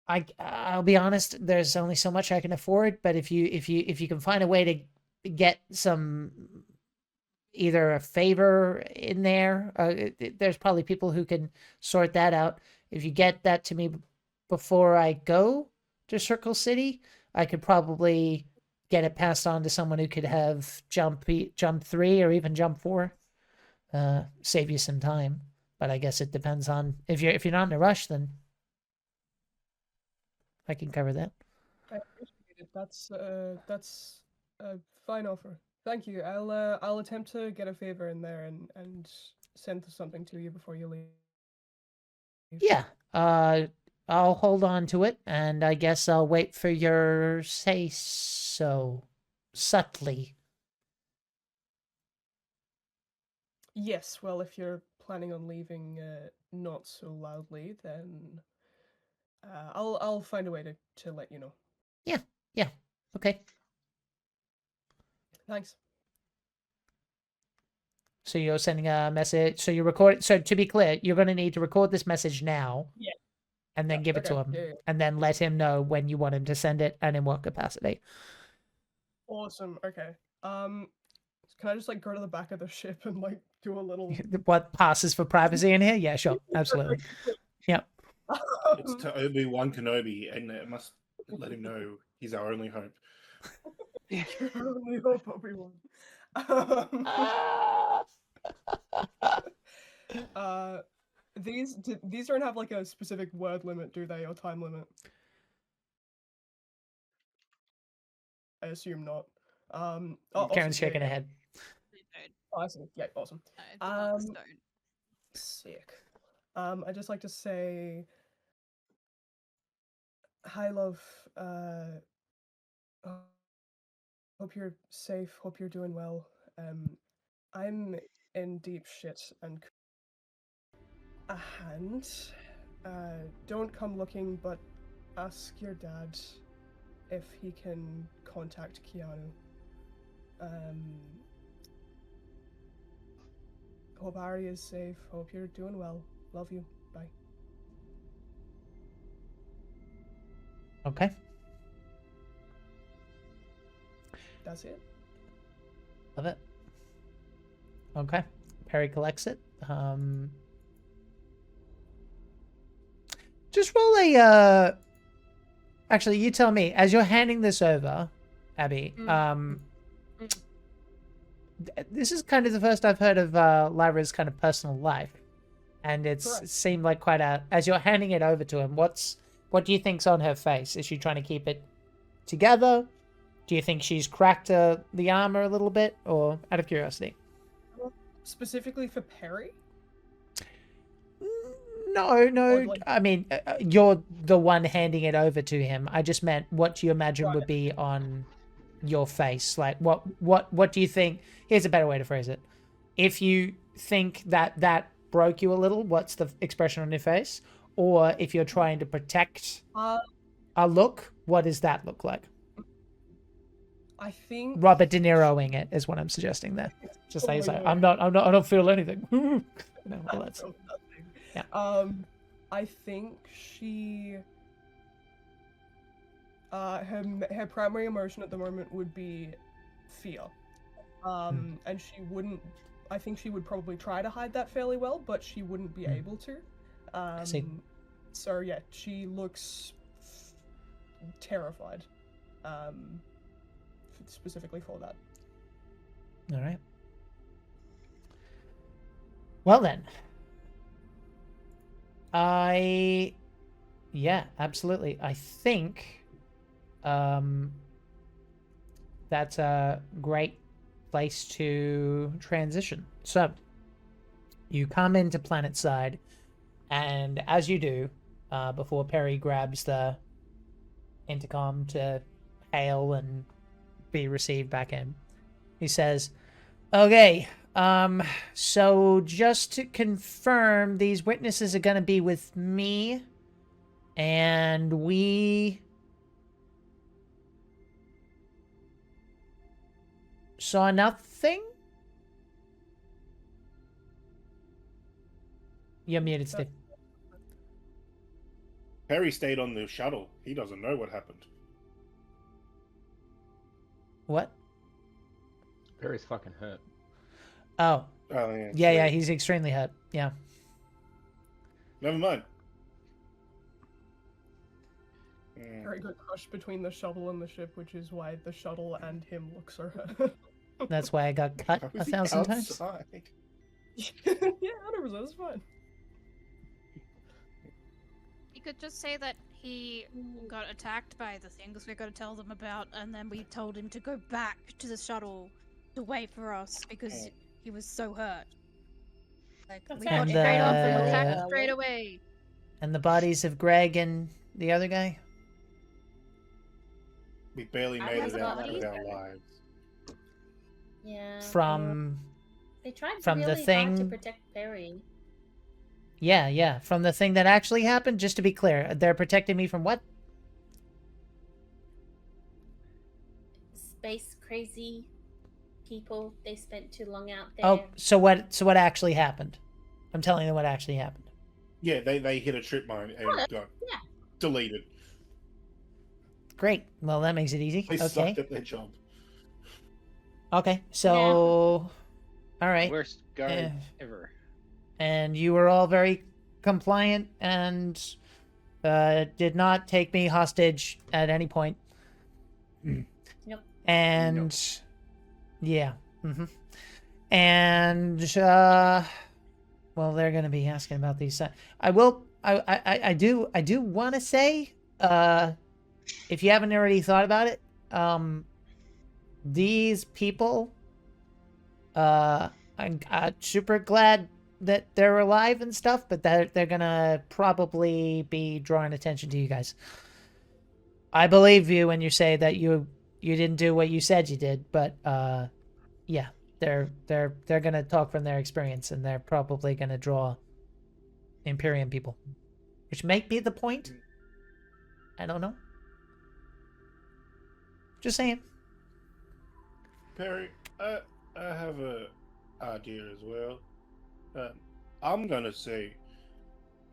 I'll be honest, there's only so much I can afford, but if you can find a way to get some, either a favor in there, there's probably people who can sort that out. If you get that to me before I go to Circle City, I could probably get it passed on to someone who could have jump 3 or even jump 4. Save you some time. But I guess it depends on if you're not in a rush, then I can cover that. I appreciate it. That's a fine offer. Thank you. I'll attempt to get a favor in there and send something to you before you leave. Yeah. I'll hold on to it, and I guess I'll wait for your say so subtly. Yes, well, if you're planning on leaving not so loudly, then I'll find a way to let you know. Yeah. Okay. Thanks. So you're sending a message. So you record. So to be clear, you're going to need to record this message now. Yeah. And then give it to Okay, him, yeah. and then let him know when you want him to send it and in what capacity. Awesome. Okay. Can I just like go to the back of the ship and like do a little? What passes for privacy in here? Yeah, sure, absolutely. Yep. It's to Obi-Wan Kenobi, and it must let him know he's our only hope. Your only hope, Obi-Wan. These don't have like a specific word limit, do they, or time limit? I assume not. Karen's awesome. shaking her head. Oh, I see. Yeah, awesome. No, the monks don't. Sick. I'd just like to say, hi, love. Hope you're safe. Hope you're doing well. I'm in deep shit and don't come looking, but ask your dad if he can contact Keanu. Hope Ari is safe. Hope you're doing well. Love you. Bye. Okay. That's it. Love it. Okay. Perry collects it. Just roll a. Actually, you tell me as you're handing this over, Abby. This is kind of the first I've heard of Lyra's kind of personal life, and it Correct. seemed like quite a. As you're handing it over to him, what do you think's on her face? Is she trying to keep it together? Do you think she's cracked the armor a little bit, or out of curiosity? Specifically for Perry? No. like- I mean, you're the one handing it over to him. I just meant what you imagine Right. would be on your face. Like, what do you think? Here's a better way to phrase it. If you think that broke you a little, what's the expression on your face? Or if you're trying to protect a look, what does that look like? I think Robert De Niroing it is what I'm suggesting there. Just like, my I God. don't feel anything. No, all that stuff. Yeah. I think she her primary emotion at the moment would be fear. And she wouldn't I think she would probably try to hide that fairly well, but she wouldn't be able to. see. So yeah, she looks terrified. Specifically for that. All right. Well then. Yeah, absolutely. I think that's a great place to transition. So, you come into Planet Side, and as you do, before Perry grabs the intercom to hail and be received back in, he says, okay, so just to confirm, these witnesses are going to be with me, and we saw nothing? You're muted, Steve. Perry stayed on the shuttle. He doesn't know what happened. What? Perry's fucking hurt. Oh. Oh, Yeah, he's extremely hurt. Yeah. Never mind. Very good crush between the shuttle and the ship, which is why the shuttle and him look so hurt. That's why I got cut How a is he 1,000 times. outside? Yeah, 100%, it's fine. You could just say that he got attacked by the things we're going to tell them about, and then we told him to go back to the shuttle to wait for us because he was so hurt. Like, we got And, straight on from uh, attack straight away. And the bodies of Greg and the other guy? We barely I made was it out not with our either. lives. Yeah. From they tried from the really hard to thing- protect Perry. Yeah, from the thing that actually happened. Just to be clear, they're protecting me from what? Space crazy people. They spent too long out there. Oh, so what actually happened? I'm telling them what actually happened. Yeah, they hit a trip mine and got deleted. Great. Well, that makes it easy. They Okay. sucked at their job. Okay. So, all right. Worst guard Eh. ever. And you were all very compliant and did not take me hostage at any point. Nope. And yeah. And well, they're going to be asking about these. I do want to say, if you haven't already thought about it, these people, I'm super glad that they're alive and stuff, but they're gonna probably be drawing attention to you guys. I believe you when you say that you didn't do what you said you did, but yeah, they're gonna talk from their experience, and they're probably gonna draw Imperium people, which might be the point. I don't know. Just saying. Perry, I have a idea as well. I'm gonna say,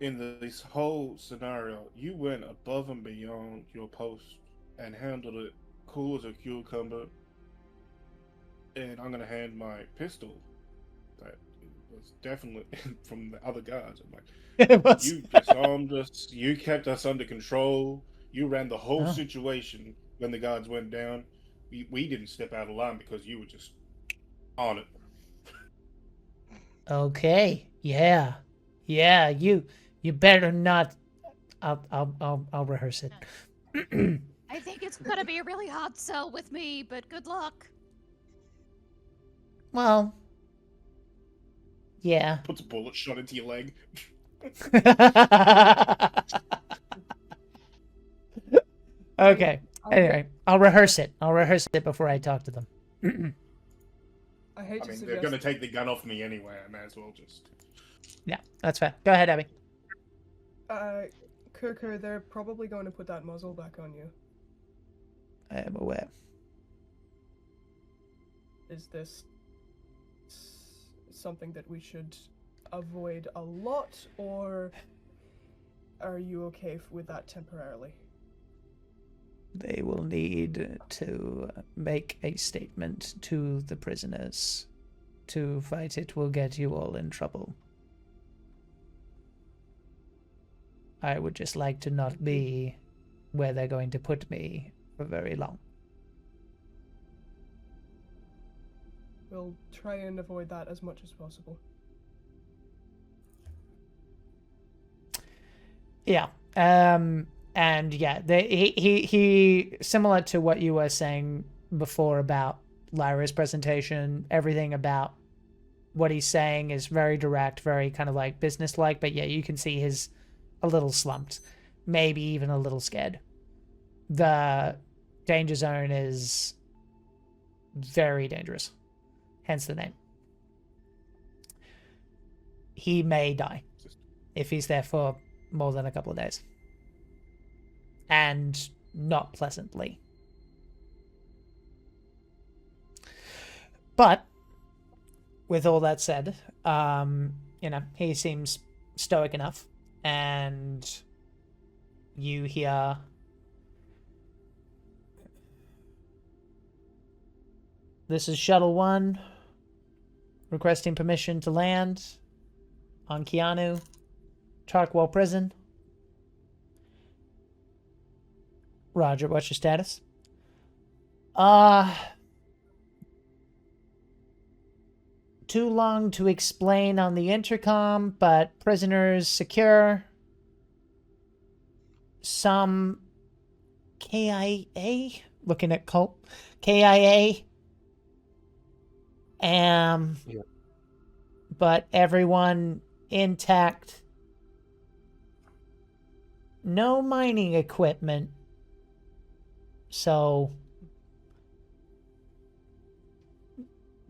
in this whole scenario, you went above and beyond your post and handled it cool as a cucumber. And I'm gonna hand my pistol that was definitely from the other guards. I'm like, It was. you disarmed us. You kept us under control. You ran the whole Oh. situation when the guards went down. We didn't step out of line because you were just on it. Okay. Yeah. Yeah, you better not. I'll rehearse it. I think it's gonna be a really hard sell with me, but good luck. Well, yeah. Puts a bullet shot into your leg. Okay. Anyway, I'll rehearse it. I'll rehearse it before I talk to them. I hate I to mean, suggest. they're going to take the gun off me anyway. I may as well just. Yeah, that's fair. Go ahead, Abby. Coco, they're probably going to put that muzzle back on you. I am aware. Is this something that we should avoid a lot, or are you okay with that temporarily? They will need to make a statement to the prisoners. To fight it will get you all in trouble. I would just like to not be where they're going to put me for very long. We'll try and avoid that as much as possible. Yeah. And yeah, he similar to what you were saying before about Lyra's presentation, everything about what he's saying is very direct, very kind of like business-like, but yeah, you can see he's a little slumped, maybe even a little scared. The danger zone is very dangerous, hence the name. He may die if he's there for more than a couple of days. And not pleasantly. But with all that said, he seems stoic enough, and you hear this is Shuttle 1 requesting permission to land on Keanu, Tarkwall Prison. Roger, what's your status? Too long to explain on the intercom, but prisoners secure. Some KIA, looking at Colt, KIA. But everyone intact. No mining equipment. So,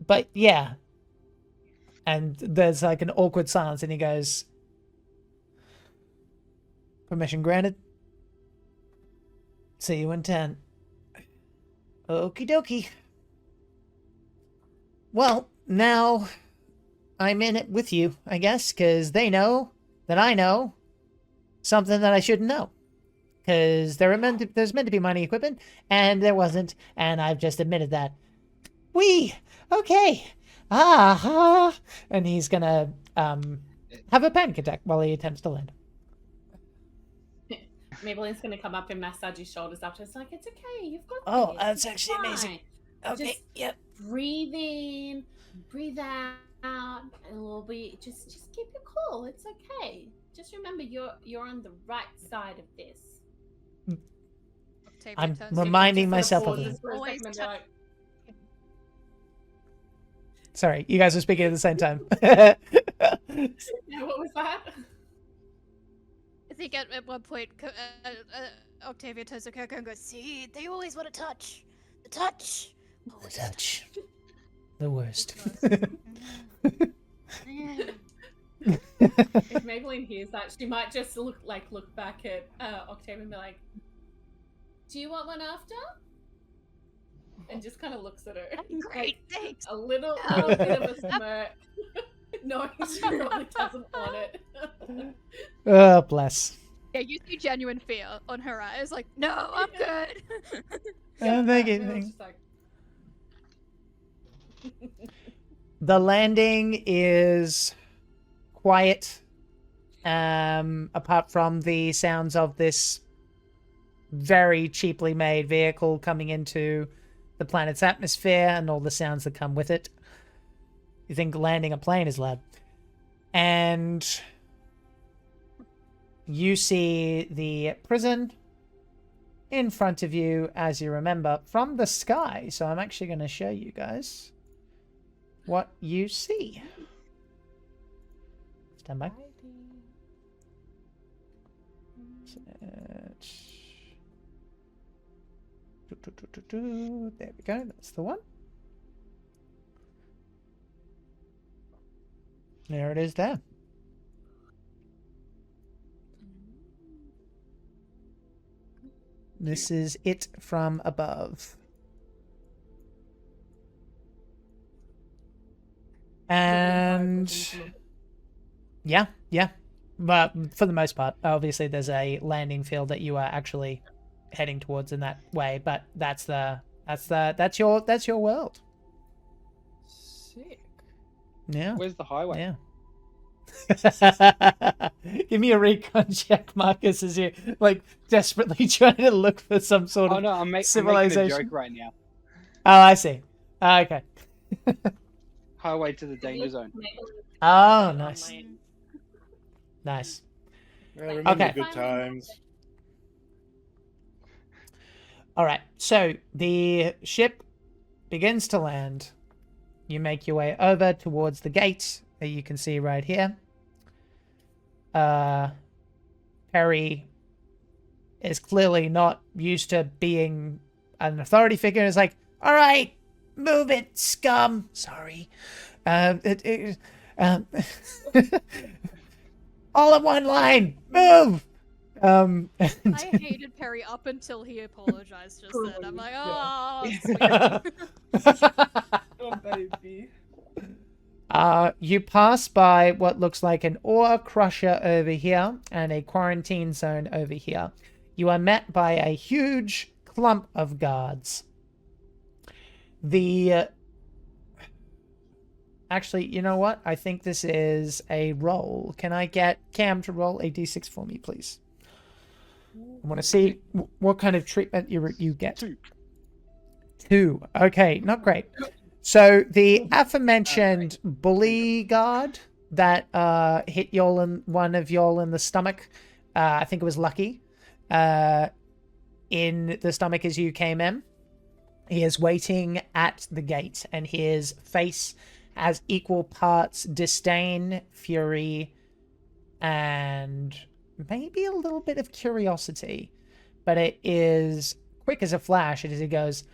but yeah. And there's like an awkward silence, and he goes, permission granted. See you in 10. Okie dokie. Well, now I'm in it with you, I guess, because they know that I know something that I shouldn't know. Because there's meant to be mining equipment, and there wasn't, and I've just admitted that. Okay. And he's gonna have a panic attack while he attempts to land. Maybelline's gonna come up and massage his shoulders after. It's like, it's okay, you've got Oh, this. that's It's actually amazing. fine. Okay, Just yep. breathe in, breathe out, and we'll be just keep it cool. It's okay. Just remember, you're on the right side of this. I'm reminding myself of that. Always Sorry, you guys are speaking at the same time. Yeah, what was that? I think at one point, Octavia turns to Coco and goes, "See, they always want to touch. The touch. The touch. The worst. If Maybelline hears that, she might just look back at Octavia and be like, "Do you want one after?" And just kind of looks at her. Great, thanks. A little bit of a smirk, knowing she probably doesn't want it. Oh, bless. Yeah, you see genuine fear on her eyes. Like, no, I'm good. Thank you. And I was just like, The landing is quiet, apart from the sounds of this very cheaply made vehicle coming into the planet's atmosphere and all the sounds that come with it. You think landing a plane is loud. And you see the prison in front of you, as you remember, from the sky. So I'm actually going to show you guys what you see. Stand by. There we go. That's the one. There it is there. This is it from above. And yeah. But for the most part, obviously there's a landing field that you are actually heading towards in that way, but that's your world. Sick. Yeah. Where's the highway? Yeah. Give me a recon check, Marcus, as you like desperately trying to look for some sort of Oh no, I'm making civilization. a joke right now. Oh, I see. Okay. Highway to the danger zone. Oh, nice. Nice. I remember Okay. good times. All right. So the ship begins to land. You make your way over towards the gate that you can see right here. Perry is clearly not used to being an authority figure. It's like, all right, move it, scum. Sorry. All in one line. Move. I hated Perry up until he apologized just then. I'm like, oh, sweet. Oh, baby. You pass by what looks like an ore crusher over here and a quarantine zone over here. You are met by a huge clump of guards. Actually, you know what? I think this is a roll. Can I get Cam to roll a d6 for me, please? I want to see what kind of treatment you get. Two. Okay, not great. So the aforementioned bully guard that hit one of y'all in the stomach, I think it was Lucky, in the stomach as you came in. He is waiting at the gate, and his face has equal parts disdain, fury, and maybe a little bit of curiosity. But it is quick as a flash as he goes,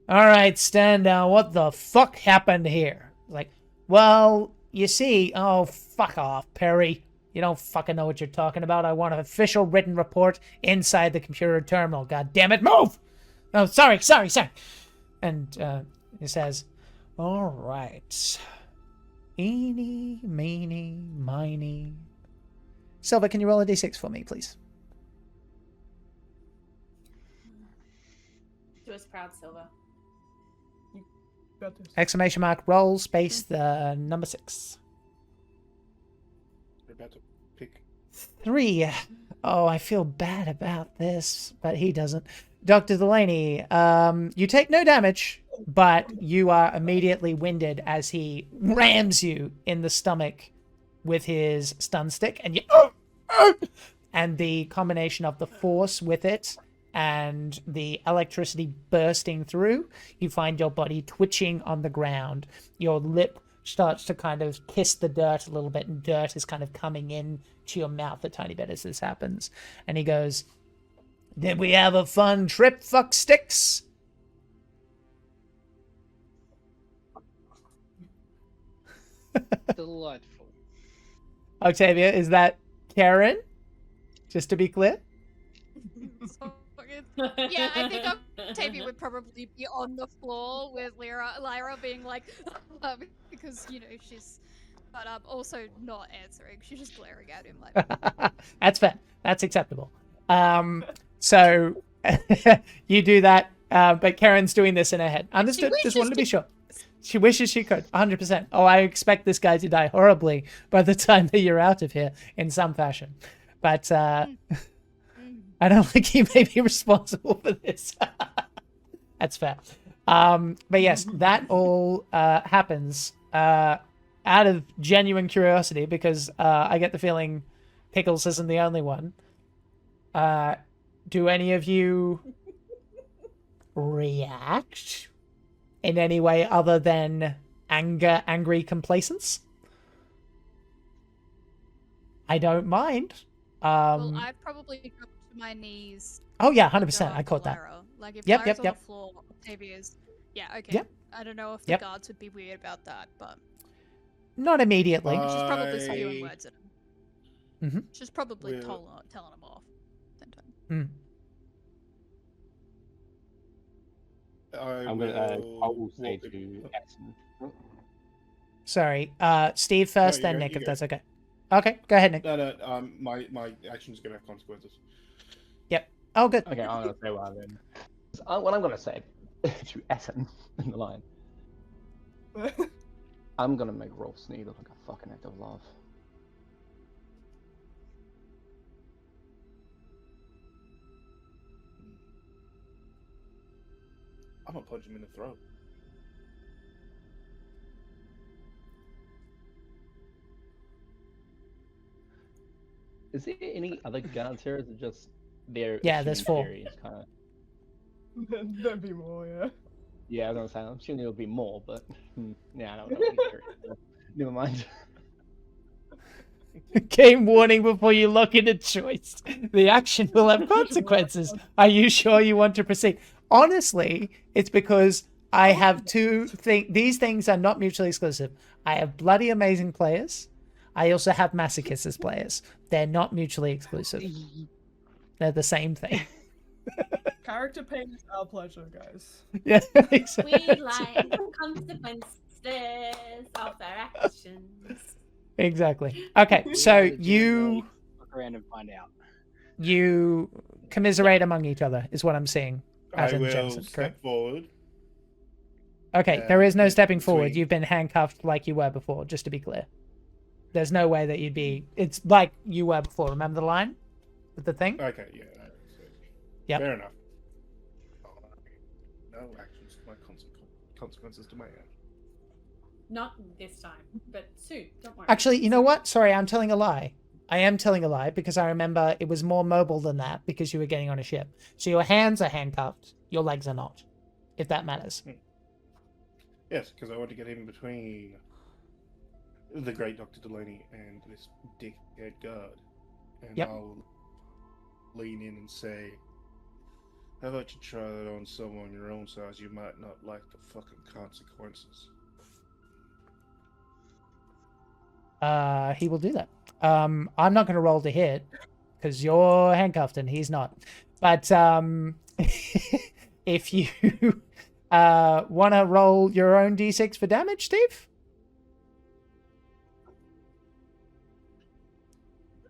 all right, stand down. What the fuck happened here? Like, well, you see, oh, fuck off, Perry. You don't fucking know what you're talking about. I want an official written report inside the computer terminal. God damn it, move! Oh, sorry. And he says, all right. Eeny, meeny, miny. Silver, can you roll a d6 for me, please? Do us proud, Silva. Got this. Exclamation mark, roll, space, the number 6. We're about to pick. 3. Oh, I feel bad about this, but he doesn't. Dr. Delaney, you take no damage, but you are immediately winded as he rams you in the stomach with his stun stick, and you... And the combination of the force with it and the electricity bursting through, you find your body twitching on the ground. Your lip starts to kind of kiss the dirt a little bit, and dirt is kind of coming in to your mouth a tiny bit as this happens. And he goes, did we have a fun trip, fuck sticks? Delightful. Octavia, is that Karen? Just to be clear? Yeah, I think Octavia would probably be on the floor with Lyra being like, because, you know, she's, but also not answering. She's just glaring at him like. That's fair. That's acceptable. So you do that, but Karen's doing this in her head. Understood? Just wanted to be sure. She wishes she could, 100%. Oh, I expect this guy to die horribly by the time that you're out of here in some fashion. But I don't think he may be responsible for this. That's fair. But yes, that all happens out of genuine curiosity, because I get the feeling Pickles isn't the only one. Do any of you react in any way other than angry complacence? I don't mind. Well, I've probably dropped to my knees. Oh yeah, and 100%. go I after caught that. Lyra. Like if Yep, Lyra's yep, on yep. the floor, Octavia's. Yeah, okay. Yep. I don't know if the Yep. guards would be weird about that, but Not immediately. she's probably spewing words at him. Mm-hmm. She's probably telling him off. Same time. I will say to Essen. Sorry. Steve first, No, then you Nick, go. if that's okay. Okay, go ahead, Nick. No, my action's gonna have consequences. Yep. Oh, good. Okay, I'm gonna say what then. What I'm gonna say to Essen in the line. I'm gonna make Rolf Sneed look like a fucking act of love. I'm gonna punch him in the throat. Is there any other guards here? Or is it just their Yeah, there's four. Kind of... There'd be more, yeah. Yeah, I was gonna say, I'm assuming there would be more, but yeah, I don't know. Never mind. Game warning before you lock in a choice. The action will have consequences. Are you sure you want to proceed? Honestly, it's because I have two things. These things are not mutually exclusive. I have bloody amazing players. I also have masochists as players. They're not mutually exclusive. They're the same thing. Character pain is our pleasure, guys. Yeah, We exactly. like the consequences of their actions. Exactly. Okay, so you Look around and find out. commiserate among each other is what I'm seeing. I As in will Jameson, step correct? forward. Okay, there is no stepping forward. between- You've been handcuffed like you were before, just to be clear. There's no way that you'd be... It's like you were before. Remember the line? With the thing? Okay, yeah. Yep. Fair enough. No actions to my consequences to my end. Not this time, but soon. Don't worry. Actually, you know what? Sorry, I'm telling a lie. I am telling a lie because I remember it was more mobile than that because you were getting on a ship. So your hands are handcuffed, your legs are not, if that matters. Yes, because I want to get in between the great Dr. Delaney and this dickhead guard. And Yep. I'll lean in and say, how about you try that on someone your own size? You might not like the fucking consequences. He will do that. I'm not going to roll to hit because you're handcuffed and he's not. But if you want to roll your own d6 for damage, Steve?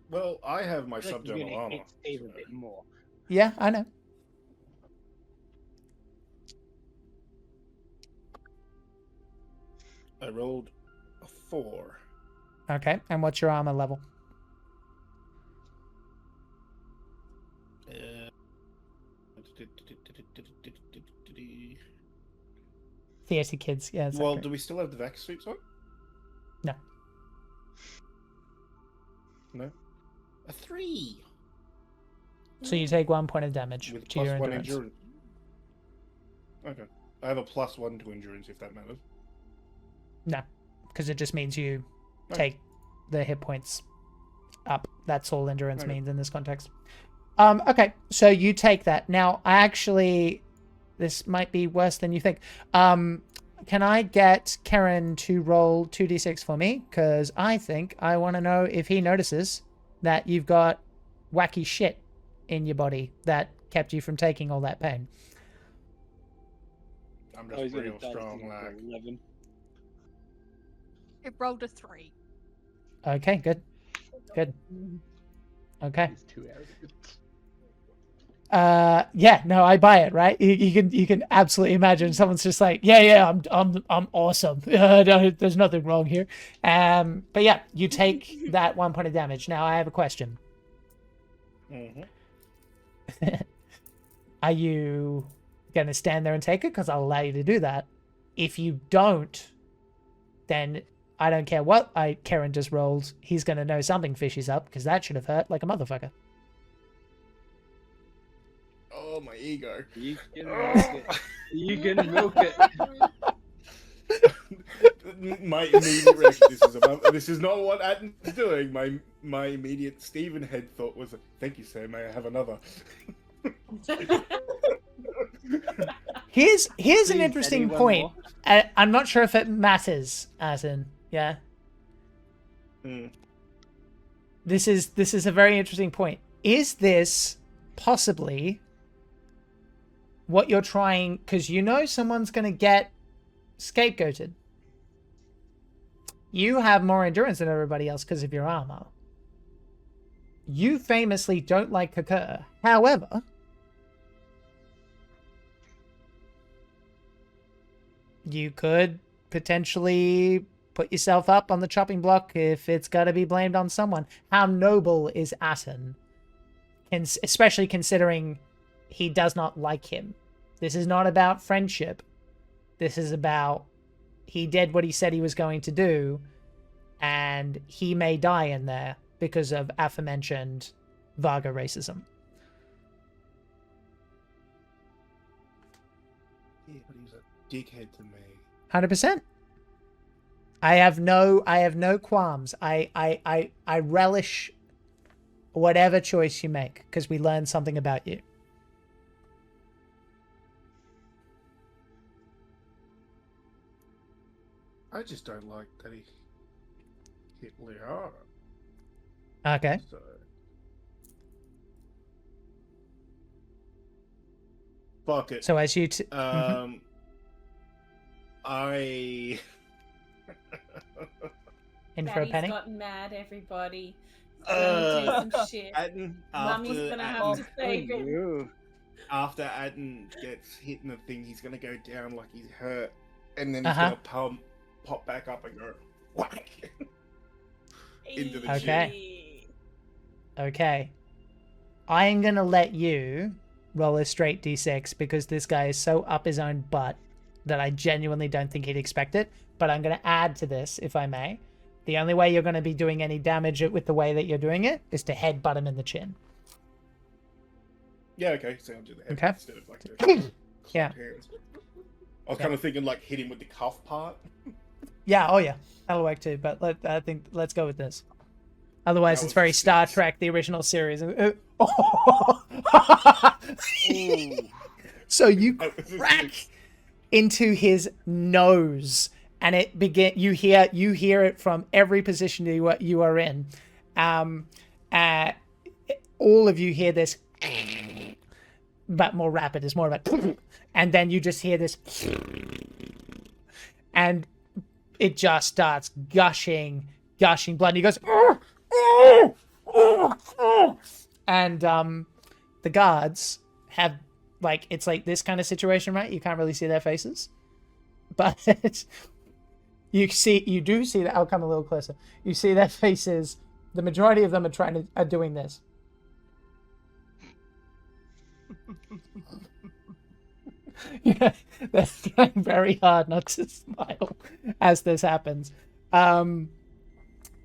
Well, I have my I feel like you're subdermal gonna armor. hit Steve a so- bit more. Yeah, I know. I rolled a 4. Okay, and what's your armor level? Theater kids, yeah. It's Well, okay. do we still have the vac suits on? No. No? A 3! So you take 1 point of damage With to your +1 endurance. endurance. Okay. I have a +1 to endurance if that matters. No, because it just means you Okay. take the hit points up. That's all endurance Okay. means in this context. Okay, so you take that. Now, I actually, this might be worse than you think. Can I get Karen to roll 2d6 for me? Because I think I want to know if he notices that you've got wacky shit in your body that kept you from taking all that pain. I'm Oh, he's just gonna real dice strong, for like. 11. It rolled a 3. Okay, good. Good. Okay. He's too arrogant. Yeah, no, I buy it, right? You can absolutely imagine someone's just like, yeah, I'm awesome. There's nothing wrong here. But yeah, you take that 1 point of damage. Now I have a question. Mm-hmm. Are you gonna stand there and take it? Because I'll allow you to do that. If you don't, then I don't care what Karen just rolled. He's going to know something fishy's up, because that should have hurt like a motherfucker. Oh, my ego. You can milk it. You can milk it. My immediate reaction, this is not what Atten's doing. My immediate Stephen head thought was, thank you, sir, may I have another? Here's an Please, interesting Eddie, one point. more. I'm not sure if it matters, Asin. Yeah. This is a very interesting point. Is this possibly what you're trying? Because you know someone's going to get scapegoated. You have more endurance than everybody else because of your armor. You famously don't like Kakur. However, you could potentially put yourself up on the chopping block if it's got to be blamed on someone. How noble is Aten? Especially considering he does not like him. This is not about friendship. This is about he did what he said he was going to do, and he may die in there because of aforementioned Varga racism. Yeah, but he was a dickhead to me. 100%. I have no qualms. I relish whatever choice you make because we learned something about you. I just don't like that he hit Liara. Okay. So. Fuck it. So as you I in for a Daddy's penny? gotten mad, everybody. He's gonna do some shit. Atten, Mummy's gonna have to save him. You. after Atten gets hit in the thing, he's gonna go down like he's hurt, and then he's Uh-huh. gonna pop back up and go whack into the Okay. Okay. I am going to let you roll a straight d6 because this guy is so up his own butt that I genuinely don't think he'd expect it. But I'm going to add to this, if I may. The only way you're going to be doing any damage with the way that you're doing it is to headbutt him in the chin. Yeah, okay, so I'll do the head Okay. instead of like the Yeah. hands. I was kind of thinking like hit him with the cuff part. Yeah, oh yeah. That'll work too, but I think let's go with this. Otherwise, That it's was very six. Star Trek, the original series. So you That was a crack six. into his nose, and it begin. You hear it from every position you are in. All of you hear this, but more rapid. It's more of a, and then you just hear this, and it just starts gushing blood. And he goes, and the guards have it's like this kind of situation, right? You can't really see their faces, but you do see that. I'll come a little closer. You see their faces. The majority of them are doing this. Yeah, they're trying very hard not to smile as this happens. Even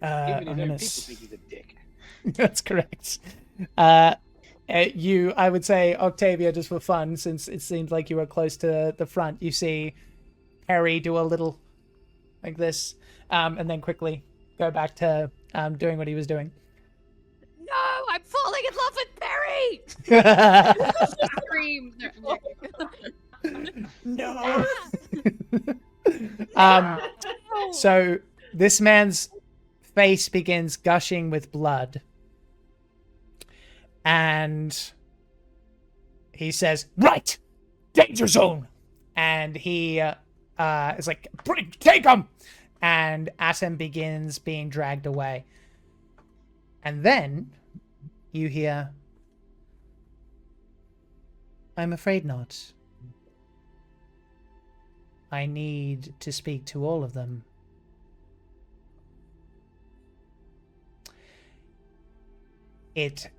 his I'm own gonna people think he's a dick. That's correct. I would say, Octavia, just for fun, since it seems like you were close to the front, you see Harry do a little like this, and then quickly go back to doing what he was doing. No, I'm falling in love with Barry! Scream. No. So this man's face begins gushing with blood, and he says, "Right, danger zone," and he is like, "Take him!" And Atem begins being dragged away, and then you hear, "I'm afraid not. I need to speak to all of them." It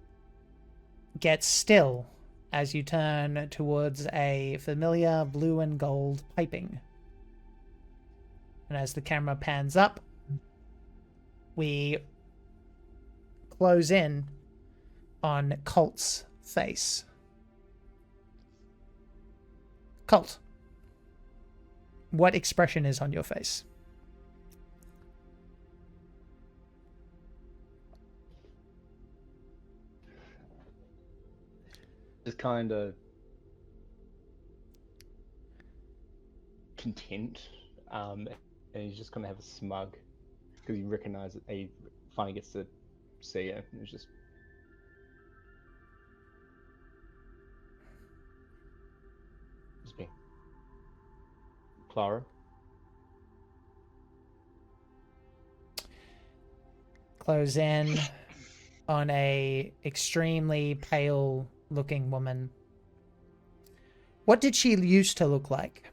gets still as you turn towards a familiar blue and gold piping. And as the camera pans up, we close in on Colt's face. Colt, what expression is on your face? Just kind of content, and he's just gonna have a smug because he recognizes that he finally gets to see her. And it's just me, Clara. Close in on a extremely pale looking woman. What did she used to look like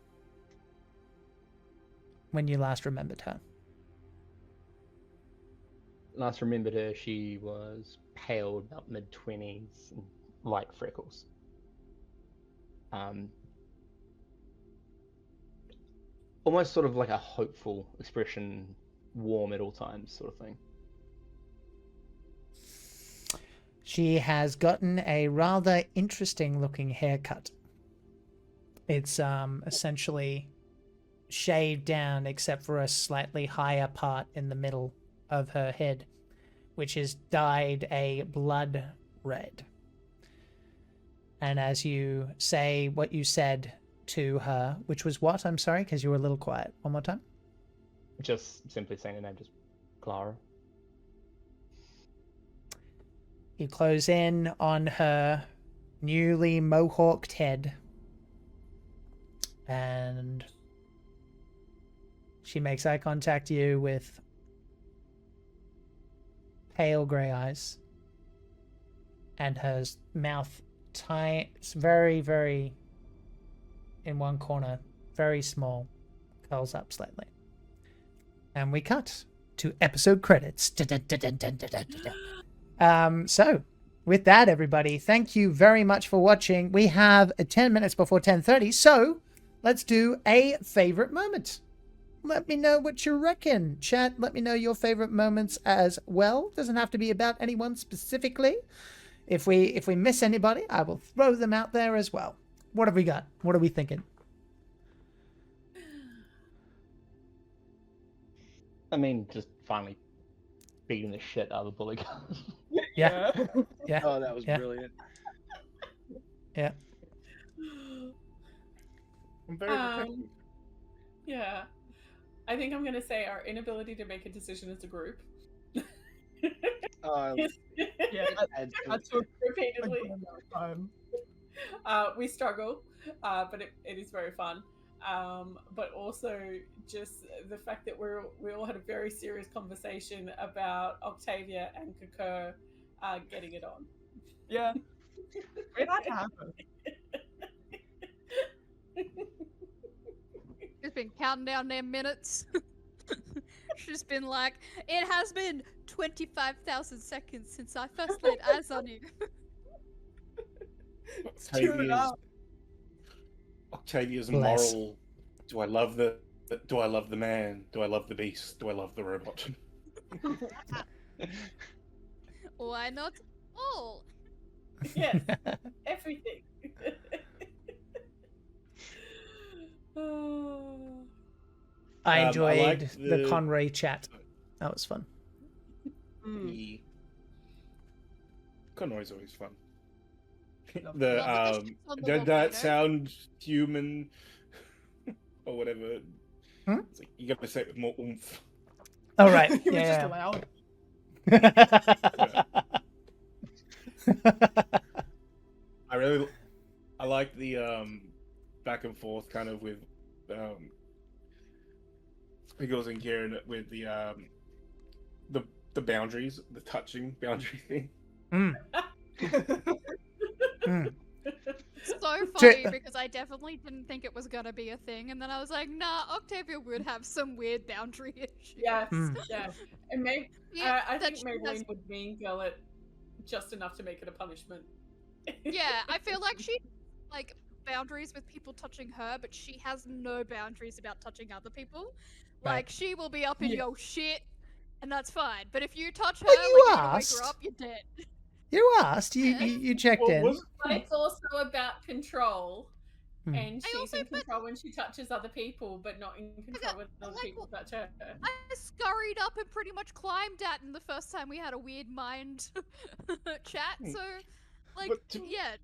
when you last remembered her? Last remembered her, she was pale, about mid-20s, and light freckles. Almost sort of like a hopeful expression, warm at all times, sort of thing. She has gotten a rather interesting looking haircut. It's essentially shaved down except for a slightly higher part in the middle of her head, which is dyed a blood red. And as you say what you said to her, which was what? I'm sorry, because you were a little quiet. One more time. Just simply saying her name, just Clara. You close in on her newly mohawked head, and she makes eye contact you with pale grey eyes, and her mouth tight, very, very in one corner, very small, curls up slightly. And we cut to episode credits. So with that, everybody, thank you very much for watching. We have 10 minutes before 10:30, so let's do a favorite moment. Let me know what you reckon. Chat, let me know your favorite moments as well. Doesn't have to be about anyone specifically. If we miss anybody, I will throw them out there as well. What have we got? What are we thinking? I mean, just finally beating the shit out of the bully guy. Yeah. Yeah. Oh, that was brilliant. Yeah. I'm very protective. Yeah. I think I'm going to say our inability to make a decision as a group. Yeah, that's repeatedly. time. We struggle, but it is very fun. But also just the fact that we all had a very serious conversation about Octavia and Kakur getting it on. Yeah. It had to happen. She's been counting down their minutes. She's been like, it has been 25,000 seconds since I first laid eyes on you. Octavia's Bless. moral. Do I love the man? Do I love the beast? Do I love the robot? Why not all? Yes, everything. I I enjoyed like the the- Conray chat. That was fun. The Conroy's always fun. Well, because The she's on the does that volcano. sound human or whatever? Hmm? It's like, you gotta say it with more oomph. All right. It was just Yeah. loud. I like the back and forth kind of with Pickles and Kieran with the boundaries, the touching boundary thing. Mm. Mm. So funny because I definitely didn't think it was gonna be a thing, and then I was like, nah, Octavia would have some weird boundary issues. Yes, Hmm. yes. And Yeah, I that think she Maybelline has- would mean girl it just enough to make it a punishment. Yeah, I feel like she like boundaries with people touching her, but she has no boundaries about touching other people. Right. Like she will be up in Yeah. your shit and that's fine. But if you touch her, Well, you like you're gonna wake asked. her up, you're dead. You asked. You checked Well, in. But it's also about control. Hmm. And I she's also in put- control when she touches other people, but not in control when other like, people touch her. I scurried up and pretty much climbed at him the first time we had a weird mind chat. So, like, But to- yeah.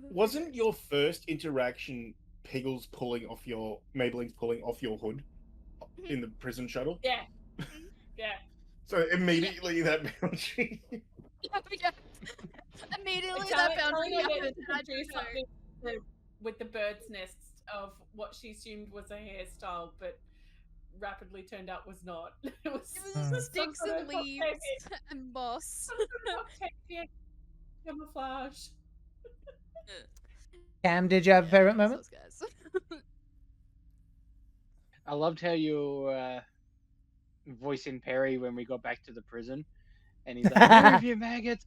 Wasn't your first interaction Piggles pulling off your Maybelline's pulling off your hood in the prison shuttle? Yeah. Yeah. So immediately that boundary. Yeah. Immediately Telling- that boundary telling her happened. to I do don't know. something with the bird's nests of what she assumed was a hairstyle, but rapidly turned out was not. It was It was some sticks sort and of leaves Octavia- and moss. some sort of Octavia camouflage. Cam, did you have a favorite moment? Those guys. I loved how you voicing Perry when we got back to the prison, and he's like, "Move, you maggots!"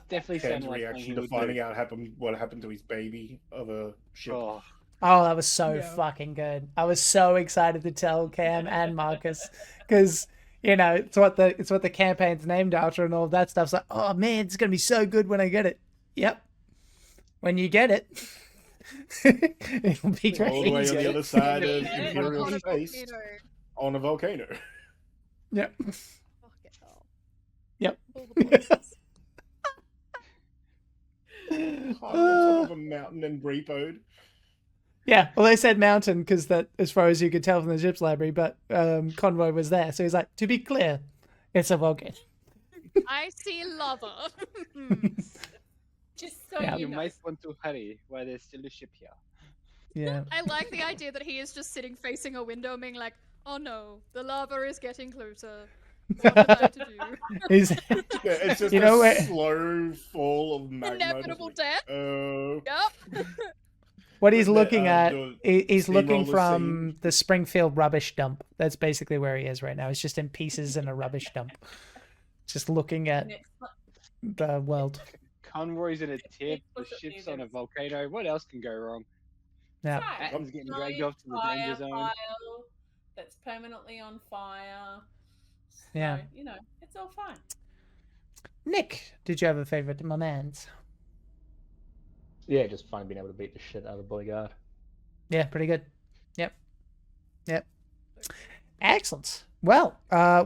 Definitely Ken's sounded like something reaction he to would finding do. out what happened to his baby of a ship. Oh, Oh, that was so Yeah. fucking good. I was so excited to tell Cam and Marcus because it's what the campaign's named after and all that stuff. It's like, oh man, it's gonna be so good when I get it. Yep. When you get it, it'll be great. All the way on the other side of Yeah. Imperial On a space volcano. on a volcano. Yep. Fucking hell. Yep. All the places. On top of a mountain and repoed. Yeah, well, they said mountain because that, as far as you could tell from the ship's library, but Convoy was there, so he's like, to be clear, it's a volcano. I see lava. Just so Yeah. you you know. might want to hurry while there's still a ship here. Yeah. I like the idea that he is just sitting facing a window being like, oh no, the lava is getting closer. What am I to do? He's, Yeah, it's just You know a where- slow fall of magma. Inevitable death. Yep. what he's The- looking at, the he's looking steamroller from scene. the Springfield rubbish dump. That's basically where he is right now. He's just in pieces in a rubbish dump, just looking at And it's like- the world. Convoy's in a tip, the explicitly ship's on a this. volcano. What else can go wrong? Yeah. Right. Atom's getting dragged Giant off to the danger fire zone. pile that's permanently on fire. So, Yeah. it's all fine. Nick, did you have a favorite, my man's? Yeah, just fun being able to beat the shit out of the bodyguard. Yeah, pretty good. Yep. Excellent. Well,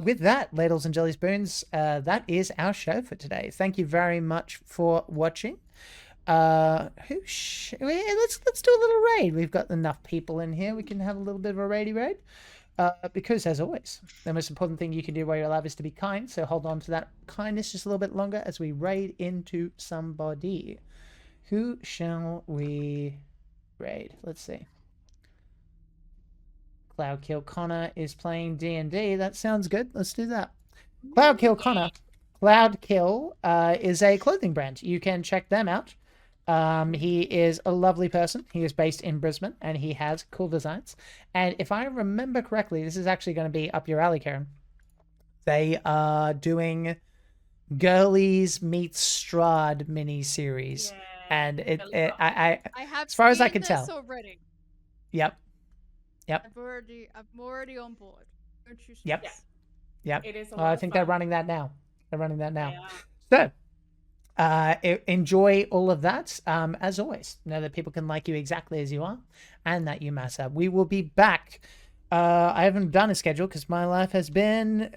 with that, ladles and jelly spoons, that is our show for today. Thank you very much for watching. Let's do a little raid. We've got enough people in here. We can have a little bit of a raidy raid. Because as always, the most important thing you can do while you're alive is to be kind. So hold on to that kindness just a little bit longer as we raid into somebody. Who shall we raid? Let's see. Cloudkill Connor is playing D&D. That sounds good. Let's do that. Cloudkill Connor. Cloudkill is a clothing brand. You can check them out. He is a lovely person. He is based in Brisbane, and he has cool designs. And if I remember correctly, this is actually going to be up your alley, Karen. They are doing Girlies Meets Strahd mini-series. Yeah. And Really fun. I have As far as I seen can this tell. already. Yep. I'm already on board. Don't you Yep. stress. Yep. It is a I lot of think fun. they're running that now. They're running that now. Yeah. So, enjoy all of that. As always, know that people can like you exactly as you are and that you matter. We will be back. I haven't done a schedule because my life has been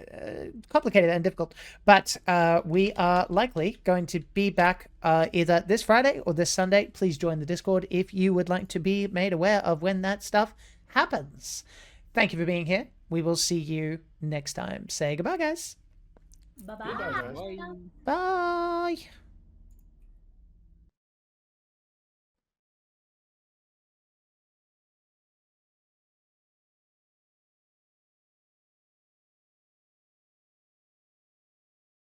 complicated and difficult. But we are likely going to be back either this Friday or this Sunday. Please join the Discord if you would like to be made aware of when that stuff happens. Thank you for being here. We will see you next time. Say goodbye, guys. Bye-bye. Goodbye, guys. Bye. Bye.